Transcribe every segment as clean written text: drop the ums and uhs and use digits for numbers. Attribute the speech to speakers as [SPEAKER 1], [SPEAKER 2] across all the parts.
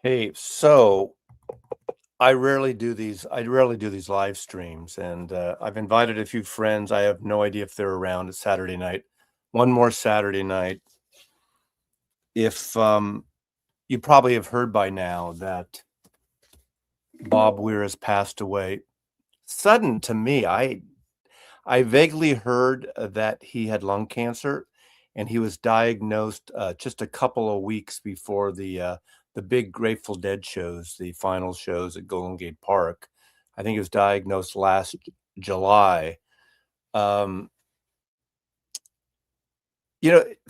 [SPEAKER 1] Hey, so I rarely do these live streams, and I've invited a few friends. I have no idea if they're around. It's Saturday night. One more Saturday night. If You probably have heard by now that Bob Weir has passed away. Sudden to me. I vaguely heard that he had lung cancer, and he was diagnosed just a couple of weeks before the big Grateful Dead shows, the final shows at Golden Gate Park. I think he was diagnosed last July. Um,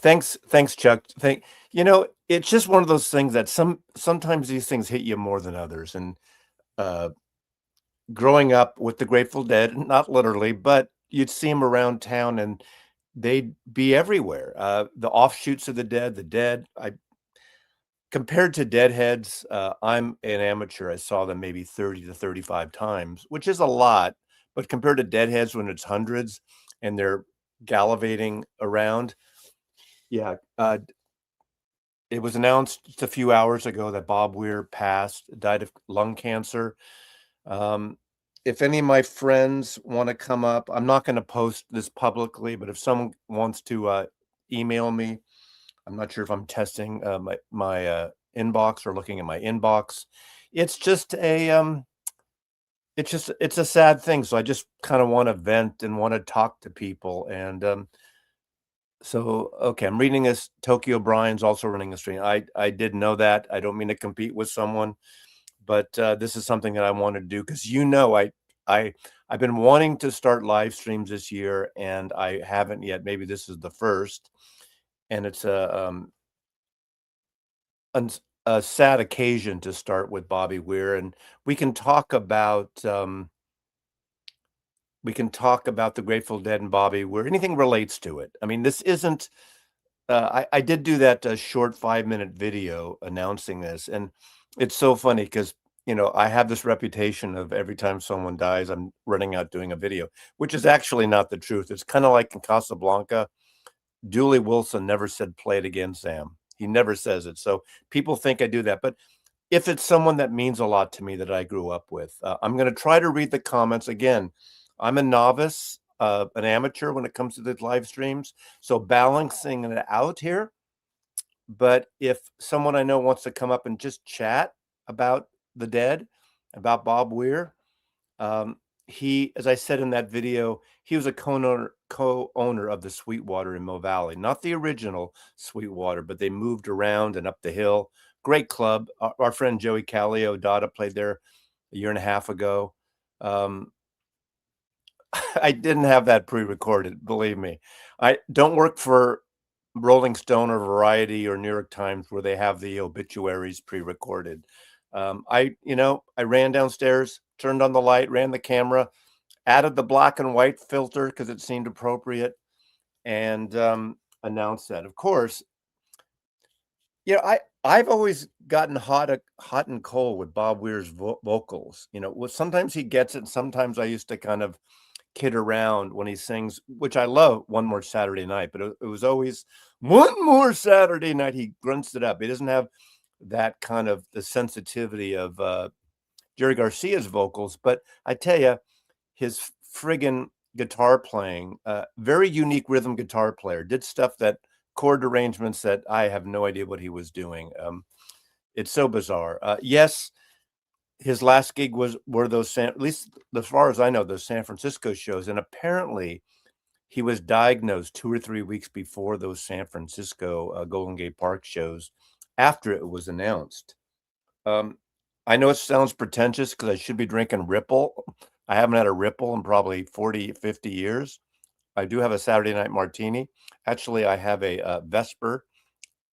[SPEAKER 1] thanks, Chuck. It's just one of those things that sometimes these things hit you more than others. And uh, growing up with the Grateful Dead, not literally, but you'd see them around town, and they'd be everywhere. The offshoots of the Dead. I Compared to Deadheads, I'm an amateur. I saw them maybe 30 to 35 times, which is a lot, but compared to Deadheads when it's hundreds and they're gallivanting around, yeah. It was announced just a few hours ago that Bob Weir died of lung cancer. Um, if any of my friends wanna come up, I'm not gonna post this publicly, but if someone wants to, email me, I'm not sure if I'm testing, my inbox or looking at my inbox. It's just it's a sad thing, so I just kinda wanna vent and wanna talk to people, and, okay, I'm reading this. Tokyo Brian's also running a stream. I didn't know that. I don't mean to compete with someone, but, this is something that I wanna do because I I've been wanting to start live streams this year, and I haven't yet. Maybe this is the first, and it's uns a sad occasion to start with Bobby Weir, and we can talk about, um we can talk about the Grateful Dead and Bobby Weir, anything relates to it. I mean, this isn't I did do that, short 5-minute video announcing this, and it's so funny because I have this reputation of every time someone dies, I'm running out doing a video, which is actually not the truth. It's kinda like in Casablanca. Dooley Wilson never said, "Play it again, Sam." He never says it, so people think I do that, but if it's someone that means a lot to me that I grew up with, I'm gonna try to read the comments. Again, I'm a novice, an amateur when it comes to the live streams, so balancing it out here, but if someone I know wants to come up and just chat about the Dead, about Bob Weir, um, as I said in that video, he was a co-owner of the Sweetwater in Mill Valley, not the original Sweetwater, but they moved around and up the hill. Great club. Our friend Joey Callio, Dada, played there a year and a half ago. Um, I didn't have that pre-recorded, believe me. I don't work for Rolling Stone or Variety or New York Times where they have the obituaries pre-recorded. I ran downstairs, turned on the light, ran the camera, added the black and white filter because it seemed appropriate, and announced that. Of course, I've always gotten hot and cold with Bob Weir's vocals. Well, sometimes he gets it. Sometimes I used to kind of kid around when he sings, which I love. One More Saturday Night, but it was always One More Saturday Night. He grunts it up. He doesn't have that kind of the sensitivity of Jerry Garcia's vocals, but I tell you, his friggin' guitar playing, very unique rhythm guitar player, did stuff that chord arrangements that I have no idea what he was doing. It's so bizarre. Yes, his last gig were those at least as far as I know, those San Francisco shows, and apparently he was diagnosed 2 or 3 weeks before those San Francisco, Golden Gate Park shows after it was announced. Um, I know it sounds pretentious because I should be drinking Ripple. I haven't had a Ripple in probably 40, 50 years. I do have a Saturday Night Martini. Actually, I have a, Vesper.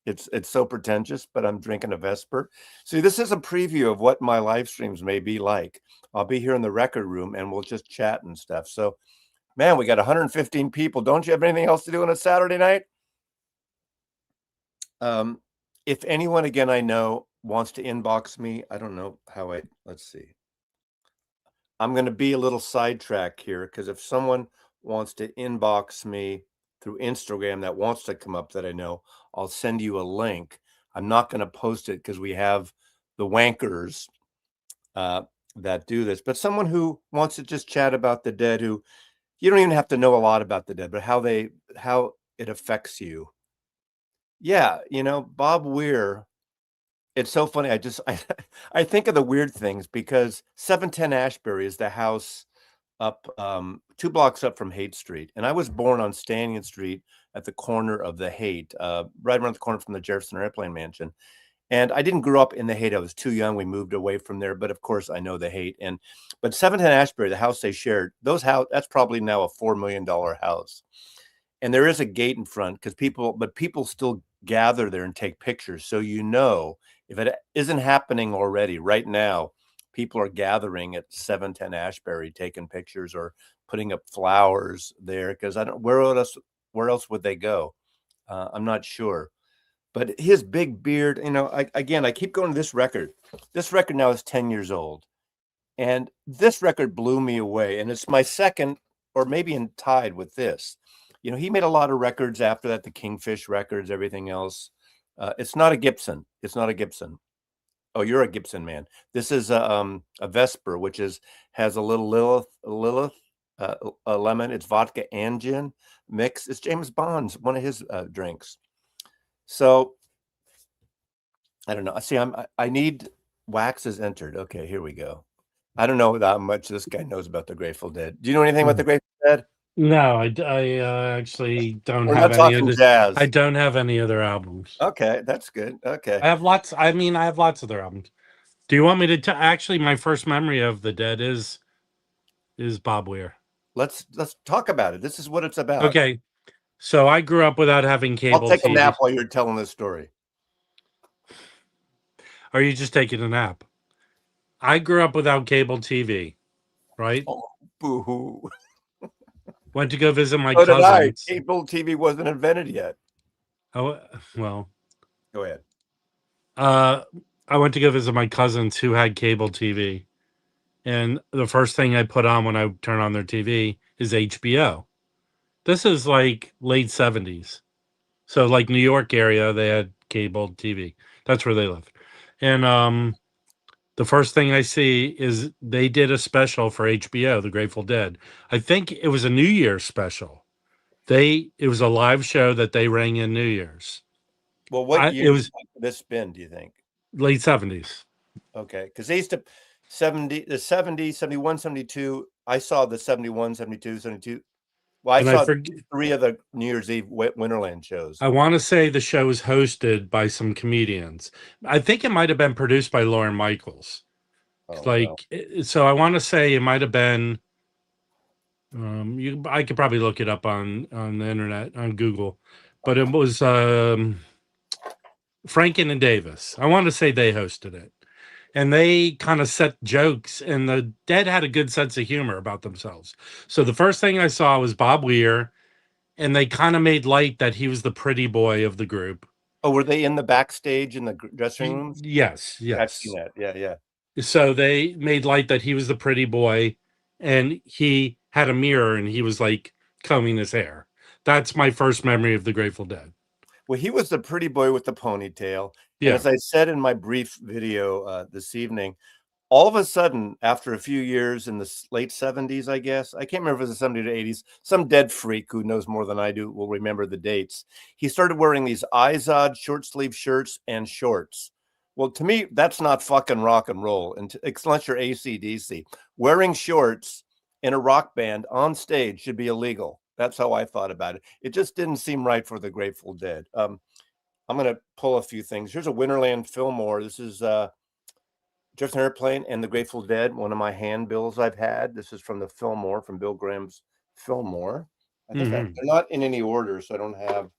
[SPEAKER 1] It's so pretentious, but I'm drinking a Vesper. See, this is a preview of what my live streams may be like. I'll be here in the record room, and we'll just chat and stuff. So, man, we got 115 people. Don't you have anything else to do on a Saturday night? If anyone, again, I know wants to inbox me, I don't know how let's see. I'm going to be a little sidetracked here because if someone wants to inbox me through Instagram that wants to come up that I know, I'll send you a link. I'm not going to post it because we have the wankers that do this, but someone who wants to just chat about the Dead, who you don't even have to know a lot about the Dead, but how it affects you. Yeah, Bob Weir. It's so funny. I think of the weird things because 710 Ashbury is the house up 2 blocks up from Haight Street, and I was born on Stanion Street at the corner of the Haight, right around the corner from the Jefferson Airplane Mansion. And I didn't grow up in the Haight. I was too young. We moved away from there, but of course I know the Haight. But 710 Ashbury, the house they shared, that's probably now a $4 million house. And there is a gate in front because people still gather there and take pictures. So if it isn't happening already right now, people are gathering at 710 Ashbury, taking pictures or putting up flowers there because where else would they go? I'm not sure. But his big beard, I keep going to this record. This record now is 10 years old. And this record blew me away. And it's my second, or maybe tied with this. He made a lot of records after that, the Kingfish records, everything else. It's not a Gibson. It's not a Gibson. Oh, you're a Gibson man. This is a Vesper, which has a little Lilith, a lemon. It's vodka and gin mix. It's James Bond's, one of his drinks. So I don't know. See, I need wax is entered. Okay, here we go. I don't know how much this guy knows about the Grateful Dead. Do you know anything about the Grateful Dead?
[SPEAKER 2] No, I actually don't
[SPEAKER 1] We're
[SPEAKER 2] have
[SPEAKER 1] not
[SPEAKER 2] any
[SPEAKER 1] talking
[SPEAKER 2] of
[SPEAKER 1] jazz.
[SPEAKER 2] I don't have any other albums.
[SPEAKER 1] Okay, that's good. Okay.
[SPEAKER 2] I have lots. I mean, I have lots of their albums. Do you want me to actually, my first memory of the Dead is Bob Weir.
[SPEAKER 1] Let's talk about it. This is what it's about.
[SPEAKER 2] Okay. So I grew up without having cable
[SPEAKER 1] I'll take
[SPEAKER 2] TV.
[SPEAKER 1] a nap while you're telling this story.
[SPEAKER 2] Are you just taking a nap? I grew up without cable TV, right?
[SPEAKER 1] Oh, boo-hoo.
[SPEAKER 2] Went to go visit my
[SPEAKER 1] So did I.
[SPEAKER 2] cousins.
[SPEAKER 1] Cable TV wasn't invented yet.
[SPEAKER 2] Oh, well.
[SPEAKER 1] Go ahead.
[SPEAKER 2] I went to go visit my cousins who had cable TV. And the first thing I put on when I turn on their TV is HBO. This is like late 70s. So like New York area, they had cable TV. That's where they lived. And the first thing I see is they did a special for HBO, The Grateful Dead. I think it was a New Year's special. It was a live show that they rang in New Year's.
[SPEAKER 1] Well, what year
[SPEAKER 2] it was
[SPEAKER 1] would this been, do you think?
[SPEAKER 2] late 70s.
[SPEAKER 1] Okay, because they used to 70, 71, 72. I saw the 71, 72, 72. Well, I saw 3 of the New Year's Eve Winterland shows.
[SPEAKER 2] I want to say the show was hosted by some comedians. I think it might have been produced by Lorne Michaels.
[SPEAKER 1] Oh,
[SPEAKER 2] so I want to say it might have been. I could probably look it up on the internet, on Google, but it was Franken and Davis. I want to say they hosted it, and they kind of set jokes, and the Dead had a good sense of humor about themselves. So the first thing I saw was Bob Weir, and they kind of made light that he was the pretty boy of the group.
[SPEAKER 1] Oh, were they in the backstage in the dressing rooms?
[SPEAKER 2] Yes.
[SPEAKER 1] I've seen that. Yeah.
[SPEAKER 2] So they made light that he was the pretty boy, and he had a mirror, and he was like combing his hair. That's my first memory of the Grateful Dead.
[SPEAKER 1] Well, he was the pretty boy with the ponytail.
[SPEAKER 2] Yeah.
[SPEAKER 1] And as I said in my brief video this evening, all of a sudden, after a few years in the late 70s, I guess, I can't remember if it was the 70s or 80s, some dead freak who knows more than I do will remember the dates. He started wearing these Izod short sleeve shirts and shorts. Well, to me, that's not fucking rock and roll, unless you're AC/DC. Wearing shorts in a rock band on stage should be illegal. That's how I thought about it. It just didn't seem right for the Grateful Dead. I'm going to pull a few things. Here's a Winterland Fillmore. This is Jefferson Airplane and the Grateful Dead, one of my handbills I've had. This is from the Fillmore, from Bill Graham's Fillmore. I think they're not in any order, so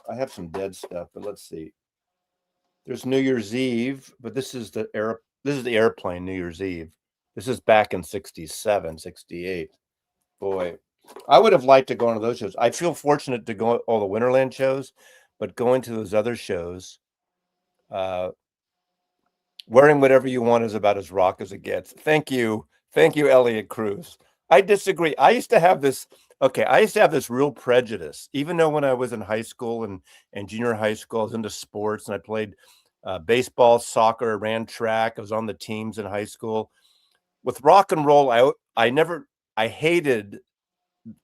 [SPEAKER 1] I have some Dead stuff, but let's see. There's New Year's Eve, but this is the Airplane New Year's Eve. This is back in 67, 68. Boy, I would have liked to go on those shows. I feel fortunate to go all the Winterland shows, but going to those other shows, wearing whatever you want is about as rock as it gets. Thank you, Elliot Cruz. I disagree. I used to have this real prejudice, even though when I was in high school and junior high school, I was into sports and I played baseball, soccer, ran track. I was on the teams in high school. With rock and roll, I hated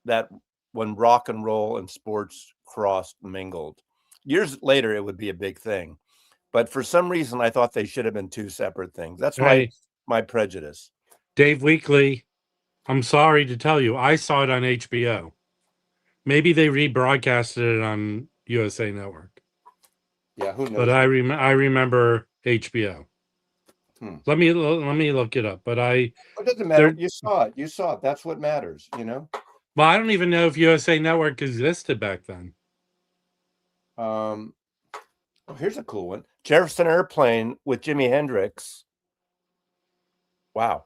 [SPEAKER 1] that when rock and roll and sports crossed mingled. Years later, it would be a big thing, but for some reason, I thought they should have been two separate things. That's
[SPEAKER 2] Hey,
[SPEAKER 1] my prejudice.
[SPEAKER 2] Dave Weekly, I'm sorry to tell you, I saw it on HBO. Maybe they rebroadcasted it on USA Network,
[SPEAKER 1] Yeah, who
[SPEAKER 2] but
[SPEAKER 1] knows?
[SPEAKER 2] I remember HBO.
[SPEAKER 1] Hmm.
[SPEAKER 2] Let me look it up. But
[SPEAKER 1] It doesn't matter.
[SPEAKER 2] there.
[SPEAKER 1] You saw it. You saw it. That's what matters. You know.
[SPEAKER 2] Well, I don't even know if USA Network existed back then.
[SPEAKER 1] Oh, here's a cool one. Jefferson Airplane with Jimi Hendrix. Wow,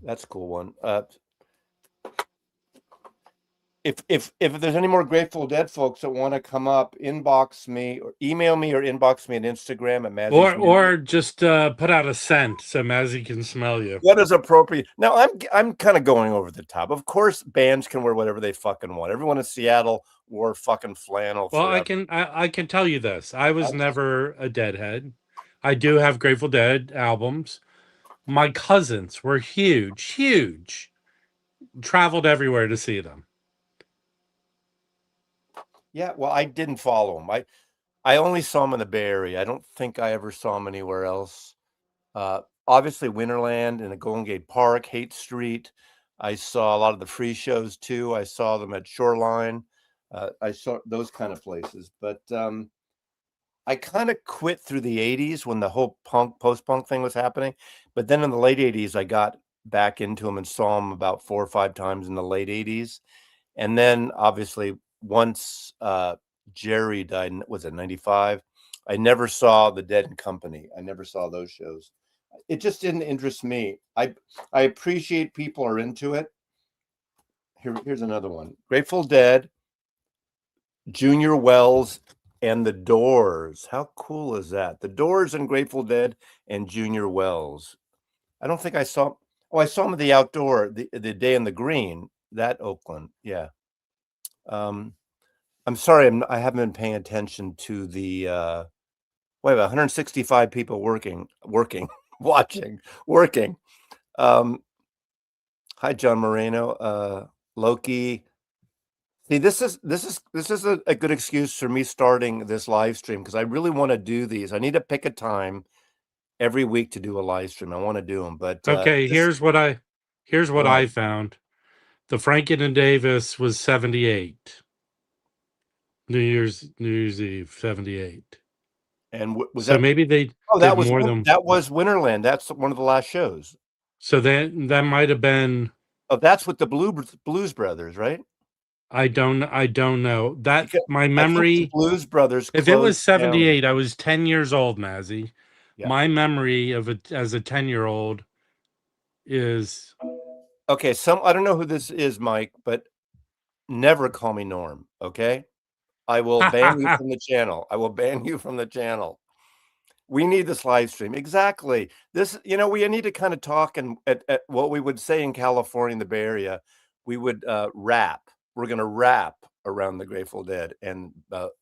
[SPEAKER 1] that's a cool one. If there's any more Grateful Dead folks that want to come up, inbox me or email me or inbox me on Instagram at Mazzy's Music.
[SPEAKER 2] Or just put out a scent so Mazzy can smell you.
[SPEAKER 1] What is appropriate? Now I'm kind of going over the top. Of course, bands can wear whatever they fucking want. Everyone in Seattle wore fucking flannel
[SPEAKER 2] Well,
[SPEAKER 1] forever.
[SPEAKER 2] I can tell you this. I was never a Deadhead. I do have Grateful Dead albums. My cousins were huge. Traveled everywhere to see them.
[SPEAKER 1] Yeah, well, I didn't follow them. I only saw them in the Bay Area. I don't think I ever saw them anywhere else. Obviously, Winterland and the Golden Gate Park, Hate Street. I saw a lot of the free shows too. I saw them at Shoreline. I saw those kind of places. But I kind of quit through the 80s when the whole post-punk thing was happening. But then in the late 80s, I got back into them and saw them about 4 or 5 times in the late 80s. And then obviously once Jerry died, was it 95? I never saw the Dead and Company. I never saw those shows. It just didn't interest me. I appreciate people are into it. Here's another one. Grateful Dead, Junior Wells, and the Doors. How cool is that? The Doors and Grateful Dead and Junior Wells. I don't think I saw. Oh, I saw them at the outdoor, the Day in the Green, that Oakland. Yeah. I'm sorry, I haven't been paying attention to the wait, 165 people working, watching, working. Hi, John Moreno, Loki. See, this is a good excuse for me starting this live stream because I really want to do these. I need to pick a time every week to do a live stream. I want to do them, but
[SPEAKER 2] Okay, here's what
[SPEAKER 1] go
[SPEAKER 2] I
[SPEAKER 1] ahead.
[SPEAKER 2] found. The Franken and Davis was 78. New Year's Eve 78.
[SPEAKER 1] And was
[SPEAKER 2] So
[SPEAKER 1] that?
[SPEAKER 2] maybe they
[SPEAKER 1] Oh,
[SPEAKER 2] did more than
[SPEAKER 1] that was Winterland. That's one of the last shows.
[SPEAKER 2] so that might have been.
[SPEAKER 1] Oh, that's with the Blues Brothers, right?
[SPEAKER 2] I don't know. That
[SPEAKER 1] Because
[SPEAKER 2] my
[SPEAKER 1] I think the
[SPEAKER 2] memory,
[SPEAKER 1] Blues Brothers
[SPEAKER 2] if it was
[SPEAKER 1] closed down.
[SPEAKER 2] 78, I was 10 years old, Mazzy.
[SPEAKER 1] Yeah.
[SPEAKER 2] My memory of it as a 10-year-old is
[SPEAKER 1] Okay, I don't know who this is, Mike, but never call me Norm, okay? I will ban you from the channel. I will ban you from the channel. We need this live stream. Exactly. This, we need to kind of talk and at what we would say in California, in the Bay Area, we would rap. We're going to rap around the Grateful Dead and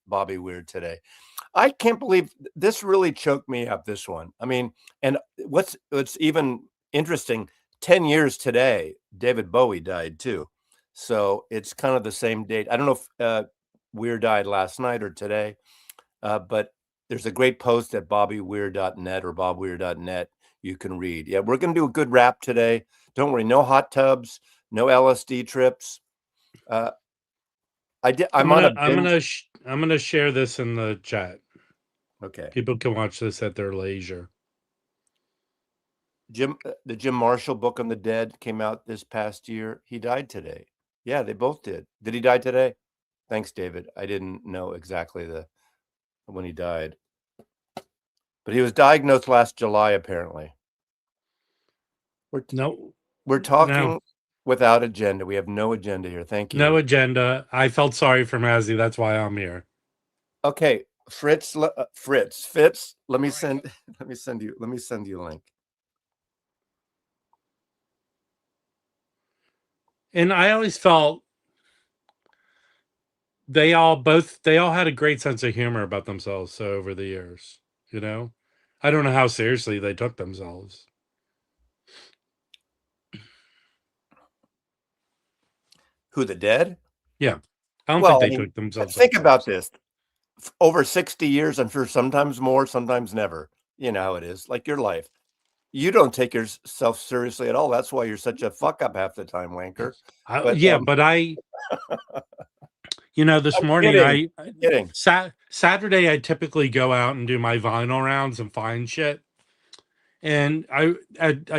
[SPEAKER 1] Bobby Weir today. I can't believe this really choked me up, this one. I mean, and what's even interesting, 10 years today, David Bowie died too. So it's kind of the same date. I don't know if Weir died last night or today, but there's a great post at bobbyweir.net or bobweir.net you can read. Yeah, we're going to do a good rap today. Don't worry, no hot tubs, no LSD trips. I'm on a binge.
[SPEAKER 2] I'm gonna share this in the chat.
[SPEAKER 1] Okay.
[SPEAKER 2] People can watch this at their leisure.
[SPEAKER 1] The Jim Marshall book on the Dead came out this past year. He died today. Yeah, they both did. Did he die today? Thanks, David. I didn't know exactly when he died. But he was diagnosed last July, apparently. We're talking without agenda. We have no agenda here. Thank you.
[SPEAKER 2] No agenda. I felt sorry for Mazzy. That's why I'm here.
[SPEAKER 1] Okay, Fitz, let me send you a link.
[SPEAKER 2] And I always felt they all had a great sense of humor about themselves. So over the years, you know? I don't know how seriously they took themselves.
[SPEAKER 1] Who, the Dead?
[SPEAKER 2] Yeah. I don't think
[SPEAKER 1] Well, I
[SPEAKER 2] they
[SPEAKER 1] mean,
[SPEAKER 2] took themselves that
[SPEAKER 1] think about
[SPEAKER 2] seriously.
[SPEAKER 1] this. Over 60 years, I'm sure sometimes more, sometimes never. You know how it is, like your life. You don't take yourself seriously at all. That's why you're such a fuck up half the time, wanker. But,
[SPEAKER 2] Yeah, but this
[SPEAKER 1] I'm
[SPEAKER 2] morning
[SPEAKER 1] kidding. I'm kidding.
[SPEAKER 2] Saturday I typically go out and do my vinyl rounds and find shit. And I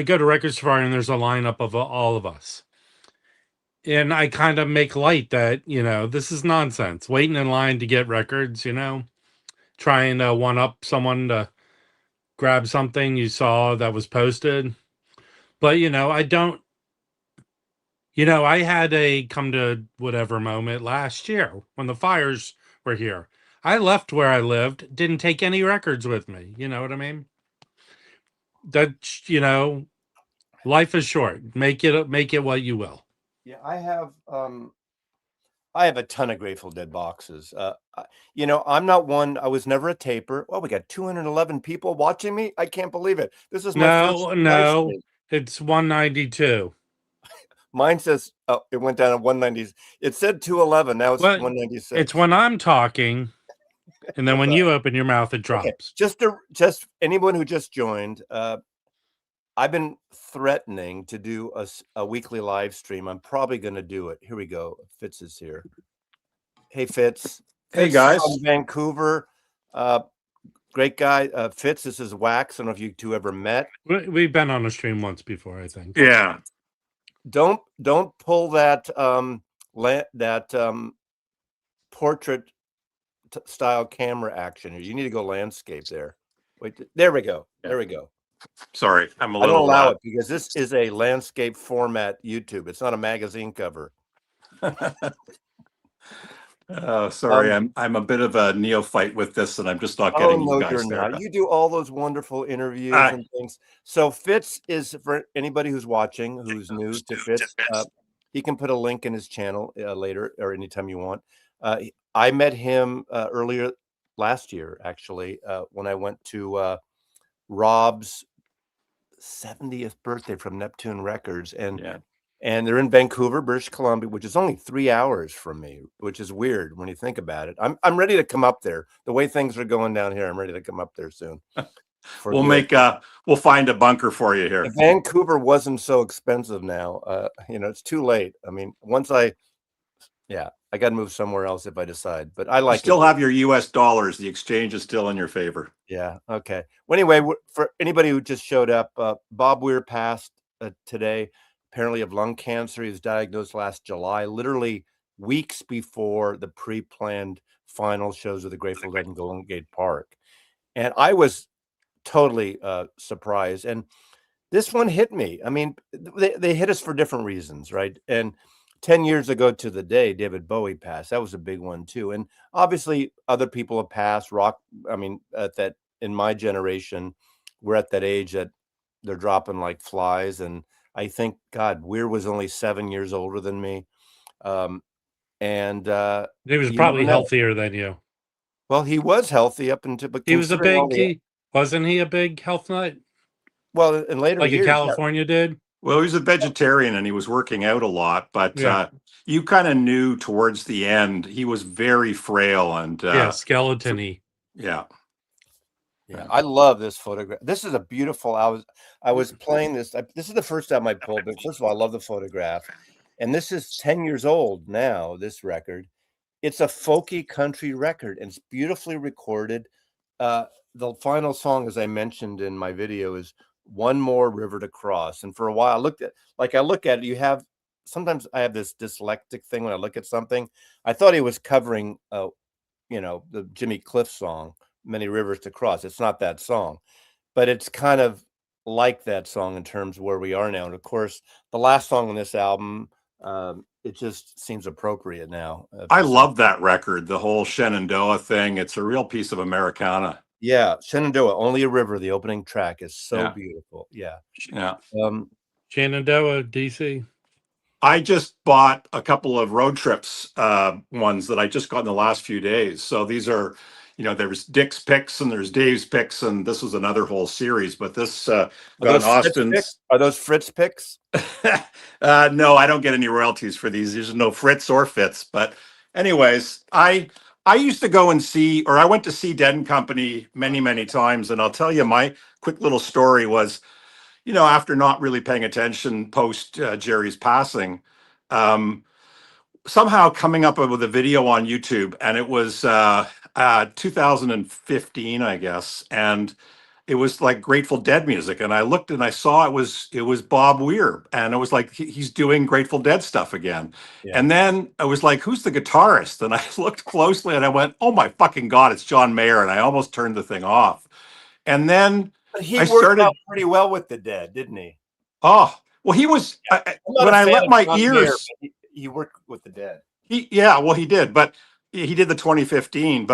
[SPEAKER 2] go to Record Safari and there's a lineup of all of us. And I kind of make light that, this is nonsense. Waiting in line to get records, trying to one up someone to grab something you saw that was posted. But, I don't, I had a come to whatever moment last year when the fires were here. I left where I lived, didn't take any records with me. You know what I mean? That, life is short. Make it what you will.
[SPEAKER 1] Yeah, I have a ton of Grateful Dead boxes. I'm not one. I was never a taper. Well, we got 211 people watching me. I can't believe it. This is my first live
[SPEAKER 2] No,
[SPEAKER 1] stream.
[SPEAKER 2] it's 192.
[SPEAKER 1] Mine says, oh, it went down to 190. It said 211. Now it's
[SPEAKER 2] Well,
[SPEAKER 1] 196.
[SPEAKER 2] it's when I'm talking, and then when you open your mouth, it drops.
[SPEAKER 1] Okay. Just anyone who just joined, I've been threatening to do a weekly live stream. I'm probably going to do it. Here we go. Fitz is here. Hey, Fitz.
[SPEAKER 3] Hey, guys.
[SPEAKER 1] From Vancouver. Great guy. Fitz, this is Wax. I don't know if you two ever met.
[SPEAKER 2] We've been on a stream once before, I think.
[SPEAKER 3] Yeah.
[SPEAKER 1] Don't pull that portrait style camera action. You need to go landscape there. Wait, there we go.
[SPEAKER 3] Yeah.
[SPEAKER 1] There we go.
[SPEAKER 3] Sorry, I'm a
[SPEAKER 1] I
[SPEAKER 3] little.
[SPEAKER 1] don't allow it because this is a landscape format YouTube. It's not a magazine cover.
[SPEAKER 3] Sorry, I'm a bit of a neophyte with this, and I'm just not getting you guys
[SPEAKER 1] you're
[SPEAKER 3] there.
[SPEAKER 1] not. You do all those wonderful interviews and things. So Fitz is, for anybody who's watching, who's new to Fitz, he can put a link in his channel later or anytime you want. I met him earlier last year, actually, when I went to Rob's 70th birthday from Neptune Records, and they're in Vancouver, British Columbia, which is only 3 hours from me, which is weird when you think about it. I'm ready to come up there. The way things are going down here, I'm ready to come up there soon.
[SPEAKER 3] We'll find a bunker for you here.
[SPEAKER 1] If Vancouver wasn't so expensive now, it's too late. I mean, I got to move somewhere else if I decide. But I like.
[SPEAKER 3] You still have your U.S. dollars. The exchange is still in your favor.
[SPEAKER 1] Yeah. Okay. Well, anyway, for anybody who just showed up, Bob Weir passed today, apparently of lung cancer. He was diagnosed last July, literally weeks before the pre-planned final shows of the Grateful Dead in Golden Gate Park, and I was totally surprised. And this one hit me. I mean, they hit us for different reasons, right? And 10 years ago to the day, David Bowie passed. That was a big one too. And obviously other people have passed. In my generation, we're at that age that they're dropping like flies. And I think, God, Weir was only 7 years older than me. And
[SPEAKER 2] he was probably healthier than you.
[SPEAKER 1] Well, he was healthy up until, but
[SPEAKER 2] he was wasn't he a big health nut?
[SPEAKER 1] Well, in later
[SPEAKER 2] like
[SPEAKER 1] years,
[SPEAKER 2] in California did.
[SPEAKER 3] Well, he was a vegetarian and he was working out a lot, but you kind of knew towards the end he was very frail and
[SPEAKER 2] skeleton-y.
[SPEAKER 1] Yeah. I love this photograph. This is a beautiful. I was playing this. This is the first time I pulled, but first of all, I love the photograph. And this is 10 years old now, this record. It's a folky country record and it's beautifully recorded. The final song, as I mentioned in my video, is One More River to Cross. And for a while, I look at it, sometimes I have this dyslexic thing when I look at something. I thought he was covering, the Jimmy Cliff song, Many Rivers to Cross. It's not that song, but it's kind of like that song in terms of where we are now. And of course, the last song on this album, it just seems appropriate now.
[SPEAKER 3] I love that record, the whole Shenandoah thing. It's a real piece of Americana.
[SPEAKER 1] Yeah, Shenandoah, Only a River, the opening track is so beautiful. Yeah.
[SPEAKER 2] Shenandoah, DC.
[SPEAKER 3] I just bought a couple of road trips ones that I just got in the last few days. So these are, there was Dick's picks and there's Dave's picks, and this was another whole series. But this got
[SPEAKER 1] those
[SPEAKER 3] Austin's.
[SPEAKER 1] Are those Fritz picks?
[SPEAKER 3] No, I don't get any royalties for these. There's no Fritz or Fitz. But anyways, I used to go and see, or I went to see Dead and Company many, many times. And I'll tell you, my quick little story was, after not really paying attention post Jerry's passing, somehow coming up with a video on YouTube, and it was 2015, I guess, and it was like Grateful Dead music, and I looked and I saw it was Bob Weir, and it was like he's doing Grateful Dead stuff again.
[SPEAKER 1] Yeah.
[SPEAKER 3] And then I was like, who's the guitarist? And I looked closely and I went, oh my fucking God, it's John Mayer, and I almost turned the thing off. And then
[SPEAKER 1] But he
[SPEAKER 3] I
[SPEAKER 1] worked
[SPEAKER 3] started
[SPEAKER 1] out pretty well with the Dead, didn't he?
[SPEAKER 3] oh well, he was when I let my ears.
[SPEAKER 1] He worked with the Dead.
[SPEAKER 3] He did, but he did the 2015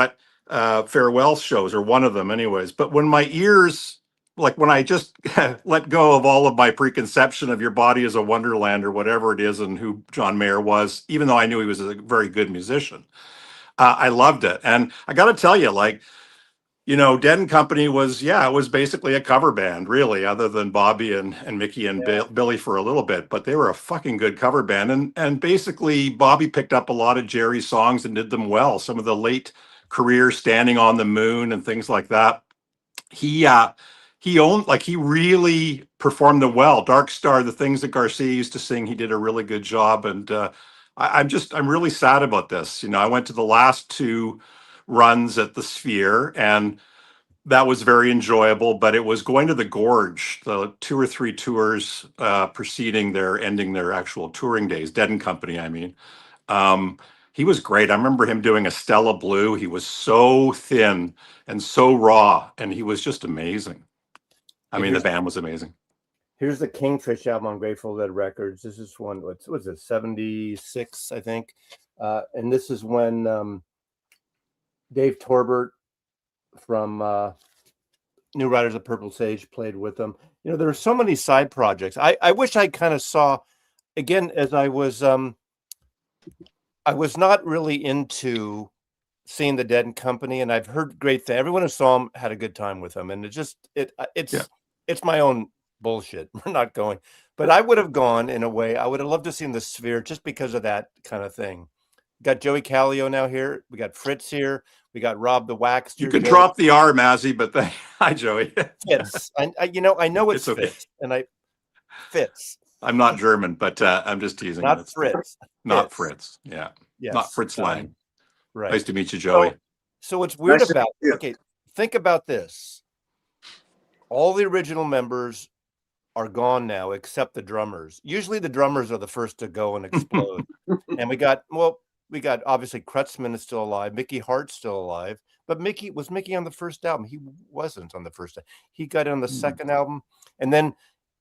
[SPEAKER 3] farewell shows, or one of them anyways. But when my ears, like when I just let go of all of my preconception of your body as a wonderland or whatever it is, and who John Mayer was, even though I knew he was a very good musician, I loved it. And I got to tell you, like, Dead and Company was, it was basically a cover band, really, other than Bobby and Mickey and Billy for a little bit, but they were a fucking good cover band. And basically Bobby picked up a lot of Jerry's songs and did them well. Some of the late career Standing on the Moon and things like that. He really performed them well. Dark Star, the things that Garcia used to sing, he did a really good job. And I'm really sad about this. I went to the last two runs at the Sphere, and that was very enjoyable, but it was going to the Gorge, the 2 or 3 tours ending their actual touring days, Dead and Company, I mean. He was great. I remember him doing a Stella Blue. He was so thin and so raw, and he was just amazing. I mean, the band was amazing.
[SPEAKER 1] Here's the Kingfish album on Grateful Dead Records. This is one, what was it, 76, I think. And this is when Dave Torbert from New Riders of Purple Sage played with them. There are so many side projects. I wish I kind of saw, again, as I was not really into seeing the Dead and Company, and I've heard great things. Everyone who saw them had a good time with them, and it's my own bullshit. We're not going, but I would have gone in a way. I would have loved to see the Sphere just because of that kind of thing. Got Joey Callio now here. We got Fritz here. We got Rob the Wax.
[SPEAKER 3] You could drop the R, Mazzy, but hi, Joey.
[SPEAKER 1] Fitz. I know it's okay. Fitz, and Fitz.
[SPEAKER 3] I'm not German, but I'm just teasing.
[SPEAKER 1] Not Fritz.
[SPEAKER 3] Not Fritz. Yeah.
[SPEAKER 1] Yes.
[SPEAKER 3] Not Fritz Lang.
[SPEAKER 1] Right.
[SPEAKER 3] Nice to meet you, Joey.
[SPEAKER 1] So what's weird about okay, think about this. All the original members are gone now, except the drummers. Usually the drummers are the first to go and explode. And we got obviously Krutzman is still alive. Mickey Hart's still alive. But was Mickey on the first album? He wasn't on the first. He got on the second album. And then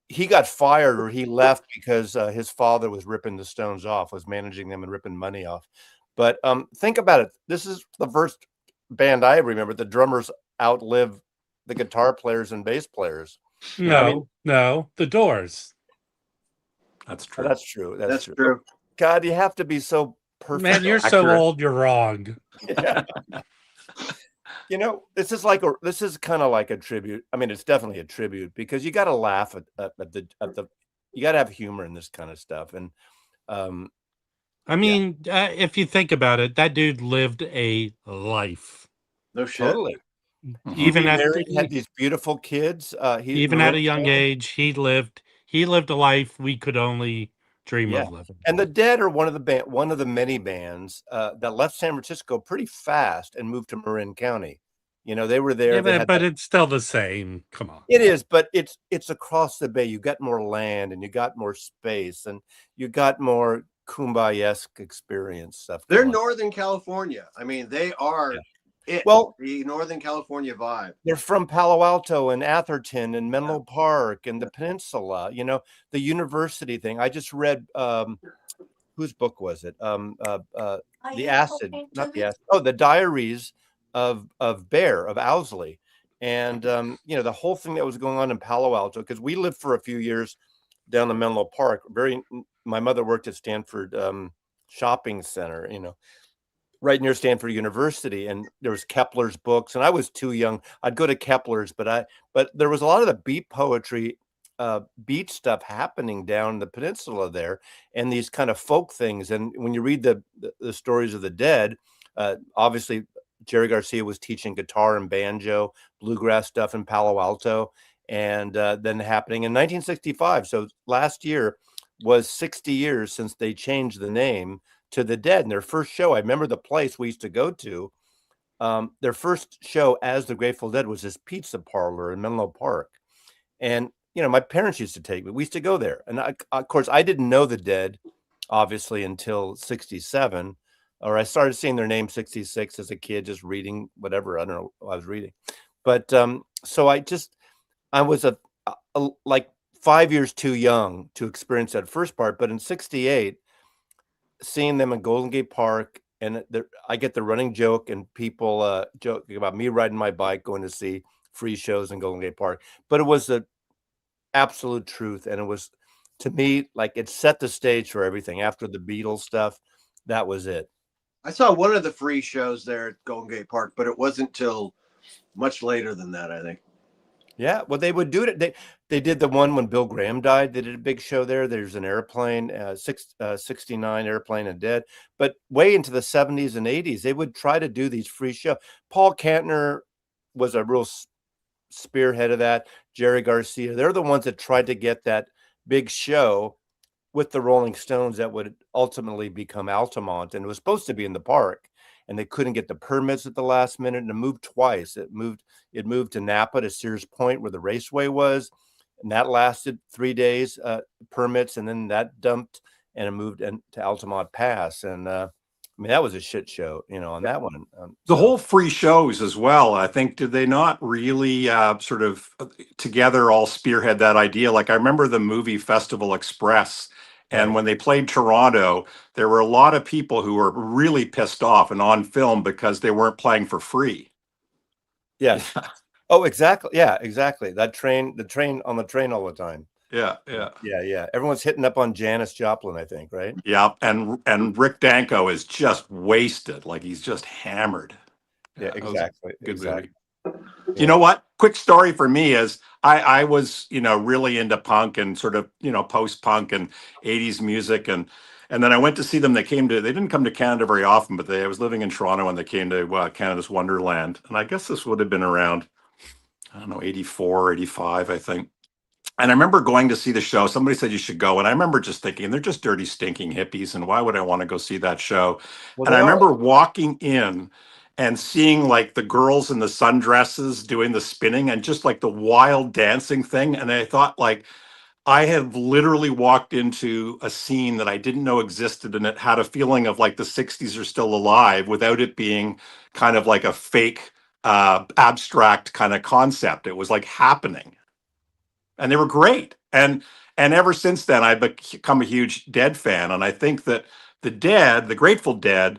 [SPEAKER 1] he got fired, or he left because his father was ripping the Stones off, was managing them and ripping money off. But think about it. This is the first band I remember. The drummers outlive the guitar players and bass players.
[SPEAKER 2] No, the Doors.
[SPEAKER 3] That's true.
[SPEAKER 1] That's true. God, you have to be so perfect.
[SPEAKER 2] Man, you're so old, you're wrong.
[SPEAKER 1] Yeah. This is kind of like a tribute. I mean, it's definitely a tribute because you got to laugh at the you got to have humor in this kind of stuff. And
[SPEAKER 2] if you think about it, that dude lived a life.
[SPEAKER 4] No shit.
[SPEAKER 1] Totally.
[SPEAKER 2] Even
[SPEAKER 1] had these beautiful kids.
[SPEAKER 2] Even at a young age, he lived a life we could only dream of living.
[SPEAKER 1] And the Dead are one of the many bands that left San Francisco pretty fast and moved to Marin County. They were there.
[SPEAKER 2] But it's still the same. Come on.
[SPEAKER 1] It is, but it's across the bay. You got more land and you got more space and you got more Kumbaya-esque experience stuff.
[SPEAKER 4] They're Northern California. I mean, they are the Northern California vibe.
[SPEAKER 1] They're from Palo Alto and Atherton and Menlo Park and the Peninsula, the university thing. I just read whose book was it? The Diaries of Bear of Owsley. And the whole thing that was going on in Palo Alto, because we lived for a few years down the Menlo Park. My mother worked at Stanford Shopping Center, right near Stanford University, and there was Kepler's books, and I was too young. I'd go to Kepler's, but there was a lot of the beat poetry, beat stuff happening down the peninsula there, and these kind of folk things. And when you read the stories of the Dead, obviously Jerry Garcia was teaching guitar and banjo, bluegrass stuff in Palo Alto, and then happening in 1965. So last year was 60 years since they changed the name to the Dead. And their first show, I remember the place we used to go to. Their first show as the Grateful Dead was this pizza parlor in Menlo Park. And, my parents used to take me. We used to go there. And of course, I didn't know the Dead, obviously, until 67. Or I started seeing their name 66 as a kid, just reading whatever. I don't know what I was reading. But so I was like 5 years too young to experience that first part. But in 68, seeing them in Golden Gate Park, and I get the running joke, and people joking about me riding my bike going to see free shows in Golden Gate Park. But it was the absolute truth, and it was, to me, like it set the stage for everything. After the Beatles stuff, that was it.
[SPEAKER 4] I saw one of the free shows there at Golden Gate Park, but it wasn't till much later than that, I think.
[SPEAKER 1] Yeah, well, they would do it. They did the one when Bill Graham died. They did a big show there. There's an airplane, 69 airplane and Dead. But way into the 70s and 80s, they would try to do these free shows. Paul Kantner was a real spearhead of that. Jerry Garcia. They're the ones that tried to get that big show with the Rolling Stones that would ultimately become Altamont. And it was supposed to be in the park, and they couldn't get the permits at the last minute, and it moved twice. It moved to Napa, to Sears Point, where the raceway was, and that lasted 3 days, permits, and then that dumped, and it moved to Altamont Pass. And I mean, that was a shit show, on that one.
[SPEAKER 3] The whole free shows as well, I think, did they not really sort of together all spearhead that idea? Like, I remember the movie Festival Express. And when they played Toronto, there were a lot of people who were really pissed off and on film because they weren't playing for free.
[SPEAKER 1] Yeah. Oh, exactly. Yeah, exactly. The train on the train all the time.
[SPEAKER 3] Yeah.
[SPEAKER 1] Everyone's hitting up on Janis Joplin, I think, right?
[SPEAKER 3] Yeah, and Rick Danko is just wasted, like he's just hammered.
[SPEAKER 1] Yeah, exactly.
[SPEAKER 3] Good
[SPEAKER 1] exactly.
[SPEAKER 3] movie. You know what? Quick story for me is I was, really into punk and sort of, post-punk and 80s music. And then I went to see them. They didn't come to Canada very often, but I was living in Toronto when they came to Canada's Wonderland. And I guess this would have been around, I don't know, 84, 85, I think. And I remember going to see the show. Somebody said you should go. And I remember just thinking, they're just dirty, stinking hippies. And why would I want to go see that show?
[SPEAKER 1] Well,
[SPEAKER 3] and I remember walking in and seeing like the girls in the sundresses doing the spinning and just like the wild dancing thing. And I thought, like, I have literally walked into a scene that I didn't know existed, and it had a feeling of like the 60s are still alive without it being kind of like a fake abstract kind of concept. It was like happening. And they were great. And ever since then, I've become a huge Dead fan. And I think that the Grateful Dead,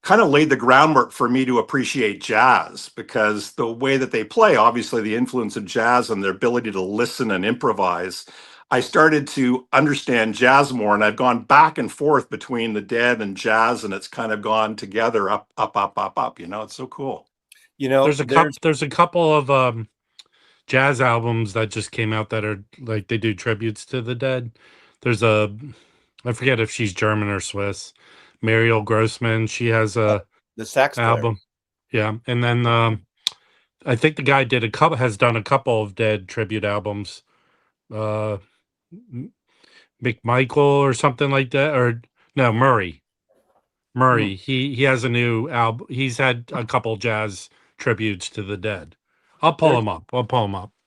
[SPEAKER 3] kind of laid the groundwork for me to appreciate jazz, because the way that they play, obviously the influence of jazz and their ability to listen and improvise, I started to understand jazz more. And I've gone back and forth between the Dead and jazz, and it's kind of gone together up. It's so cool.
[SPEAKER 2] There's a couple of jazz albums that just came out that are like, they do tributes to the Dead. There's I forget if she's German or Swiss, Mariel Grossman. She has the
[SPEAKER 1] sax
[SPEAKER 2] album. Yeah. And then I think the guy has done a couple of Dead tribute albums. McMichael or something like that, or no, Murray. He has a new album. He's had a couple jazz tributes to the Dead. I'll pull him up.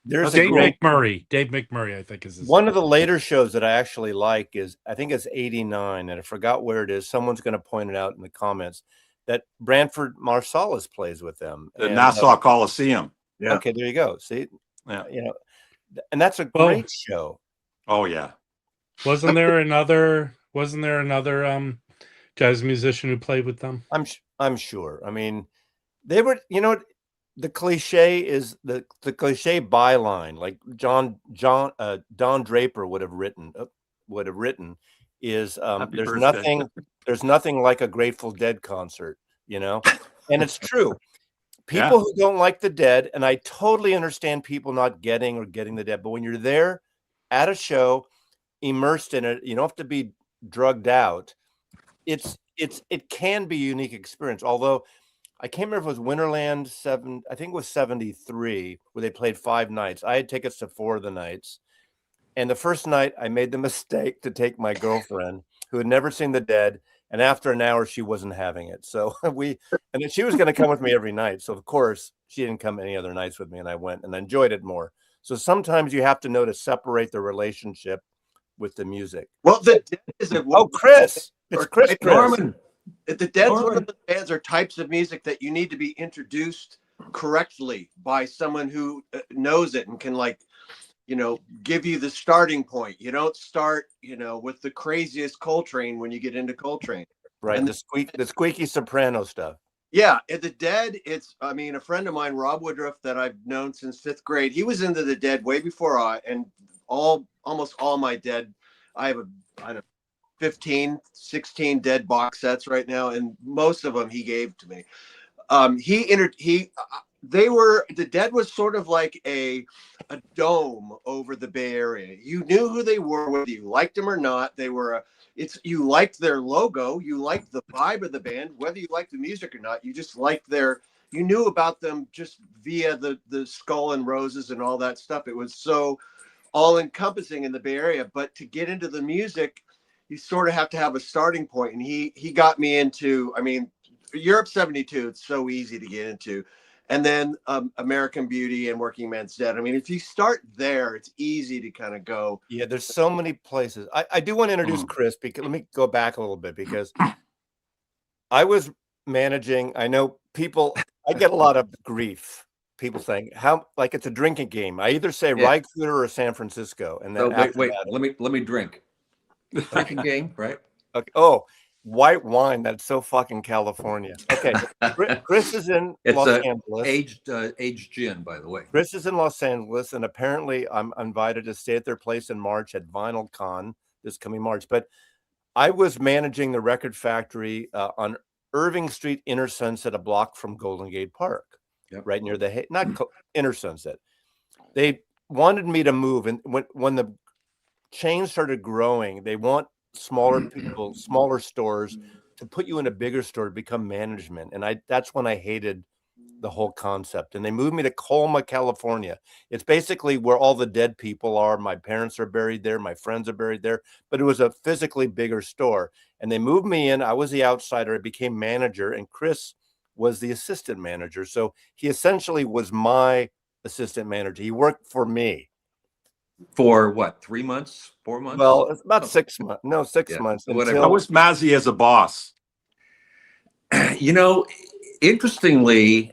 [SPEAKER 1] There's
[SPEAKER 2] Dave McMurray, I think is his
[SPEAKER 1] one of the later shows that I actually like is, I think it's 89, and I forgot where it is. Someone's going to point it out in the comments, that Branford Marsalis plays with them.
[SPEAKER 3] The Nassau Coliseum.
[SPEAKER 1] Yeah. Okay, there you go. See?
[SPEAKER 3] Yeah.
[SPEAKER 1] And that's a great show.
[SPEAKER 3] Oh yeah.
[SPEAKER 2] Wasn't there another jazz musician who played with them?
[SPEAKER 1] I'm sure. I mean, they were, the cliche is the cliche byline, like Don Draper would have written is
[SPEAKER 3] Happy
[SPEAKER 1] there's
[SPEAKER 3] birthday.
[SPEAKER 1] nothing like a Grateful Dead concert, you know, and it's true.
[SPEAKER 3] Yeah.
[SPEAKER 1] People who don't like the Dead, and I totally understand people not getting the Dead, but when you're there at a show, immersed in it, you don't have to be drugged out. It can be a unique experience. Although I can't remember if it was Winterland I think it was 73, where they played 5 nights. I had tickets to 4 of the nights. And the first night I made the mistake to take my girlfriend who had never seen the Dead, and after an hour she wasn't having it. So and then she was going to come with me every night. So of course she didn't come any other nights with me, and I went and I enjoyed it more. So sometimes you have to know to separate the relationship with the music.
[SPEAKER 4] Well, the Dead is
[SPEAKER 1] Chris. It's Chris.
[SPEAKER 5] Norman.
[SPEAKER 4] The Dead's one of the bands or types of music that you need to be introduced correctly by someone who knows it and can, like, you know, give you the starting point. You don't start, you know, with the craziest Coltrane when you get into Coltrane.
[SPEAKER 1] Right.
[SPEAKER 4] And
[SPEAKER 1] the squeaky soprano stuff.
[SPEAKER 4] Yeah. At the Dead, I mean, a friend of mine, Rob Woodruff, that I've known since 5th grade, he was into the Dead way before and almost all my Dead, I have I don't know, 15, 16 Dead box sets right now, and most of them he gave to me. The Dead was sort of like a dome over the Bay Area. You knew who they were, whether you liked them or not. You liked their logo, you liked the vibe of the band, whether you liked the music or not. You just liked you knew about them just via the Skull and Roses and all that stuff. It was so all encompassing in the Bay Area. But to get into the music, you sort of have to have a starting point. And he got me into, I mean, Europe 72, it's so easy to get into. And then American Beauty and Working Man's Dead. I mean, if you start there, it's easy to kind of go.
[SPEAKER 1] Yeah, there's so many places. I do want to introduce Chris, because let me go back a little bit, because I was managing. I know I get a lot of grief. People saying like it's a drinking game. I either say Reichsler or San Francisco, and then
[SPEAKER 5] wait. Let me drink. Drinking game, right?
[SPEAKER 1] Okay. Oh, white wine. That's so fucking California. Okay. Chris is in Los Angeles.
[SPEAKER 5] Aged gin, by the way.
[SPEAKER 1] Chris is in Los Angeles, and apparently I'm invited to stay at their place in March at Vinyl Con this coming March. But I was managing the Record Factory on Irving Street, Inner Sunset, a block from Golden Gate Park, right near Inner Sunset. They wanted me to move, and when the chain started growing, they want smaller people, smaller stores, to put you in a bigger store to become management. And that's when I hated the whole concept. And they moved me to Colma, California. It's basically where all the dead people are. My parents are buried there. My friends are buried there. But it was a physically bigger store. And they moved me in. I was the outsider. I became manager. And Chris was the assistant manager. So he essentially was my assistant manager. He worked for me.
[SPEAKER 5] For what, 3 months, 4 months?
[SPEAKER 1] Well, it's about 6 months. No, 6 months.
[SPEAKER 3] How was Mazzy as a boss?
[SPEAKER 5] You know, interestingly,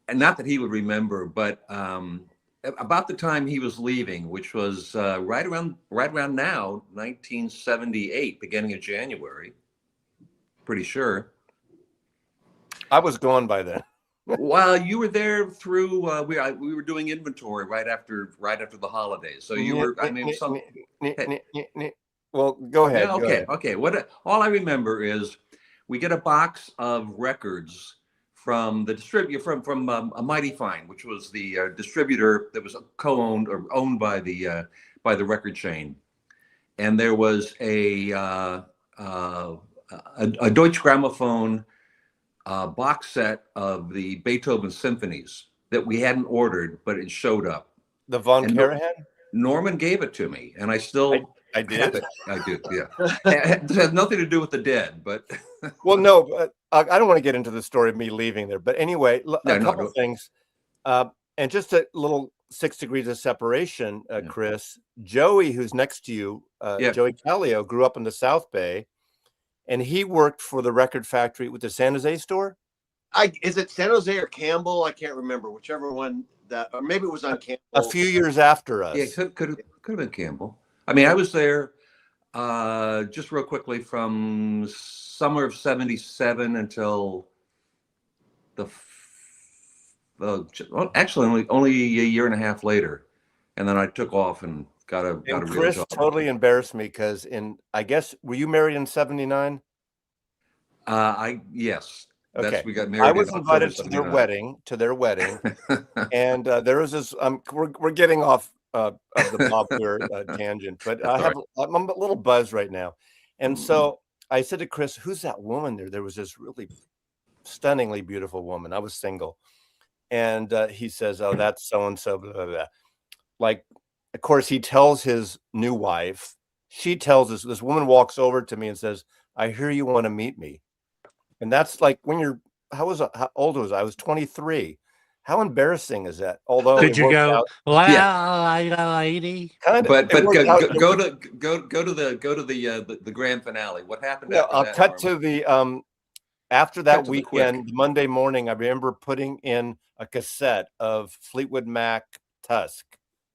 [SPEAKER 5] and not that he would remember, but about the time he was leaving, which was right around now, 1978, beginning of January, pretty sure.
[SPEAKER 1] I was gone by then.
[SPEAKER 5] Well, you were there through. We were doing inventory right after the holidays. So you were. I mean,
[SPEAKER 1] well, go ahead.
[SPEAKER 5] Yeah, okay.
[SPEAKER 1] Go ahead.
[SPEAKER 5] Okay. All I remember is we get a box of records from the distributor from a Mighty Fine, which was the distributor that was co-owned or owned by the record chain, and there was a Deutsche Grammophon box set of the Beethoven symphonies that we hadn't ordered, but it showed up.
[SPEAKER 1] The Von Karajan?
[SPEAKER 5] Norman gave it to me, and I still
[SPEAKER 1] I did.
[SPEAKER 5] I did, yeah. It has nothing to do with the Dead, but
[SPEAKER 1] well, no, I don't want to get into the story of me leaving there. But anyway, a couple of things, and just a little 6 degrees of separation, Chris. Joey, who's next to you, Joey Callio, grew up in the South Bay. And he worked for the Record Factory with the San Jose store.
[SPEAKER 4] Is it San Jose or Campbell? I can't remember, whichever one or maybe it was on Campbell.
[SPEAKER 1] A few years after us.
[SPEAKER 5] Yeah, could have been Campbell. I mean, I was there just real quickly from summer of '77 until actually only a year and a half later, and then I took off and got a
[SPEAKER 1] And
[SPEAKER 5] real
[SPEAKER 1] Chris
[SPEAKER 5] job.
[SPEAKER 1] totally embarrassed me because I guess, were you married in 79?
[SPEAKER 5] Yes.
[SPEAKER 1] Okay.
[SPEAKER 5] We got
[SPEAKER 1] I
[SPEAKER 5] married
[SPEAKER 1] was
[SPEAKER 5] in October
[SPEAKER 1] invited to their
[SPEAKER 5] 79.
[SPEAKER 1] wedding, and there was this. We're getting off of the Bob Weir tangent, but
[SPEAKER 5] That's all
[SPEAKER 1] I'm a little buzzed right now, and
[SPEAKER 5] right.
[SPEAKER 1] so I said to Chris, "Who's that woman there?" There was this really stunningly beautiful woman. I was single, and he says, "Oh, that's so and so." Blah, blah, blah. Like, of course, he tells his new wife. She tells us, this woman walks over to me and says, "I hear you want to meet me." And that's like when you're, how old was I? I was 23. How embarrassing is that? Although
[SPEAKER 2] Did
[SPEAKER 1] it
[SPEAKER 2] you
[SPEAKER 1] worked
[SPEAKER 2] go,
[SPEAKER 1] out
[SPEAKER 2] lady?
[SPEAKER 1] kind of,
[SPEAKER 5] But
[SPEAKER 1] it worked out.
[SPEAKER 5] go to the grand finale. What happened
[SPEAKER 1] No,
[SPEAKER 5] after
[SPEAKER 1] I'll
[SPEAKER 5] that,
[SPEAKER 1] cut
[SPEAKER 5] Norm?
[SPEAKER 1] to the after
[SPEAKER 5] Cut
[SPEAKER 1] that
[SPEAKER 5] to the quick.
[SPEAKER 1] weekend, the Monday morning, I remember putting in a cassette of Fleetwood Mac Tusk,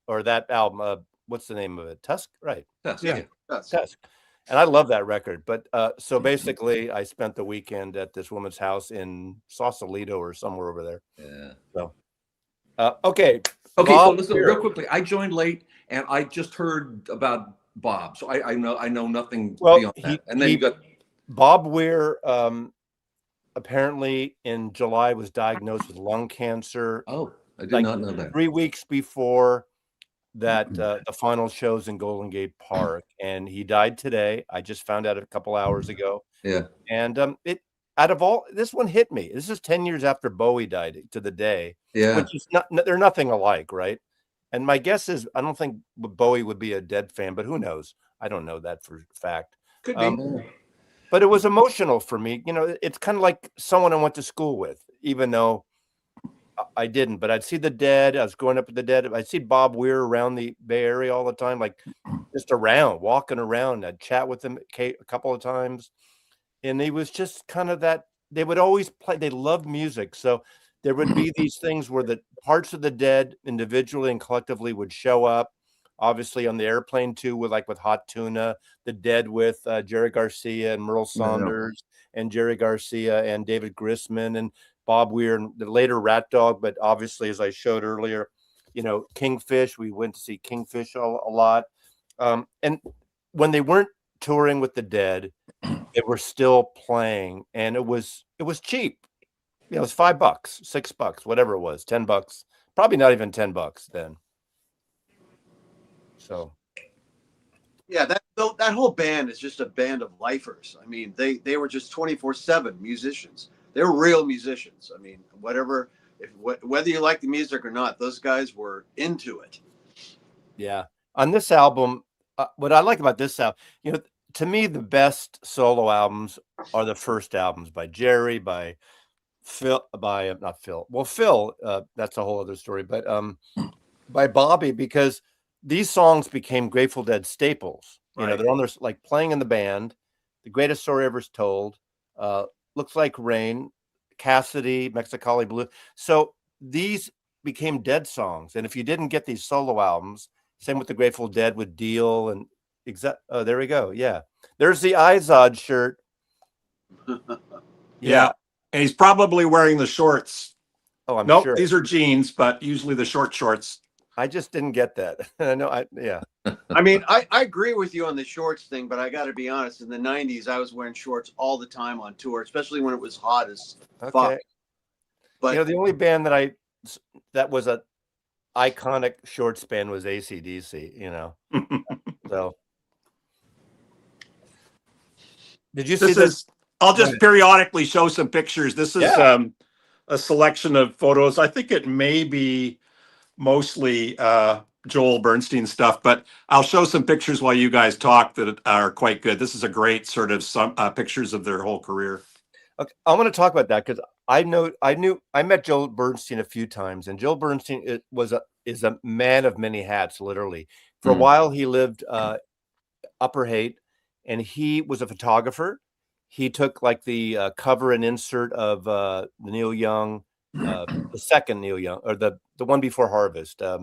[SPEAKER 1] or that album. What's the name of it? Tusk, right?
[SPEAKER 5] Yes,
[SPEAKER 2] Yeah.
[SPEAKER 5] yeah.
[SPEAKER 4] Yes.
[SPEAKER 1] Tusk. And I love that record. But so basically, I spent the weekend at this woman's house in Sausalito or somewhere over there.
[SPEAKER 5] Yeah.
[SPEAKER 1] So, okay.
[SPEAKER 5] Okay, so
[SPEAKER 1] Bob
[SPEAKER 5] listen
[SPEAKER 1] Weir.
[SPEAKER 5] real quickly. I joined late, and I just heard about Bob, so I know nothing
[SPEAKER 1] Well,
[SPEAKER 5] beyond that. And then you got
[SPEAKER 1] Bob Weir. Apparently, in July, was diagnosed with lung cancer.
[SPEAKER 5] I did
[SPEAKER 1] like
[SPEAKER 5] not know that.
[SPEAKER 1] 3 weeks before that, the final shows in Golden Gate Park, and he died today. I just found out a couple hours ago.
[SPEAKER 5] Yeah.
[SPEAKER 1] And it out of all, this one hit me. This is 10 years after Bowie died to the day,
[SPEAKER 5] Yeah.
[SPEAKER 1] which is they're nothing alike, right? And my guess is I don't think Bowie would be a Dead fan, but who knows? I don't know that for a fact.
[SPEAKER 4] Could be.
[SPEAKER 1] But it was emotional for me. You know, it's kind of like someone I went to school with, even though I didn't. But I'd see the Dead. I was growing up with the Dead. I'd see Bob Weir around the Bay Area all the time, like just around, walking around. I'd chat with him a couple of times. And he was just kind of that. They would always play. They loved music. So there would be these things where the parts of the Dead individually and collectively would show up. Obviously on the Airplane too, with Hot Tuna, the Dead with Jerry Garcia and Merle Saunders and Jerry Garcia and David Grisman and Bob Weir and the later Rat Dog. But obviously, as I showed earlier, you know, Kingfish, we went to see Kingfish a lot. And when they weren't touring with the Dead, they were still playing, and it was cheap. You know, it was $5, $6, whatever it was, $10, probably not even $10 then. So,
[SPEAKER 4] Yeah, that whole band is just a band of lifers. I mean, they were just 24/7 musicians. They were real musicians. I mean, whether you like the music or not, those guys were into it.
[SPEAKER 1] yeah. On this album, what I like about this album, you know, to me, the best solo albums are the first albums by Jerry, by Phil, not Phil. Well, Phil, that's a whole other story, but by Bobby, because these songs became Grateful Dead staples. You know,
[SPEAKER 4] Right.
[SPEAKER 1] they're on their, like, playing in the band, The Greatest Story Ever Told, Looks Like Rain, Cassidy, Mexicali Blue. So these became Dead songs. And if you didn't get these solo albums, same with the Grateful Dead with Deal and oh, there we go. Yeah. There's the Izod shirt.
[SPEAKER 3] Yeah. And he's probably wearing the shorts.
[SPEAKER 1] Oh, I'm
[SPEAKER 3] Nope,
[SPEAKER 1] sure.
[SPEAKER 3] these are jeans, but usually the short shorts.
[SPEAKER 1] I just didn't get that. I know. Yeah.
[SPEAKER 4] I mean, I agree with you on the shorts thing, but I got to be honest. In the 90s, I was wearing shorts all the time on tour, especially when it was hot as fuck.
[SPEAKER 1] Okay.
[SPEAKER 4] But
[SPEAKER 1] You know, the only band that was a iconic short span was AC/DC, you know. So did you see this?
[SPEAKER 3] I'll just periodically show some pictures. This is a selection of photos. I think it may be mostly Joel Bernstein stuff, but I'll show some pictures while you guys talk that are quite good. This is a great sort of some pictures of their whole career.
[SPEAKER 1] Okay, I want to talk about that because I met Joel Bernstein a few times, and Joel Bernstein is a man of many hats, literally. For a while, he lived Upper Haight, and he was a photographer. He took like the cover and insert of the Neil Young, the second Neil Young, or the one before Harvest. Help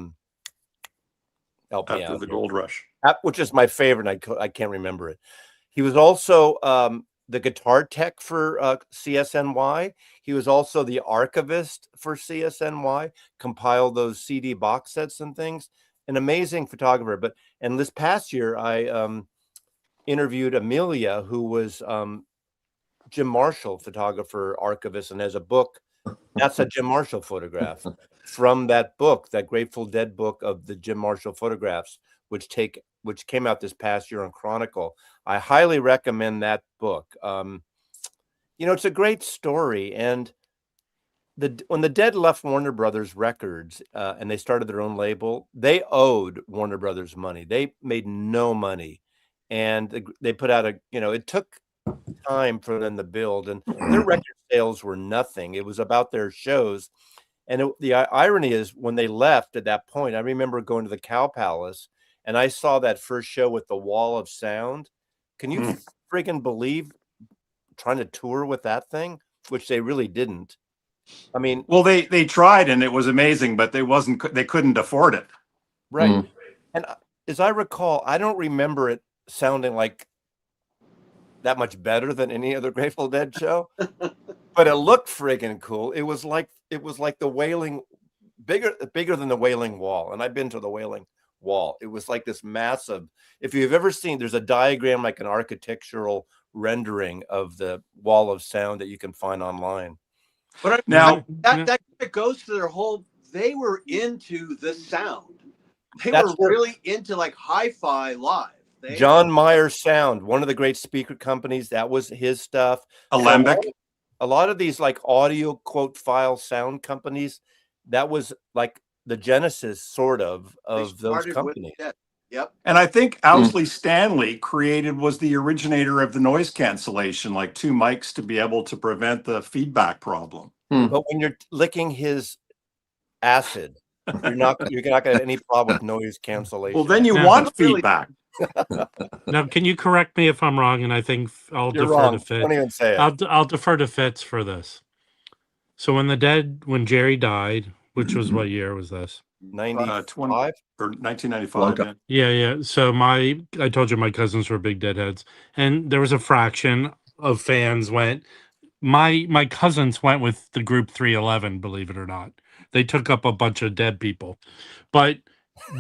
[SPEAKER 1] me
[SPEAKER 3] After
[SPEAKER 1] out.
[SPEAKER 3] the Gold Rush,
[SPEAKER 1] Which is my favorite. I can't remember it. He was also the guitar tech for CSNY. He was also the archivist for CSNY, compiled those CD box sets and things. an amazing photographer. And this past year, I interviewed Amelia, who was Jim Marshall photographer, archivist, and has a book. That's a Jim Marshall photograph from that book, that Grateful Dead book of the Jim Marshall photographs, which came out this past year on Chronicle. I highly recommend that book. It's a great story. And when the Dead left Warner Brothers Records and they started their own label, they owed Warner Brothers money. They made no money, and they put out it took time for them to build, and their record sales were nothing. It was about their shows. And the irony is, when they left at that point, I remember going to the Cow Palace and I saw that first show with the wall of sound. Can you friggin' believe trying to tour with that thing? Which they really didn't. I mean,
[SPEAKER 3] well, they tried and it was amazing, but they couldn't afford it.
[SPEAKER 1] Right. And as I recall, I don't remember it sounding like that much better than any other Grateful Dead show, but it looked friggin' cool. It was like the Wailing, bigger than the Wailing Wall. And I've been to the Wailing Wall. It was like this massive, if you've ever seen, there's a diagram, like an architectural rendering of the wall of sound that you can find online.
[SPEAKER 4] But
[SPEAKER 3] Now
[SPEAKER 4] that goes to their whole, they were into the sound. They
[SPEAKER 1] That's
[SPEAKER 4] were really into like hi-fi live.
[SPEAKER 1] John Mayer Sound, one of the great speaker companies, that was his stuff.
[SPEAKER 3] Alembic.
[SPEAKER 1] A lot of these like audio quote file sound companies, that was like the genesis sort of those companies.
[SPEAKER 4] Yep.
[SPEAKER 3] And I think Owsley Stanley was the originator of the noise cancellation, like 2 mics to be able to prevent the feedback problem.
[SPEAKER 1] But when you're licking his acid, you're not going to have any problem with noise cancellation.
[SPEAKER 3] Well, then you want feedback.
[SPEAKER 2] Now, can you correct me if I'm wrong? And I think I'll
[SPEAKER 1] You're
[SPEAKER 2] defer
[SPEAKER 1] wrong.
[SPEAKER 2] to Fitz.
[SPEAKER 1] Don't even say it.
[SPEAKER 2] I'll defer to Fitz for this. So when Jerry died, which was what year was this?
[SPEAKER 1] 95
[SPEAKER 3] or 1995.
[SPEAKER 2] Yeah. So I told you my cousins were big Deadheads, and there was a fraction of fans went. My cousins went with the group 311. Believe it or not, they took up a bunch of dead people, but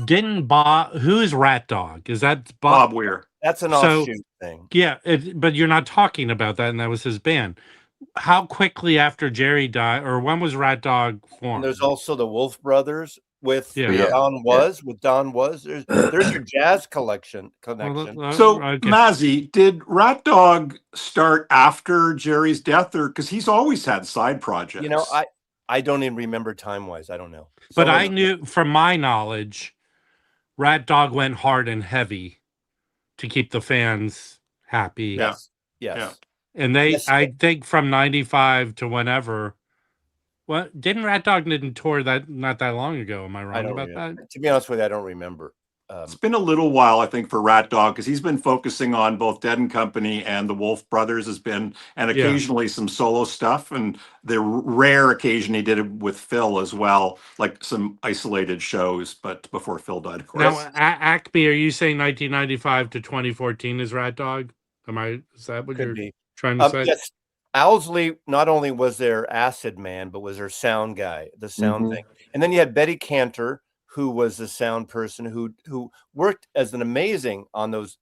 [SPEAKER 2] didn't Bob? Who is Rat Dog? Is that
[SPEAKER 3] Bob Weir?
[SPEAKER 1] That's an offshoot thing.
[SPEAKER 2] Yeah, but you're not talking about that, and that was his band. How quickly after Jerry died, or when was Rat Dog formed?
[SPEAKER 1] And there's also the Wolf Brothers with
[SPEAKER 2] Yeah.
[SPEAKER 1] Don Was. With Don Was, there's your jazz connection.
[SPEAKER 3] So,
[SPEAKER 2] okay.
[SPEAKER 3] Mazzy, did Rat Dog start after Jerry's death, or because he's always had side projects?
[SPEAKER 1] I don't even remember time-wise. I don't know.
[SPEAKER 2] But I knew, from my knowledge, Rat Dog went hard and heavy to keep the fans happy.
[SPEAKER 1] Yes.
[SPEAKER 3] Yeah.
[SPEAKER 2] And I think from 95 to whenever. Well, didn't Rat Dog didn't tour that not that long ago? Am I wrong about that?
[SPEAKER 1] To be honest with you, I don't remember.
[SPEAKER 3] It's been a little while, I think, for Rat Dog, because he's been focusing on both Dead and Company and the Wolf Brothers and occasionally some solo stuff. And the rare occasion he did it with Phil as well, like some isolated shows, but before Phil died, of course.
[SPEAKER 2] Now, Acme, are you saying 1995 to 2014 is Rat Dog? Is that what you're trying to say?
[SPEAKER 1] Yes. Owsley not only was their acid man, but was their sound guy, the sound thing. And then you had Betty Cantor, who was the sound person who worked as an amazing on those.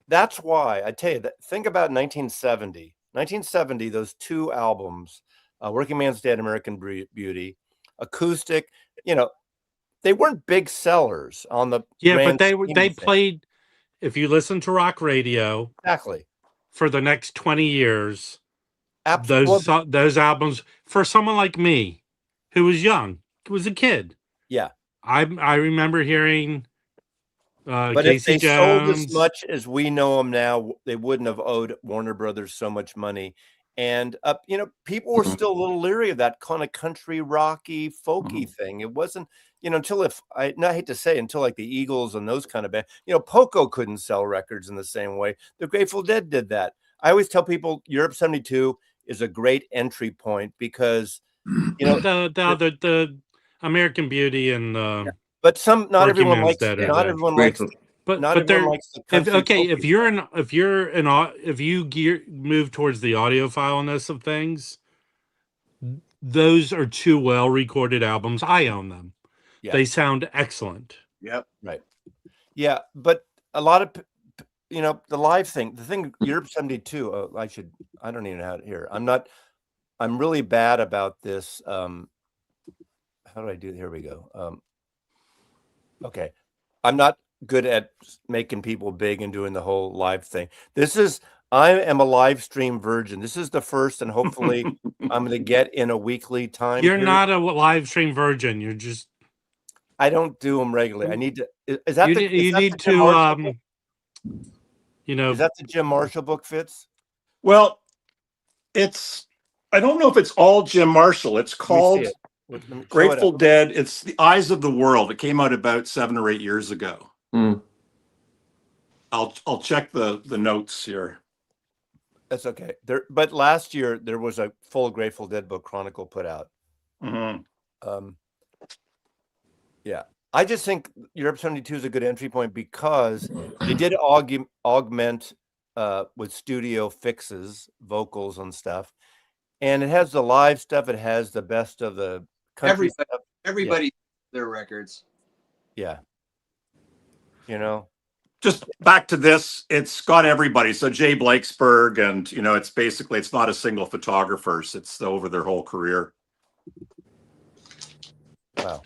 [SPEAKER 1] That's why I tell you that. Think about 1970. 1970, those 2 albums, Working Man's Dead, American Beauty, acoustic. They weren't big sellers on the.
[SPEAKER 2] Yeah, but they played. If you listen to rock radio,
[SPEAKER 1] exactly,
[SPEAKER 2] for the next 20 years,
[SPEAKER 1] absolutely,
[SPEAKER 2] those albums, for someone like me, who was young, was a kid.
[SPEAKER 1] Yeah.
[SPEAKER 2] I remember hearing
[SPEAKER 1] but
[SPEAKER 2] Casey
[SPEAKER 1] if they
[SPEAKER 2] Jones.
[SPEAKER 1] sold as much as we know them now, they wouldn't have owed Warner Brothers so much money. And people were still a little leery of that kind of country, rocky, folky thing. It wasn't, until I hate to say, until like the Eagles and those kind of bands. Poco couldn't sell records in the same way. The Grateful Dead did that. I always tell people Europe 72 is a great entry point because
[SPEAKER 2] the American Beauty and
[SPEAKER 1] but not everyone likes
[SPEAKER 2] Dead,
[SPEAKER 1] not everyone likes
[SPEAKER 2] but
[SPEAKER 1] not everyone likes the country
[SPEAKER 2] if you move towards the audiophileness of things, those are 2 well recorded albums. I own them. Yeah. They sound excellent.
[SPEAKER 4] Yep.
[SPEAKER 1] Right. Yeah, but a lot of the live thing, the thing, Europe 72. I don't even know how to hear. I'm really bad about this. How do I do? Here we go. Okay. I'm not good at making people big and doing the whole live thing. I am a live stream virgin. This is the first, and hopefully I'm going to get in a weekly time
[SPEAKER 2] You're
[SPEAKER 1] period.
[SPEAKER 2] not a live stream virgin. You're just.
[SPEAKER 1] I don't do them regularly. I need to. Is that
[SPEAKER 2] You
[SPEAKER 1] the?
[SPEAKER 2] need,
[SPEAKER 1] Is
[SPEAKER 2] you
[SPEAKER 1] that
[SPEAKER 2] need
[SPEAKER 1] the Jim
[SPEAKER 2] to
[SPEAKER 1] Marshall book? Is that the Jim Marshall book, Fitz?
[SPEAKER 3] Well, I don't know if it's all Jim Marshall. It's
[SPEAKER 1] Let me see
[SPEAKER 3] called
[SPEAKER 1] it. Let me show it
[SPEAKER 3] Grateful
[SPEAKER 1] up.
[SPEAKER 3] Dead. It's The Eyes of the World. It came out about 7 or 8 years ago.
[SPEAKER 5] Mm.
[SPEAKER 3] I'll check the notes here.
[SPEAKER 1] That's okay. But last year there was a full Grateful Dead book Chronicle put out.
[SPEAKER 3] Mm-hmm.
[SPEAKER 1] Yeah, I just think Europe 72 is a good entry point because they did augment with studio fixes, vocals and stuff, and it has the live stuff. It has the best of the country stuff.
[SPEAKER 4] Everybody their records.
[SPEAKER 1] Yeah,
[SPEAKER 3] Just back to this, it's got everybody. So Jay Blakesberg, and it's not a single photographer. It's over their whole career.
[SPEAKER 1] Wow.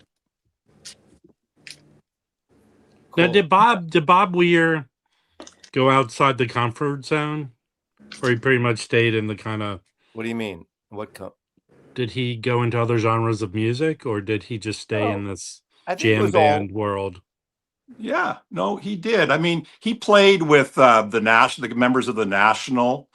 [SPEAKER 2] Now,
[SPEAKER 1] Cool.
[SPEAKER 2] did Bob Weir go outside the comfort zone, or he pretty much stayed in the kind of?
[SPEAKER 1] What do you mean?
[SPEAKER 2] Did he go into other genres of music, or did he just stay in this
[SPEAKER 1] I think it
[SPEAKER 2] jam
[SPEAKER 1] was
[SPEAKER 2] band world?
[SPEAKER 3] Yeah, no, he did. I mean, he played with the members of the National.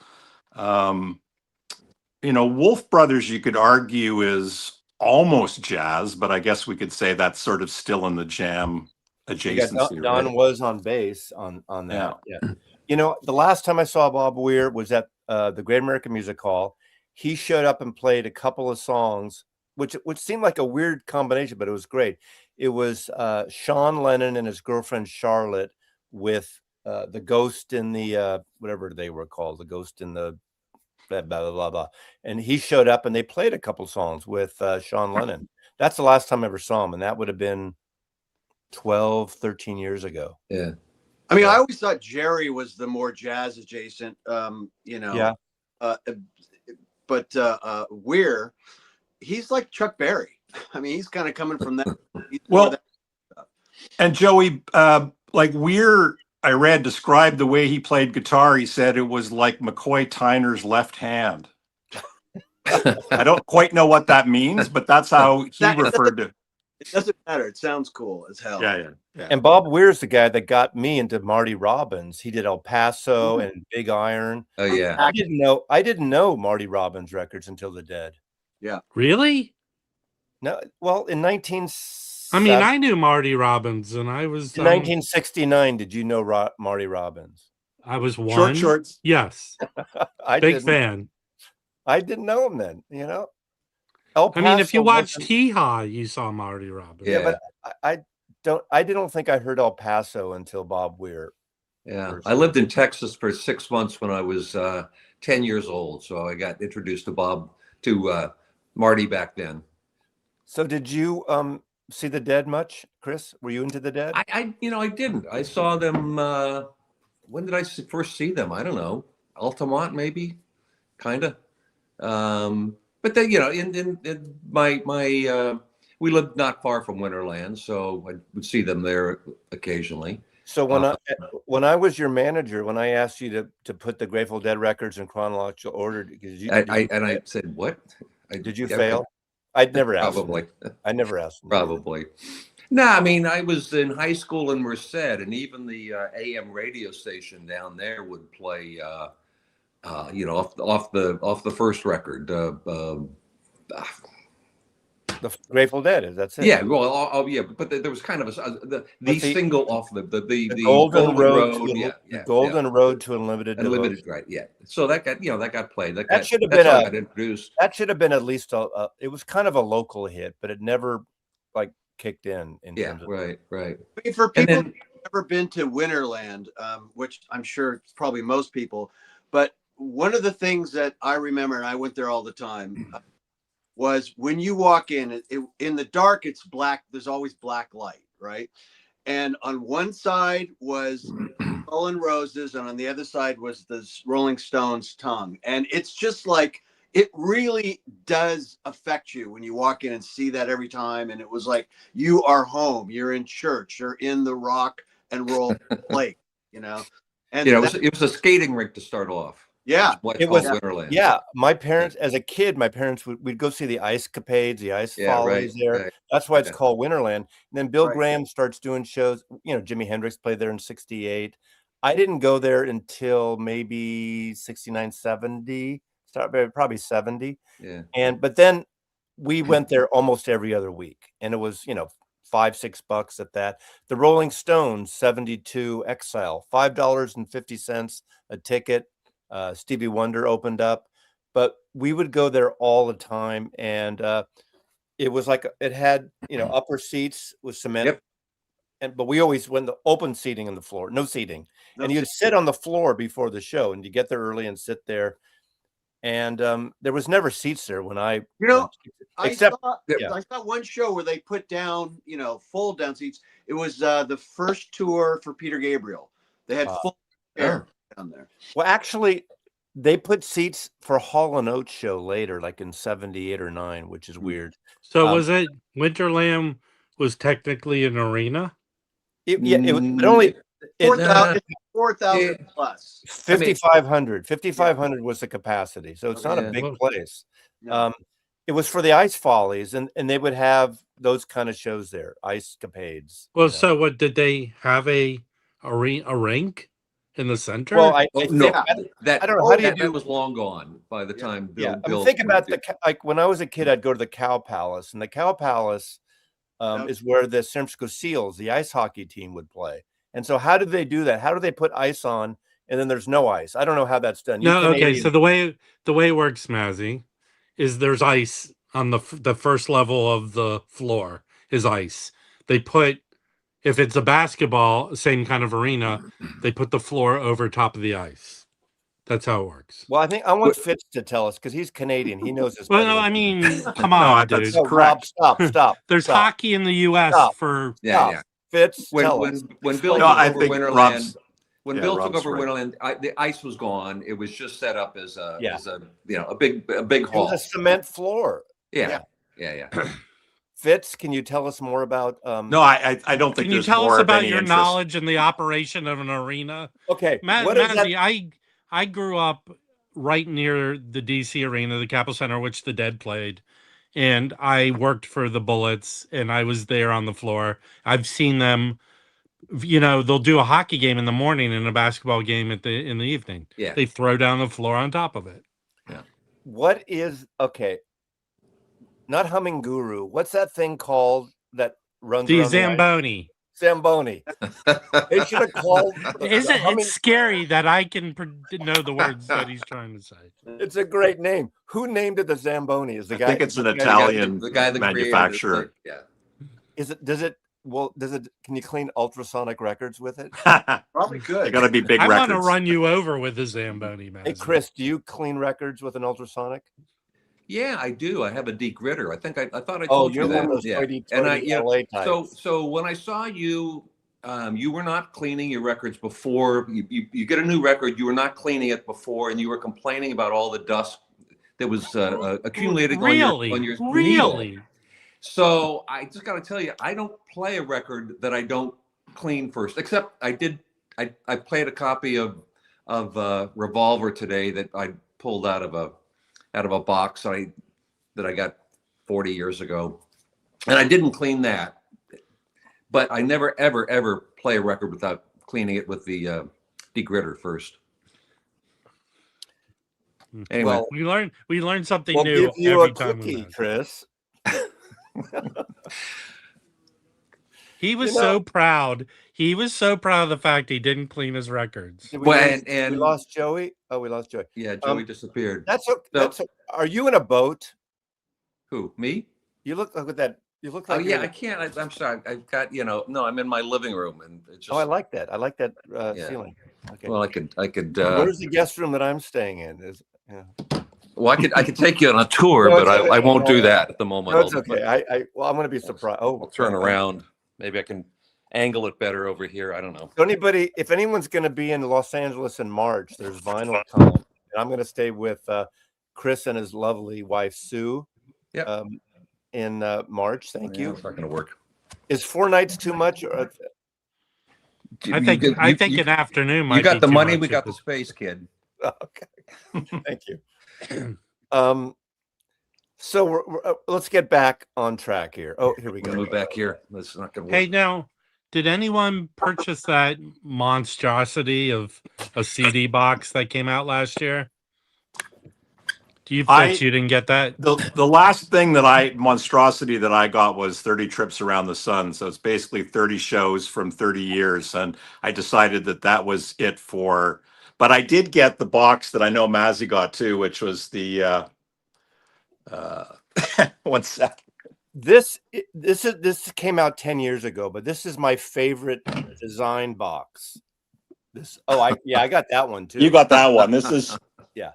[SPEAKER 3] Wolf Brothers, you could argue, is almost jazz, but I guess we could say that's sort of still in the jam adjacency.
[SPEAKER 1] Don
[SPEAKER 3] right?
[SPEAKER 1] was on bass on that. Yeah. The last time I saw Bob Weir was at the Great American Music Hall. He showed up and played a couple of songs, which seemed like a weird combination, but it was great. It was Sean Lennon and his girlfriend Charlotte with the Ghost in the whatever they were called, the Ghost in the blah, blah, blah, blah. And he showed up and they played a couple songs with Sean Lennon. That's the last time I ever saw him, and that would have been 12, 13 years ago.
[SPEAKER 5] Yeah.
[SPEAKER 4] I mean, I always thought Jerry was the more jazz adjacent,
[SPEAKER 1] Yeah.
[SPEAKER 4] But Weir, he's like Chuck Berry. I mean, he's kind of coming from that.
[SPEAKER 3] And Joey, like Weir, I read, described the way he played guitar. He said it was like McCoy Tyner's left hand. I don't quite know what that means, but that's how he referred to it.
[SPEAKER 4] It doesn't matter. It sounds cool as hell.
[SPEAKER 3] Yeah.
[SPEAKER 1] And Bob Weir's the guy that got me into Marty Robbins. He did El Paso and Big Iron.
[SPEAKER 5] Oh yeah.
[SPEAKER 1] I didn't know Marty Robbins records until the Dead.
[SPEAKER 4] Yeah.
[SPEAKER 2] Really?
[SPEAKER 1] No, well, in
[SPEAKER 2] I knew Marty Robbins, and I was
[SPEAKER 1] in 1969. Did you know Marty Robbins?
[SPEAKER 2] I was one.
[SPEAKER 3] Short shorts.
[SPEAKER 2] Yes. Big fan.
[SPEAKER 1] I didn't know him then.
[SPEAKER 2] I mean, if you watched Hee Haw, you saw Marty Robbins.
[SPEAKER 1] Yeah, but I didn't think I heard El Paso until Bob Weir.
[SPEAKER 5] Yeah, I lived in Texas for 6 months when I was 10 years old, so I got introduced to Marty back then.
[SPEAKER 1] So did you see the Dead much, Chris? Were you into the Dead?
[SPEAKER 5] I didn't. I saw them. When did I first see them? I don't know. Altamont, maybe, kind of. But then, in my we lived not far from Winterland, so I would see them there occasionally.
[SPEAKER 1] So when I was your manager, when I asked you to put the Grateful Dead records in chronological order, because
[SPEAKER 5] I said, what?
[SPEAKER 1] Did you fail? I'd never asked.
[SPEAKER 5] Probably.
[SPEAKER 1] I never asked.
[SPEAKER 5] Probably. No, I mean, I was in high school in Merced, and even the AM radio station down there would play, off the first record.
[SPEAKER 1] The Grateful Dead, that's it.
[SPEAKER 5] Yeah, well, yeah, but there was kind of the single off the
[SPEAKER 1] Golden Road
[SPEAKER 5] Road
[SPEAKER 1] to Unlimited.
[SPEAKER 5] Unlimited, right? Yeah. So that got played.
[SPEAKER 1] That should have been introduced. That should have been at least it was kind of a local hit, but it never kicked in terms of
[SPEAKER 5] right.
[SPEAKER 4] I mean, for people who've never been to Winterland, which I'm sure it's probably most people, but one of the things that I remember, and I went there all the time, was when you walk in the dark, it's black. There's always black light, right? And on one side was Skull and Roses, and on the other side was the Rolling Stones' Tongue. And it's just like, it really does affect you when you walk in and see that every time. And it was like, you are home, you're in church, you're in the rock and roll lake, you know. And
[SPEAKER 5] You know, it was a skating rink to start off.
[SPEAKER 4] yeah,
[SPEAKER 1] It was
[SPEAKER 5] Winterland.
[SPEAKER 1] Yeah, my parents, as a kid, my parents we'd go see the Ice Capades, the Ice Follies there.
[SPEAKER 5] Right.
[SPEAKER 1] That's why it's called Winterland. And then Bill
[SPEAKER 4] Right.
[SPEAKER 1] Graham starts doing shows. You know, Jimi Hendrix played there in '68. I didn't go there until maybe 69, 70, probably 70.
[SPEAKER 5] Yeah.
[SPEAKER 1] But then we went there almost every other week, and it was, you know, $5-6 at that. The Rolling Stones 72 Exile, $5.50 a ticket. Stevie Wonder opened up, but we would go there all the time, and it was like it had, you know, upper seats with cement, but we always went the open seating on the floor, no seating, and you'd sit on the floor before the show, and you get there early and sit there, and there was never seats there when I,
[SPEAKER 4] you know, I saw one show where they put down, you know, fold down seats. It was the first tour for Peter Gabriel. They had full air down there.
[SPEAKER 1] Well, actually, they put seats for Hall & Oates show later, like in 78 or 9, which is weird.
[SPEAKER 2] So was it Winterland was technically an arena?
[SPEAKER 1] It was only
[SPEAKER 4] 4,000 plus.
[SPEAKER 1] 5,500 was the capacity, so it's not a big place.
[SPEAKER 4] No.
[SPEAKER 1] It was for the Ice Follies, and they would have those kind of shows there, Ice Capades.
[SPEAKER 2] Well, so what did they have a rink in the center?
[SPEAKER 1] Well, I
[SPEAKER 5] no,
[SPEAKER 1] think
[SPEAKER 5] that
[SPEAKER 1] I don't know. How do you
[SPEAKER 5] that was long gone by the time Bill.
[SPEAKER 1] I mean, think about like when I was a kid, I'd go to the Cow Palace, and the Cow Palace is where the San Francisco Seals, the ice hockey team, would play. And so, how did they do that? How do they put ice on, and then there's no ice? I don't know how that's done.
[SPEAKER 2] No, okay. So the way it works, Mazzy, is there's ice on the first level of the floor is ice. They put, if it's a basketball, same kind of arena, they put the floor over top of the ice. That's how it works.
[SPEAKER 1] Well, I think I want Fitz to tell us because he's Canadian. He knows this.
[SPEAKER 2] Well, no, I mean, come on, dude.
[SPEAKER 1] Rob, stop.
[SPEAKER 2] There's hockey in the U.S. for
[SPEAKER 1] Fitz.
[SPEAKER 5] When Bill took over Winterland, Bill took over Winterland, the ice was gone. It was just set up as a big hall.
[SPEAKER 1] It was a cement floor.
[SPEAKER 5] Yeah.
[SPEAKER 1] Fitz, can you tell us more about?
[SPEAKER 3] No, I don't think.
[SPEAKER 2] Can you tell us about your knowledge in the operation of an arena?
[SPEAKER 1] Okay,
[SPEAKER 2] Mazzy, I grew up right near the DC arena, the Capitol Center, which the Dead played, and I worked for the Bullets, and I was there on the floor. I've seen them. You know, they'll do a hockey game in the morning and a basketball game in the evening.
[SPEAKER 5] Yeah,
[SPEAKER 2] they throw down the floor on top of it.
[SPEAKER 5] Yeah.
[SPEAKER 1] What is not Humming Guru? What's that thing called that runs?
[SPEAKER 2] The Zamboni.
[SPEAKER 1] Zamboni. They should have called.
[SPEAKER 2] It's scary that I can know the words that he's trying to say.
[SPEAKER 1] It's a great name. Who named it the Zamboni? Is the guy?
[SPEAKER 3] I think it's an Italian manufacturer.
[SPEAKER 1] Is it? Does it? Well, can you clean ultrasonic records with it?
[SPEAKER 4] Probably good.
[SPEAKER 3] They got to be big records.
[SPEAKER 2] I want to run you over with a Zamboni, man.
[SPEAKER 1] Hey, Chris, do you clean records with an ultrasonic?
[SPEAKER 5] Yeah, I do. I have a degritter. I think I thought I told you that. So when I saw you, you were not cleaning your records before you get a new record. You were not cleaning it before, and you were complaining about all the dust that was accumulated on your needle. So I just got to tell you, I don't play a record that I don't clean first. Except I did. I played a copy of Revolver today that I pulled out of a box that I got 40 years ago, and I didn't clean that. But I never ever play a record without cleaning it with the degritter first. Anyway,
[SPEAKER 2] well, we learn something
[SPEAKER 1] we'll
[SPEAKER 2] new
[SPEAKER 1] give you
[SPEAKER 2] every
[SPEAKER 1] a
[SPEAKER 2] time
[SPEAKER 1] cookie, Chris.
[SPEAKER 2] He was so proud. He was so proud of the fact he didn't clean his records.
[SPEAKER 1] We lost Joey. Oh, we lost Joey.
[SPEAKER 5] Yeah, Joey disappeared.
[SPEAKER 1] Are you in a boat?
[SPEAKER 5] Who, me?
[SPEAKER 1] You look like that. You look like.
[SPEAKER 5] Oh yeah, I can't. I'm sorry. I've got no. I'm in my living room, and it's just.
[SPEAKER 1] Oh, I like that. I like that feeling. Okay.
[SPEAKER 5] Well, I could.
[SPEAKER 1] Where's the guest room that I'm staying in?
[SPEAKER 5] Well, I could take you on a tour, but I won't do that at the moment.
[SPEAKER 1] No, it's okay. I'm going to be surprised.
[SPEAKER 5] I'll turn around. Maybe I can angle it better over here. I don't know.
[SPEAKER 1] If anyone's going to be in Los Angeles in March, there's Vinyl Con. And I'm going to stay with Chris and his lovely wife, Sue, in March. Thank you.
[SPEAKER 5] It's not going to work.
[SPEAKER 1] Is 4 nights too much? Or,
[SPEAKER 2] I think an afternoon might
[SPEAKER 5] You got
[SPEAKER 2] be
[SPEAKER 5] the
[SPEAKER 2] too
[SPEAKER 5] money,
[SPEAKER 2] much
[SPEAKER 5] we
[SPEAKER 2] at
[SPEAKER 5] got the
[SPEAKER 2] this-
[SPEAKER 5] space, kid.
[SPEAKER 1] okay. Thank you. So let's get back on track here. Oh, here we go.
[SPEAKER 5] Move back here. That's not going to work.
[SPEAKER 2] Hey, now, did anyone purchase that monstrosity of a CD box that came out last year? Do you bet you didn't get that?
[SPEAKER 3] The last thing monstrosity that I got was 30 Trips Around the Sun. So it's basically 30 shows from 30 years. And I decided that was it for, but I did get the box that I know Mazzy got too, which was the, one sec.
[SPEAKER 1] This came out 10 years ago, but this is my favorite design box. I got that one too.
[SPEAKER 3] You got that one. This is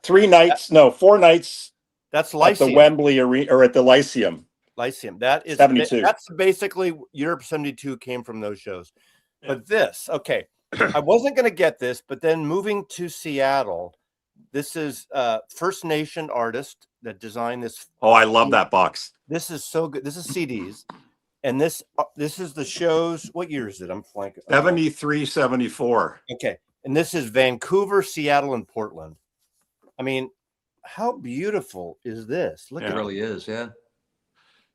[SPEAKER 1] 4
[SPEAKER 3] nights.
[SPEAKER 1] That's
[SPEAKER 3] At
[SPEAKER 1] Lyceum.
[SPEAKER 3] the Wembley Arena or at the Lyceum.
[SPEAKER 1] Lyceum. That is
[SPEAKER 3] 72.
[SPEAKER 1] That's basically Europe 72 came from those shows. But this, okay, I wasn't going to get this, but then moving to Seattle, this is First Nation artist that designed this.
[SPEAKER 3] Oh, I love that box.
[SPEAKER 1] This is so good. This is CDs. And this is the shows. What year is it? I'm blanking.
[SPEAKER 3] 73, 74.
[SPEAKER 1] Okay. And this is Vancouver, Seattle, and Portland. I mean, how beautiful is this? Look
[SPEAKER 5] It
[SPEAKER 1] at
[SPEAKER 5] really is, yeah.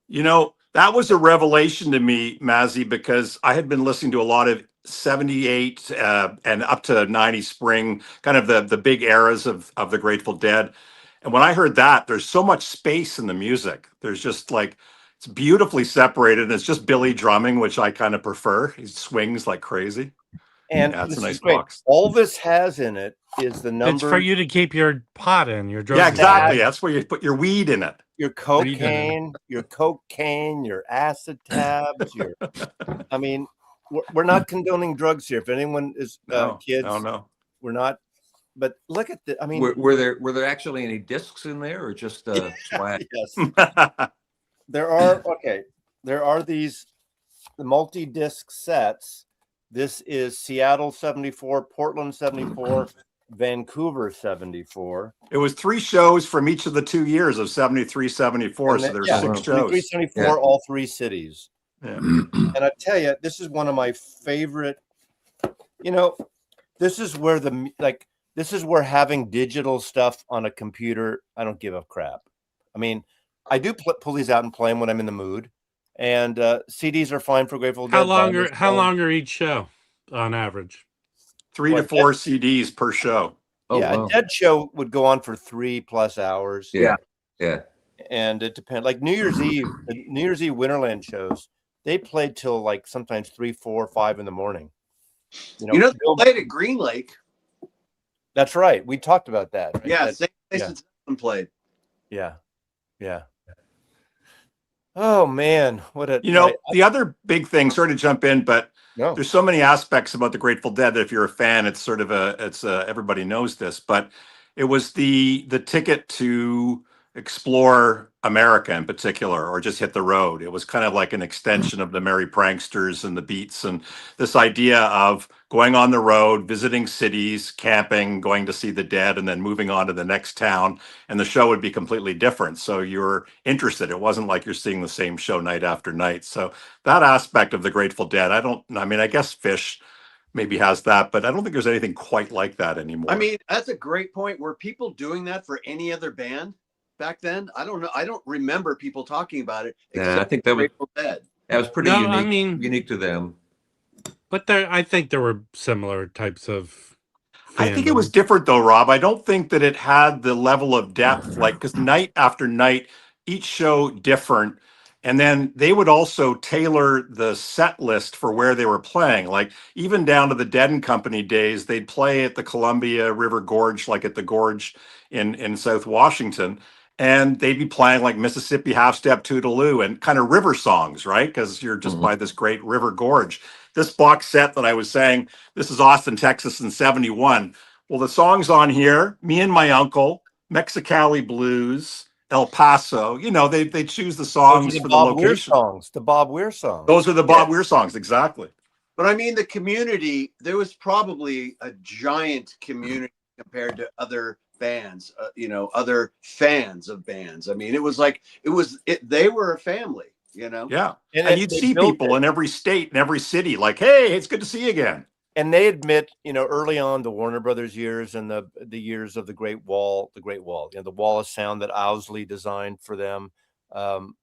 [SPEAKER 3] You know, that was a revelation to me, Mazzy, because I had been listening to a lot of 78 and up to 90 spring, kind of the big eras of the Grateful Dead. And when I heard that, there's so much space in the music. There's just like, it's beautifully separated. And it's just Billy drumming, which I kind of prefer. He swings like crazy.
[SPEAKER 1] And
[SPEAKER 3] yeah, it's
[SPEAKER 1] this
[SPEAKER 3] a nice
[SPEAKER 1] is great.
[SPEAKER 3] box.
[SPEAKER 1] All this has in it is the number.
[SPEAKER 2] It's for you to keep your pot in, your drug.
[SPEAKER 3] Yeah, exactly. That's where you put your weed in it.
[SPEAKER 1] Your cocaine, your acid tabs, I mean, we're not condoning drugs here. If anyone is kids,
[SPEAKER 3] no,
[SPEAKER 1] we're not. But look at the. I mean,
[SPEAKER 5] were there actually any discs in there, or just swag?
[SPEAKER 1] Yes, there are these multi-disc sets. This is Seattle 74, Portland 74, Vancouver 74.
[SPEAKER 3] It was 3 shows from each of the 2 years of 73, 74. So there's 6 shows.
[SPEAKER 1] 74, all 3 cities.
[SPEAKER 3] Yeah.
[SPEAKER 1] And I tell you, this is one of my favorite. You know, this is where this is where having digital stuff on a computer, I don't give a crap. I mean, I do pull these out and play them when I'm in the mood. And CDs are fine for Grateful Dead.
[SPEAKER 2] How long are each show on average?
[SPEAKER 3] 3 to 4 CDs per show.
[SPEAKER 5] Oh,
[SPEAKER 1] yeah,
[SPEAKER 5] wow.
[SPEAKER 1] a Dead show would go on for 3+ hours.
[SPEAKER 5] Yeah.
[SPEAKER 1] And it depends. Like New Year's Eve, the New Year's Eve Winterland shows, they played till like sometimes 3, 4, 5 in the morning.
[SPEAKER 4] You know, they played at Green Lake.
[SPEAKER 1] That's right. We talked about that. Right?
[SPEAKER 4] Yeah, same place as played.
[SPEAKER 1] Yeah. Oh man, what a
[SPEAKER 3] the other big thing, sorry to jump in, but
[SPEAKER 1] no.
[SPEAKER 3] There's so many aspects about the Grateful Dead that if you're a fan, it's sort of everybody knows this, but it was the ticket to explore America in particular, or just hit the road. It was kind of like an extension of the Merry Pranksters and the Beats, and this idea of going on the road, visiting cities, camping, going to see the Dead, and then moving on to the next town. And the show would be completely different. So you're interested. It wasn't like you're seeing the same show night after night. So that aspect of the Grateful Dead, I guess Fish maybe has that, but I don't think there's anything quite like that anymore.
[SPEAKER 4] I mean, that's a great point. Were people doing that for any other band back then? I don't know. I don't remember people talking about it.
[SPEAKER 5] Yeah, I think that was
[SPEAKER 4] Grateful Dead.
[SPEAKER 5] That was pretty unique. Unique to them.
[SPEAKER 2] But I think there were similar types of
[SPEAKER 3] I think it was different though, Rob. I don't think that it had the level of depth, like, because night after night, each show different. And then they would also tailor the set list for where they were playing. Like even down to the Dead and Company days, they'd play at the Columbia River Gorge, like at the Gorge in South Washington. And they'd be playing like Mississippi Half Step Toodaloo and kind of river songs, right? Because you're just by this great river gorge. This box set that I was saying, this is Austin, Texas in 71. Well, the songs on here, Me and My Uncle, Mexicali Blues, El Paso, they choose the songs for the location.
[SPEAKER 1] The Bob Weir songs.
[SPEAKER 3] Those are the Bob Weir songs, exactly.
[SPEAKER 4] But I mean, the community, there was probably a giant community compared to other bands, other fans of bands. I mean, it was like, they were a family,
[SPEAKER 3] Yeah.
[SPEAKER 1] And
[SPEAKER 3] And you'd
[SPEAKER 1] they
[SPEAKER 3] see
[SPEAKER 1] built
[SPEAKER 3] people in every state and every city like, hey, it's good to see you again.
[SPEAKER 1] And they admit, early on the Warner Brothers years and the years of the Great Wall, the Wall of Sound that Owsley designed for them,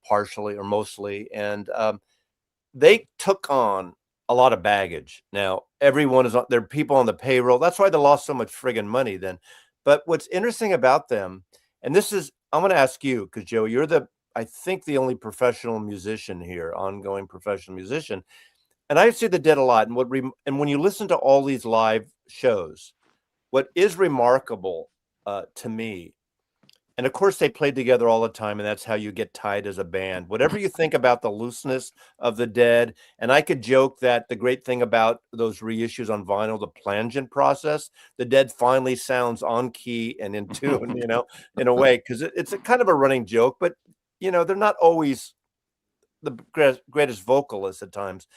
[SPEAKER 1] partially or mostly, and they took on a lot of baggage. Now everyone is on. There are people on the payroll. That's why they lost so much friggin' money then. But what's interesting about them, and this is, I'm going to ask you because Joe, you're I think the only professional musician here, ongoing professional musician. And I see the Dead a lot. And when you listen to all these live shows, what is remarkable to me, and of course they played together all the time, and that's how you get tied as a band. Whatever you think about the looseness of the Dead, and I could joke that the great thing about those reissues on vinyl, the plangent process, the Dead finally sounds on key and in tune, in a way, because it's a kind of a running joke, but they're not always the greatest vocalists at times.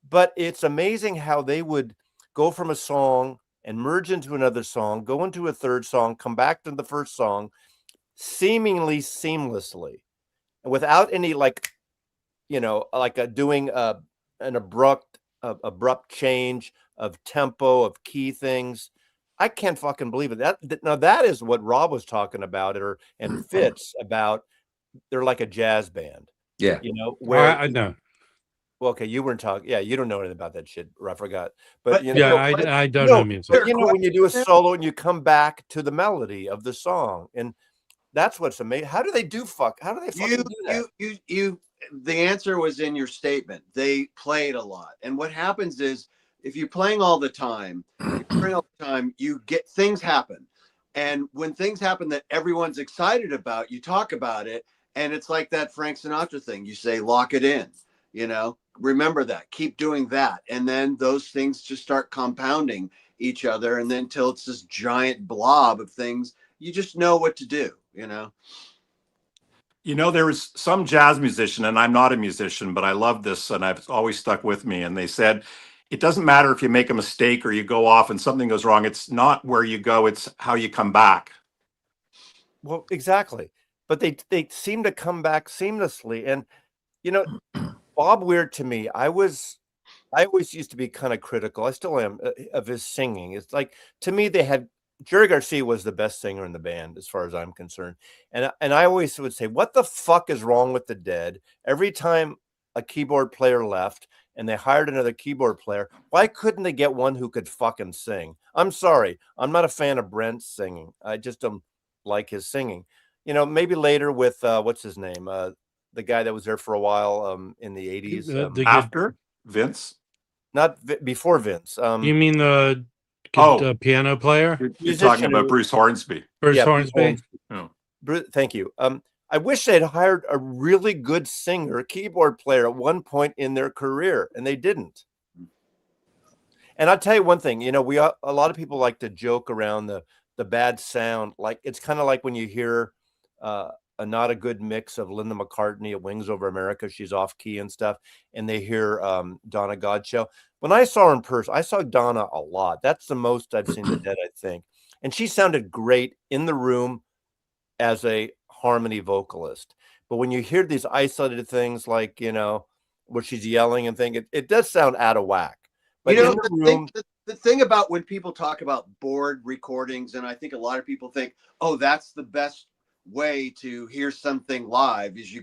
[SPEAKER 1] But it's amazing how they would go from a song and merge into another song, go into a third song, come back to the first song, seemingly seamlessly, without any doing an abrupt change of tempo, of key things. I can't fucking believe it. Now that is what Rob was talking about, and Fitz about. They're like a jazz band.
[SPEAKER 5] Yeah.
[SPEAKER 1] Where
[SPEAKER 2] I know.
[SPEAKER 1] Well, okay, you weren't talking. Yeah, you don't know anything about that shit. I forgot. But
[SPEAKER 2] I don't know music.
[SPEAKER 1] But when you do a solo and you come back to the melody of the song, and that's what's amazing. How do they fucking do that?
[SPEAKER 4] The answer was in your statement. They played a lot, and what happens is if you're playing all the time, you get things happen, and when things happen that everyone's excited about, you talk about it, and it's like that Frank Sinatra thing. You say, "Lock it in." Remember that, keep doing that, and then those things just start compounding each other, and then till it's this giant blob of things, you just know what to do.
[SPEAKER 3] There was some jazz musician, and I'm not a musician, but I love this, and I've always stuck with me. And they said, it doesn't matter if you make a mistake or you go off and something goes wrong. It's not where you go, it's how you come back.
[SPEAKER 1] Well, exactly. But they seem to come back seamlessly. And, Bob Weir, to me, I always used to be kind of critical. I still am, of his singing. It's like, to me, Jerry Garcia was the best singer in the band, as far as I'm concerned. And I always would say, what the fuck is wrong with the Dead? Every time a keyboard player left and they hired another keyboard player, why couldn't they get one who could fucking sing? I'm sorry. I'm not a fan of Brent's singing. I just don't like his singing. Maybe later with, what's his name? The guy that was there for a while in the 80s.
[SPEAKER 3] After Vince?
[SPEAKER 1] Not before Vince.
[SPEAKER 2] You mean the piano player?
[SPEAKER 3] You're talking about Bruce Hornsby.
[SPEAKER 2] Bruce Hornsby?
[SPEAKER 3] Oh.
[SPEAKER 1] Thank you. I wish they'd hired a really good singer, keyboard player at one point in their career, and they didn't. And I'll tell you one thing, a lot of people like to joke around the bad sound. Like, it's kind of like when you hear not a good mix of Linda McCartney at Wings Over America. She's off key and stuff. And they hear Donna Godshell. When I saw her in person, I saw Donna a lot. That's the most I've seen the Dead, I think. And she sounded great in the room as a harmony vocalist. But when you hear these isolated things like, where she's yelling and things, it does sound out of whack. But
[SPEAKER 4] the thing about when people talk about board recordings, and I think a lot of people think, oh, that's the best way to hear something live, is